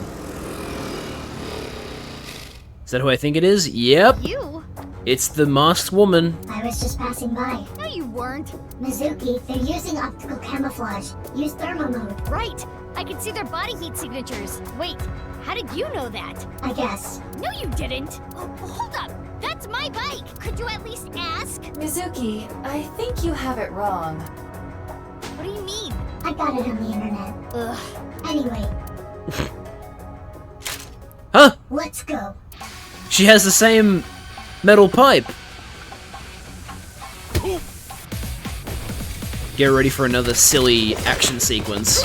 Is that who I think it is? Yep. You? It's the masked woman. I was just passing by. No, you weren't. Mizuki, they're using optical camouflage. Use thermal mode. Right. I can see their body heat signatures. Wait, how did you know that? I guess. No, you didn't. Oh, hold up. That's my bike. Could you at least ask? Mizuki, I think you have it wrong. What do you mean? I got it on the internet. Ugh. Anyway. Huh? Let's go. She has the same metal pipe. Get ready for another silly action sequence.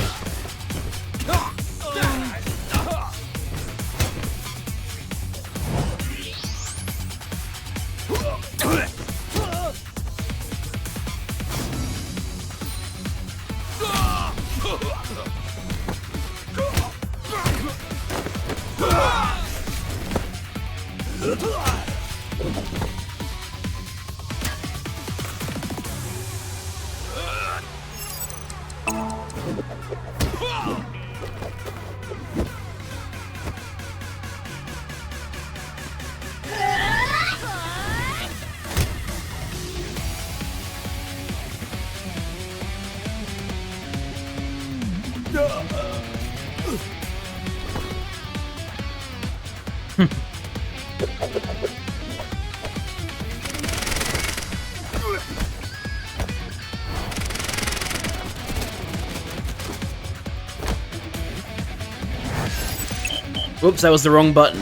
Whoops, that was the wrong button.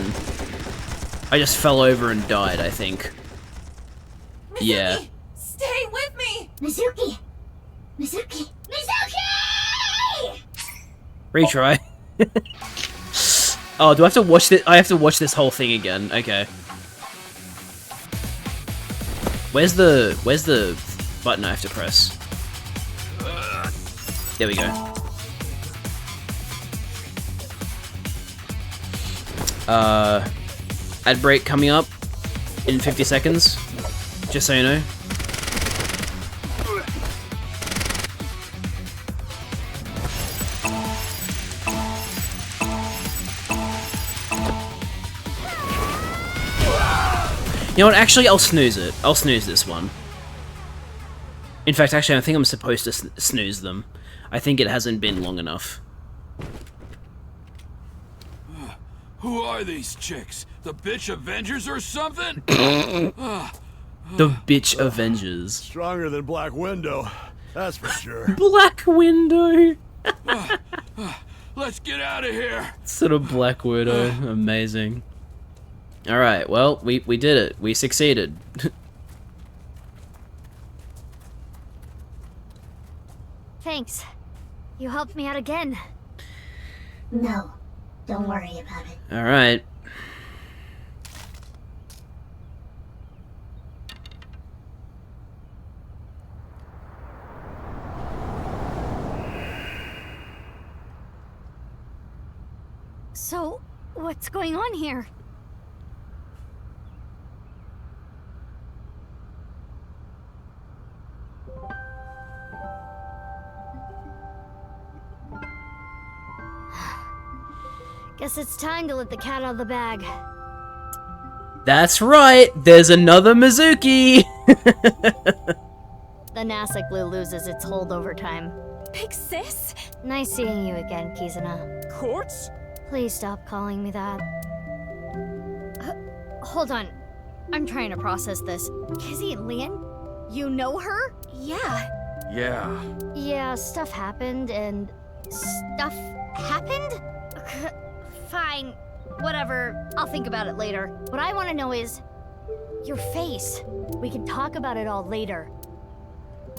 I just fell over and died, I think. Mizuki, yeah. Stay with me! Mizuki! Mizuki! Mizuki! Retry. Oh, do I have to watch this? I have to watch this whole thing again. Okay. Where's the button I have to press? There we go. Ad break coming up in 50 seconds. Just so you know. You know what, actually I'll snooze it. I'll snooze this one. In fact, actually I think I'm supposed to snooze them. I think it hasn't been long enough. Who are these chicks? The bitch Avengers or something? The bitch Avengers. Stronger than Black Widow, that's for sure. Black Widow! Let's get out of here! Sort of Black Widow. Amazing. Alright, well, we did it. We succeeded. Thanks. You helped me out again. No, don't worry about it. Alright. So, what's going on here? Guess it's time to let the cat out of the bag. That's right, there's another Mizuki! The NASA glue loses its hold over time. Big sis? Nice seeing you again, Kizuna. Quartz? Please stop calling me that. Hold on. I'm trying to process this. Kizzy and Lian? You know her? Yeah. Yeah. Yeah, stuff happened and... Stuff happened? Fine. Whatever. I'll think about it later. What I want to know is... your face. We can talk about it all later.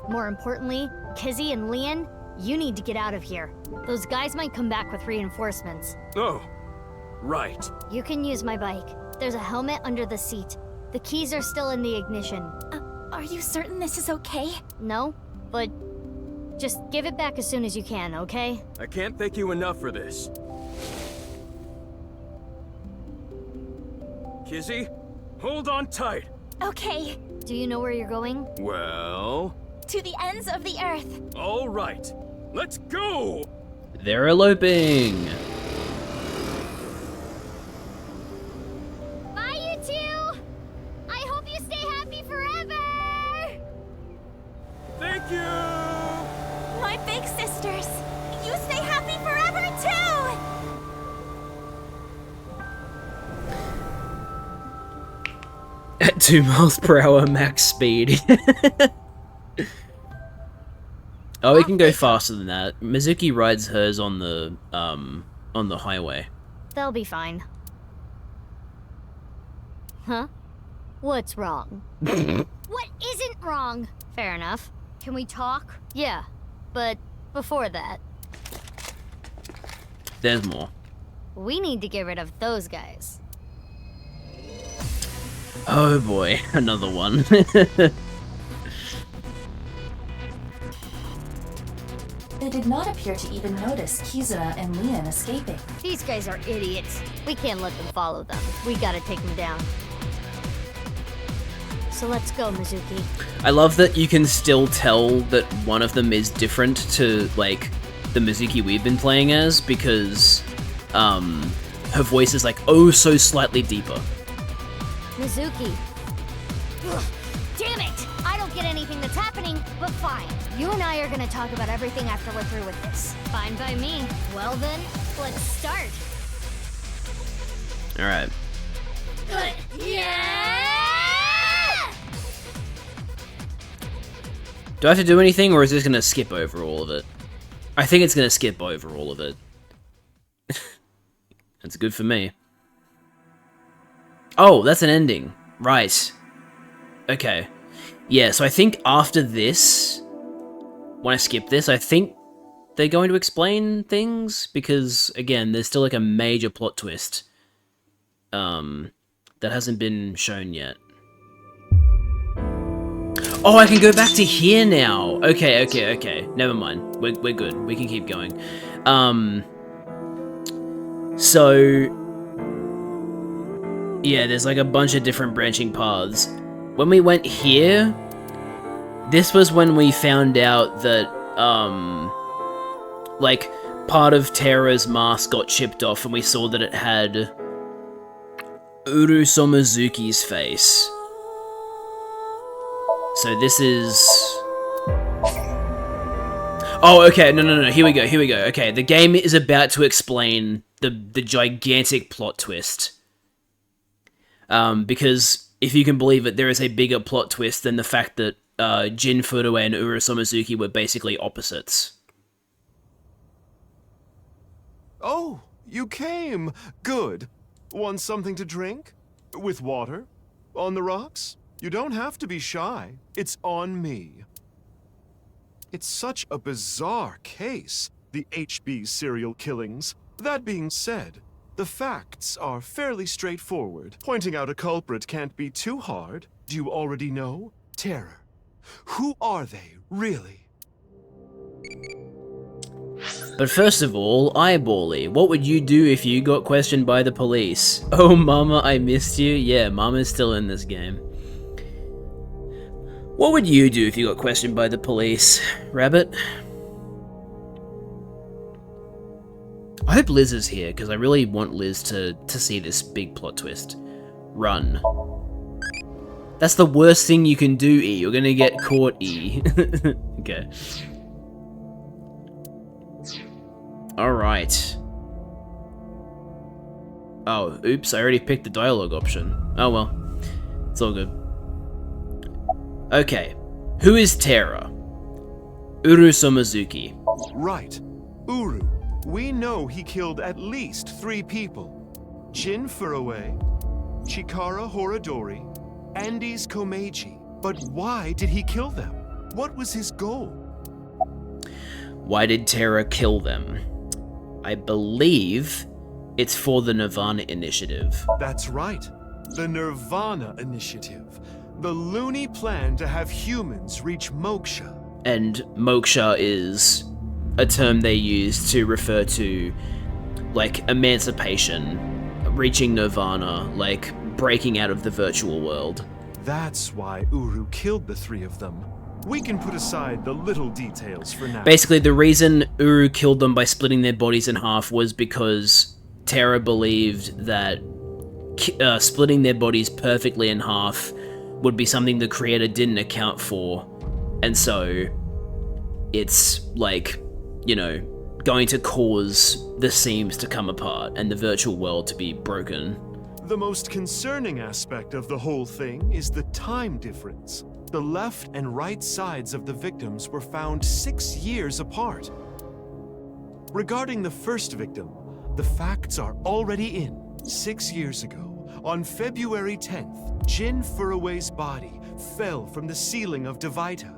More importantly, Kizzy and Lian, you need to get out of here. Those guys might come back with reinforcements. Oh, right. You can use my bike. There's a helmet under the seat. The keys are still in the ignition. Are you certain this is okay? No, but just give it back as soon as you can, okay? I can't thank you enough for this. Kizzy, hold on tight. Okay. Do you know where you're going? Well... To the ends of the earth. All right. Let's go! They're eloping! Bye, you two! I hope you stay happy forever! Thank you! My big sisters. You stay happy forever, too! At 2 miles per hour max speed. Oh, we can go faster than that. Mizuki rides hers on the highway. They'll be fine. Huh? What's wrong? What isn't wrong? Fair enough. Can we talk? Yeah, but before that, There's more. we need to get rid of those guys. Oh boy, another one. They did not appear to even notice Kizuna and Lian escaping. These guys are idiots. We can't let them follow them. We gotta take them down. So let's go, Mizuki. I love that you can still tell that one of them is different to, like, the Mizuki we've been playing as, because, her voice is, like, oh so slightly deeper. Mizuki. Ugh, damn it! I don't get anything that's happening, but fine. You and I are gonna talk about everything after we're through with this. Fine by me. Well then, let's start. Alright. Yeah! Do I have to do anything, or is this gonna skip over all of it? I think it's gonna skip over all of it. That's good for me. Oh, that's an ending. Right. Okay. Yeah, so I think after this, when I skip this, I think they're going to explain things, because, again, there's still, like, a major plot twist, that hasn't been shown yet. Oh, I can go back to here now! Okay, okay, okay. Never mind. We're good. We can keep going. So... yeah, there's, like, a bunch of different branching paths. When we went here, this was when we found out that, like, part of Terra's mask got chipped off, and we saw that it had Uru Somizuki's face. So this is... oh, okay, no, here we go. Okay, the game is about to explain the gigantic plot twist. Because, if you can believe it, there is a bigger plot twist than the fact that Jin Furue and Uru Somizuki were basically opposites. Oh, you came. Good. Want something to drink? With water? On the rocks? You don't have to be shy. It's on me. It's such a bizarre case, the HB serial killings. That being said, the facts are fairly straightforward. Pointing out a culprit can't be too hard. Do you already know? Terror. Who are they, really? But first of all, Eyebally, what would you do if you got questioned by the police? Oh mama, I missed you? Yeah, mama's still in this game. What would you do if you got questioned by the police, Rabbit? I hope Liz is here, because I really want Liz to see this big plot twist. Run. That's the worst thing you can do, E. You're gonna get caught, E. Okay. Alright. Oh, oops, I already picked the dialogue option. Oh well. It's all good. Okay. Who is Terra? Uru Somazuki. Right. Uru. We know he killed at least 3 people. Jin Furue, Chikara Horadori, Andes Komeiji. But why did he kill them? What was his goal? Why did Terra kill them? I believe it's for the Nirvana Initiative. That's right. The Nirvana Initiative. The loony plan to have humans reach moksha. And moksha is a term they use to refer to, like, emancipation, reaching nirvana, like, breaking out of the virtual world. That's why Uru killed the 3 of them. We can put aside the little details for now. Basically, the reason Uru killed them by splitting their bodies in half was because Terra believed that splitting their bodies perfectly in half would be something the creator didn't account for. And so, it's, like, you know, going to cause the seams to come apart and the virtual world to be broken. The most concerning aspect of the whole thing is the time difference. The left and right sides of the victims were found 6 years apart. Regarding the first victim, the facts are already in. 6 years ago, on February 10th, Jin Furue's body fell from the ceiling of Devita.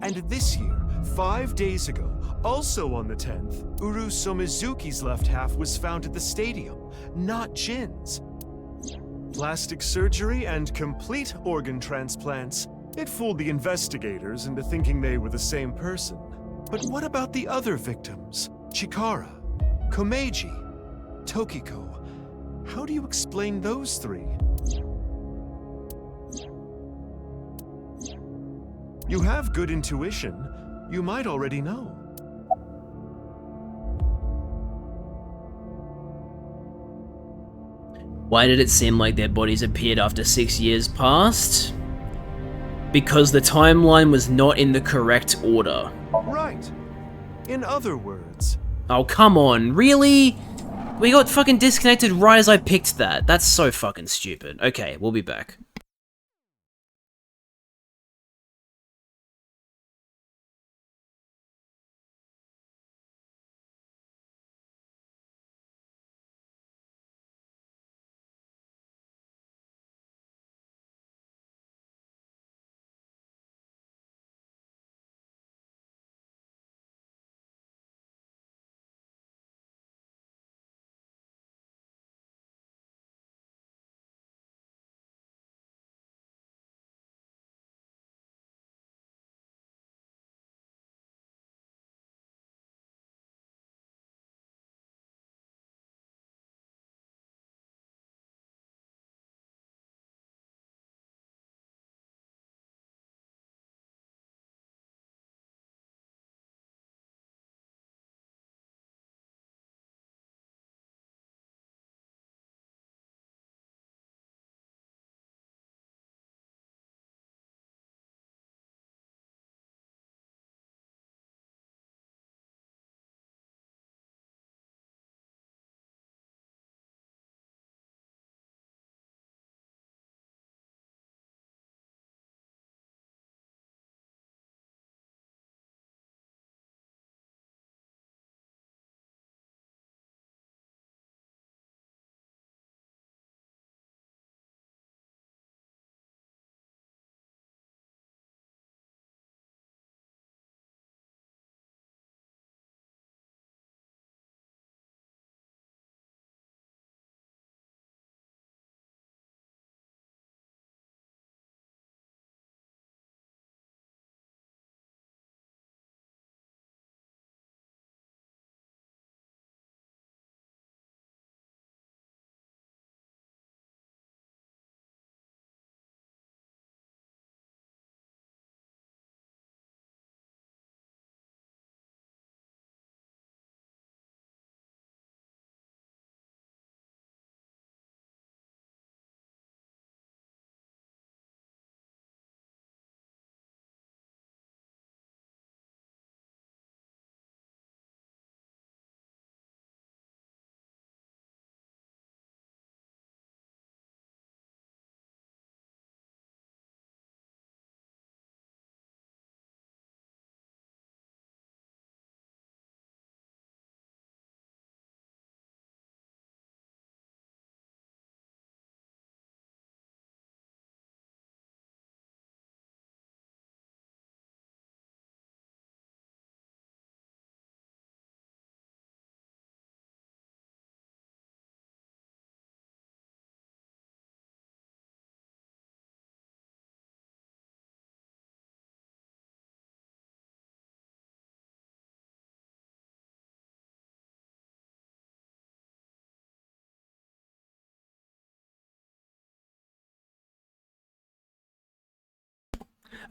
And this year, 5 days ago, also on the 10th, Uru Somizuki's left half was found at the stadium, not Jin's. Plastic surgery and complete organ transplants. It fooled the investigators into thinking they were the same person. But what about the other victims? Chikara, Komeiji, Tokiko. How do you explain those 3? You have good intuition. You might already know. Why did it seem like their bodies appeared after 6 years passed? Because the timeline was not in the correct order. Right. In other words... Oh, come on, really? We got fucking disconnected right as I picked that. That's so fucking stupid. Okay, we'll be back.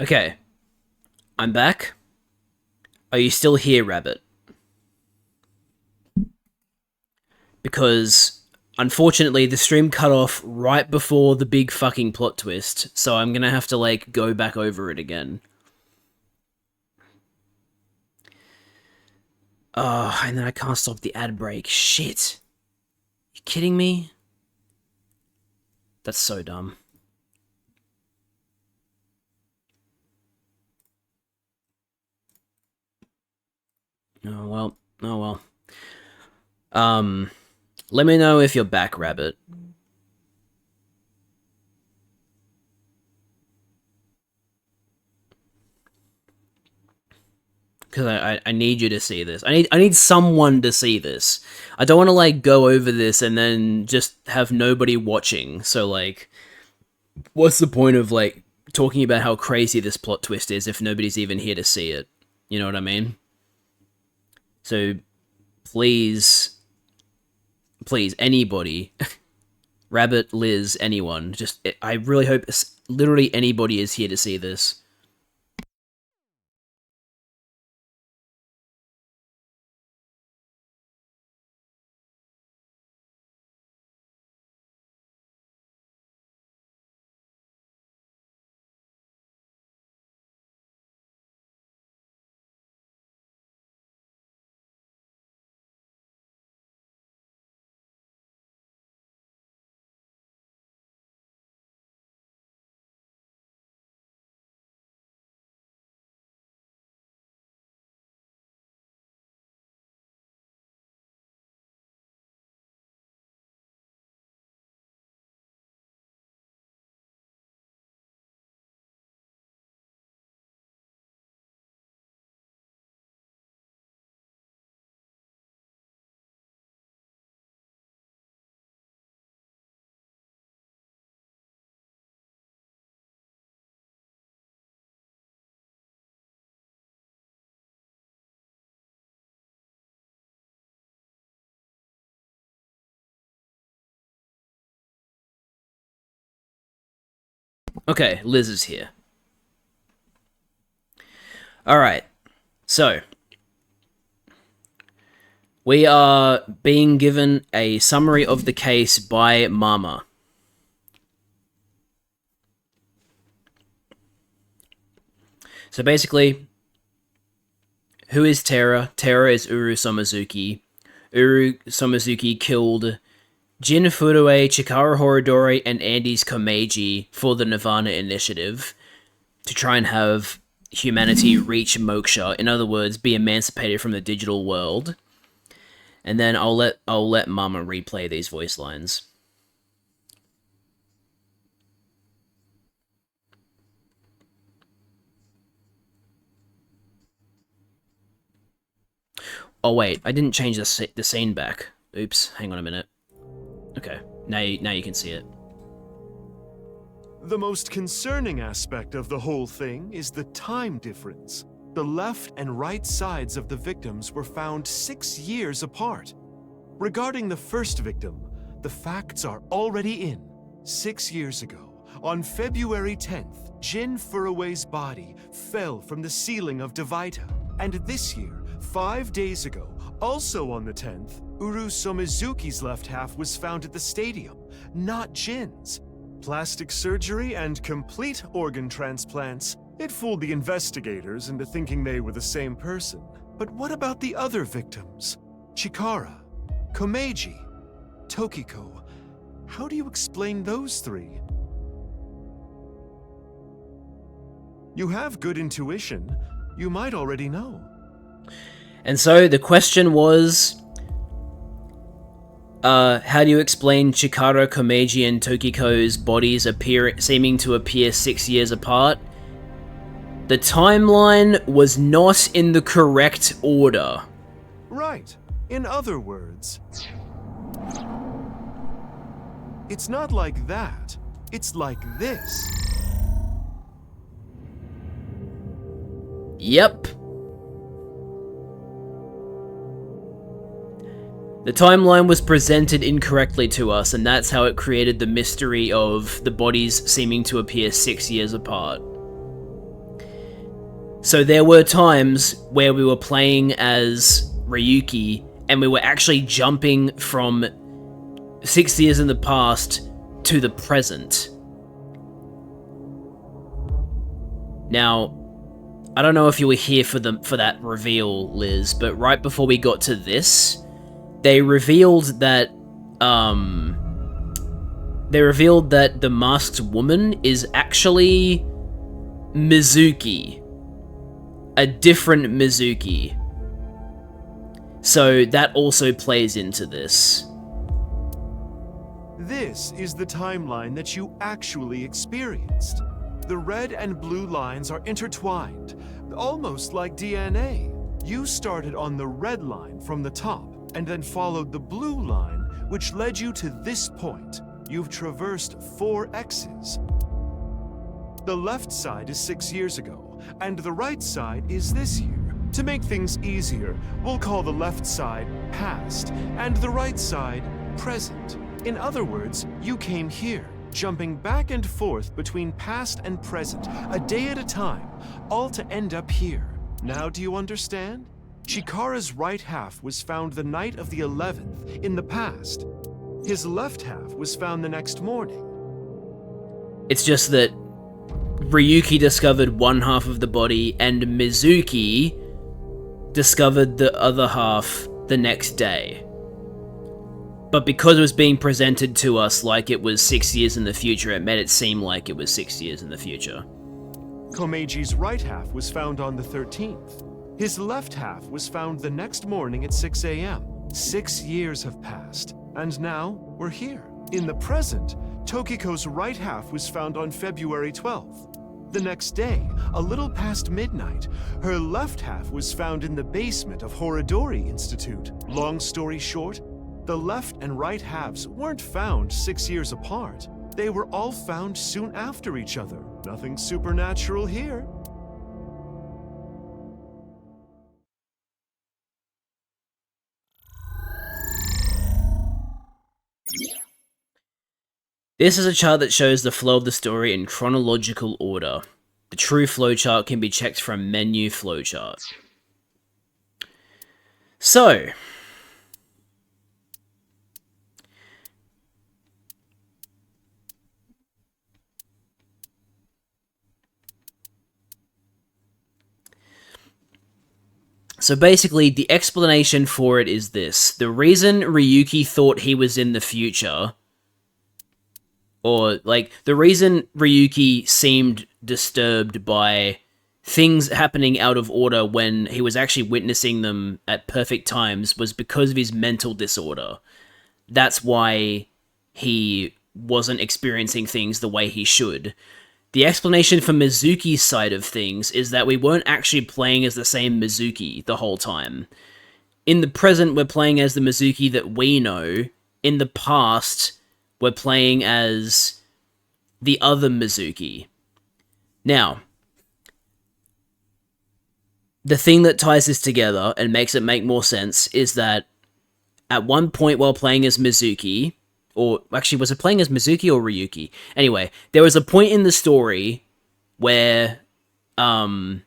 Okay. I'm back. Are you still here, Rabbit? Because, unfortunately, the stream cut off right before the big fucking plot twist, so I'm gonna have to, like, go back over it again. Oh, and then I can't stop the ad break. Shit. You kidding me? That's so dumb. Oh well. Oh well. Let me know if you're back, Rabbit. Because I need you to see this. I need someone to see this. I don't want to, like, go over this and then just have nobody watching. So, like, what's the point of, like, talking about how crazy this plot twist is if nobody's even here to see it? You know what I mean? So, please, anybody, Rabbit, Liz, anyone, just, I really hope literally anybody is here to see this. Okay, Liz is here. Alright, so we are being given a summary of the case by Mama. So basically, who is Terra? Terra is Uru Somizuki. Uru Somizuki killed Jin Furue, Chikara Horidori, and Andes Komeiji for the Nirvana Initiative to try and have humanity reach moksha. In other words, be emancipated from the digital world. And then I'll let Mama replay these voice lines. Oh wait, I didn't change the scene back. Oops, hang on a minute. Okay, now you can see it. The most concerning aspect of the whole thing is the time difference. The left and right sides of the victims were found 6 years apart. Regarding the first victim, the facts are already in. 6 years ago, on February 10th, Jin Furue's body fell from the ceiling of Devaita. And this year, 5 days ago, also on the 10th, Uru Somizuki's left half was found at the stadium, not Jin's. Plastic surgery and complete organ transplants. It fooled the investigators into thinking they were the same person. But what about the other victims? Chikara, Komeiji, Tokiko. How do you explain those three? You have good intuition. You might already know. And so the question was, how do you explain Chikara, Komeiji, and Tokiko's bodies seeming to appear 6 years apart? The timeline was not in the correct order. Right. In other words, it's not like that. It's like this. Yep. The timeline was presented incorrectly to us, and that's how it created the mystery of the bodies seeming to appear 6 years apart. So there were times where we were playing as Ryuki, and we were actually jumping from 6 years in the past to the present. Now, I don't know if you were here for that reveal, Liz, but right before we got to this, they revealed that the masked woman is actually Mizuki. A different Mizuki. So that also plays into this. This is the timeline that you actually experienced. The red and blue lines are intertwined, almost like DNA. You started on the red line from the top, and then followed the blue line, which led you to this point. You've traversed 4 X's. The left side is 6 years ago, and the right side is this year. To make things easier, we'll call the left side past, and the right side present. In other words, you came here, jumping back and forth between past and present, a day at a time, all to end up here. Now do you understand? Chikara's right half was found the night of the 11th, in the past. His left half was found the next morning. It's just that Ryuki discovered one half of the body, and Mizuki discovered the other half the next day. But because it was being presented to us like it was 6 years in the future, it made it seem like it was 6 years in the future. Komeji's right half was found on the 13th. His left half was found the next morning at 6 a.m. 6 years have passed, and now we're here. In the present, Tokiko's right half was found on February 12th. The next day, a little past midnight, her left half was found in the basement of Horodori Institute. Long story short, the left and right halves weren't found 6 years apart. They were all found soon after each other. Nothing supernatural here. This is a chart that shows the flow of the story in chronological order. The true flowchart can be checked from menu flowchart. So, basically, the explanation for it is this. The reason Ryuki thought he was in the future, or, like, the reason Ryuki seemed disturbed by things happening out of order when he was actually witnessing them at perfect times was because of his mental disorder. That's why he wasn't experiencing things the way he should. The explanation for Mizuki's side of things is that we weren't actually playing as the same Mizuki the whole time. In the present, we're playing as the Mizuki that we know. In the past, we're playing as the other Mizuki. Now, the thing that ties this together and makes it make more sense is that at one point while playing as Mizuki, or actually, was it playing as Mizuki or Ryuki? Anyway, there was a point in the story where Boss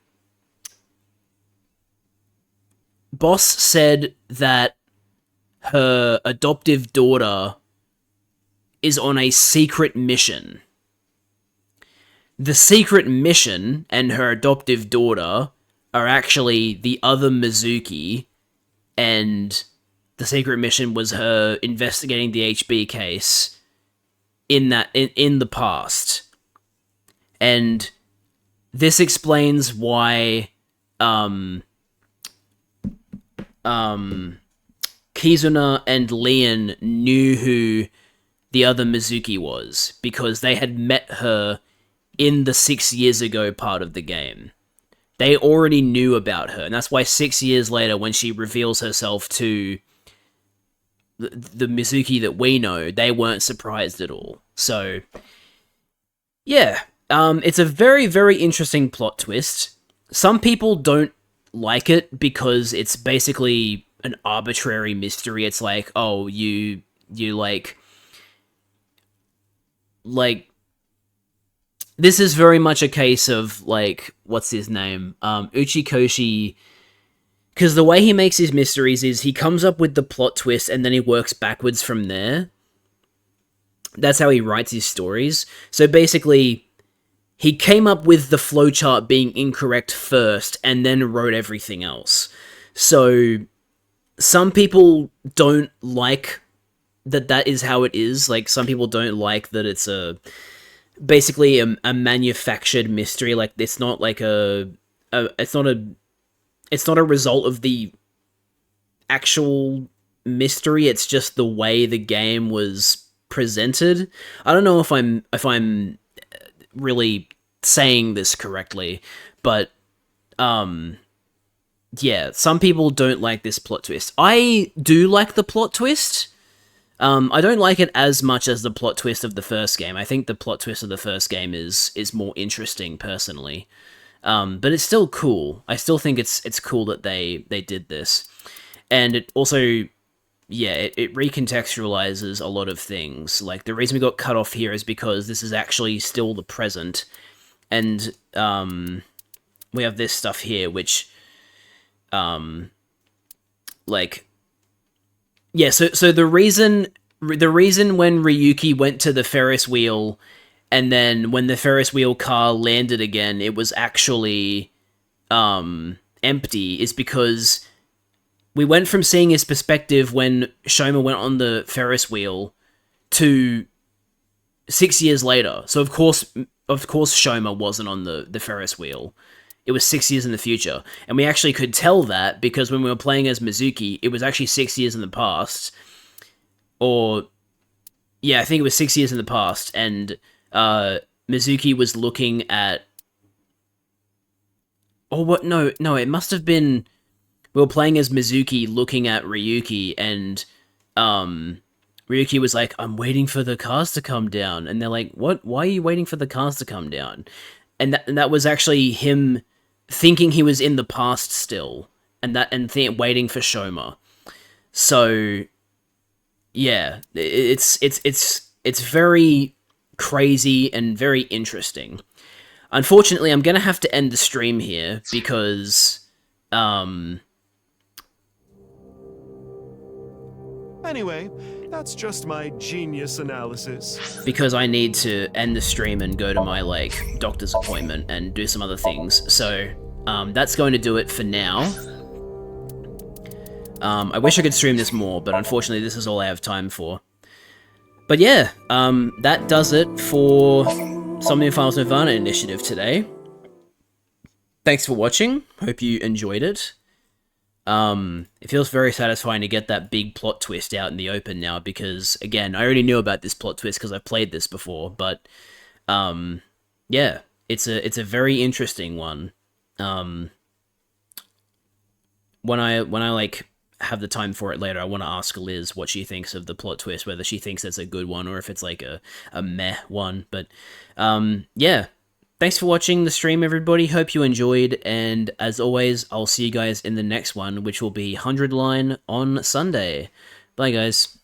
said that her adoptive daughter is on a secret mission. The secret mission and her adoptive daughter are actually the other Mizuki, and the secret mission was her investigating the HB case in the past. And this explains why Kizuna and Leon knew who the other Mizuki was, because they had met her in the 6 years ago part of the game. They already knew about her, and that's why 6 years later, when she reveals herself to the Mizuki that we know, they weren't surprised at all. So, yeah, it's a very, very interesting plot twist. Some people don't like it because it's basically an arbitrary mystery. It's like, oh, you like, this is very much a case of, like, what's his name? Uchikoshi, because the way he makes his mysteries is he comes up with the plot twist and then he works backwards from there. That's how he writes his stories. So basically, he came up with the flowchart being incorrect first and then wrote everything else. So some people don't like that is how it is. Like, some people don't like that it's basically a manufactured mystery. Like, it's not like it's not a result of the actual mystery. It's just the way the game was presented. I don't know if I'm really saying this correctly, but yeah, some people don't like this plot twist. I do like the plot twist. I don't like it as much as the plot twist of the first game. I think the plot twist of the first game is more interesting, personally. But it's still cool. I still think it's cool that they did this. And it also, yeah, it recontextualizes a lot of things. Like, the reason we got cut off here is because this is actually still the present. And we have this stuff here, which, like... Yeah, so the reason when Ryuki went to the Ferris wheel, and then when the Ferris wheel car landed again, it was actually empty, is because we went from seeing his perspective when Shoma went on the Ferris wheel to 6 years later. So of course Shoma wasn't on the Ferris wheel. It was 6 years in the future. And we actually could tell that because when we were playing as Mizuki, it was actually 6 years in the past. Or, yeah, I think it was 6 years in the past. And Mizuki was looking at... Oh, what? No, it must have been... We were playing as Mizuki looking at Ryuki, and Ryuki was like, I'm waiting for the cars to come down. And they're like, what? Why are you waiting for the cars to come down? And that was actually him thinking he was in the past still, and waiting for Shoma. So, yeah, it's very crazy and very interesting. Unfortunately, I'm gonna have to end the stream here because, Anyway, that's just my genius analysis. Because I need to end the stream and go to my, like, doctor's appointment and do some other things. So, that's going to do it for now. I wish I could stream this more, but unfortunately this is all I have time for. But yeah, that does it for Something in Finals Nirvana Initiative today. Thanks for watching. Hope you enjoyed it. It feels very satisfying to get that big plot twist out in the open now, because, again, I already knew about this plot twist because I've played this before, but, yeah, it's a very interesting one. When I, like, have the time for it later, I want to ask Liz what she thinks of the plot twist, whether she thinks it's a good one or if it's, like, a meh one, but, yeah. Thanks for watching the stream, everybody. Hope you enjoyed, and as always, I'll see you guys in the next one, which will be 100 Line on Sunday. Bye, guys.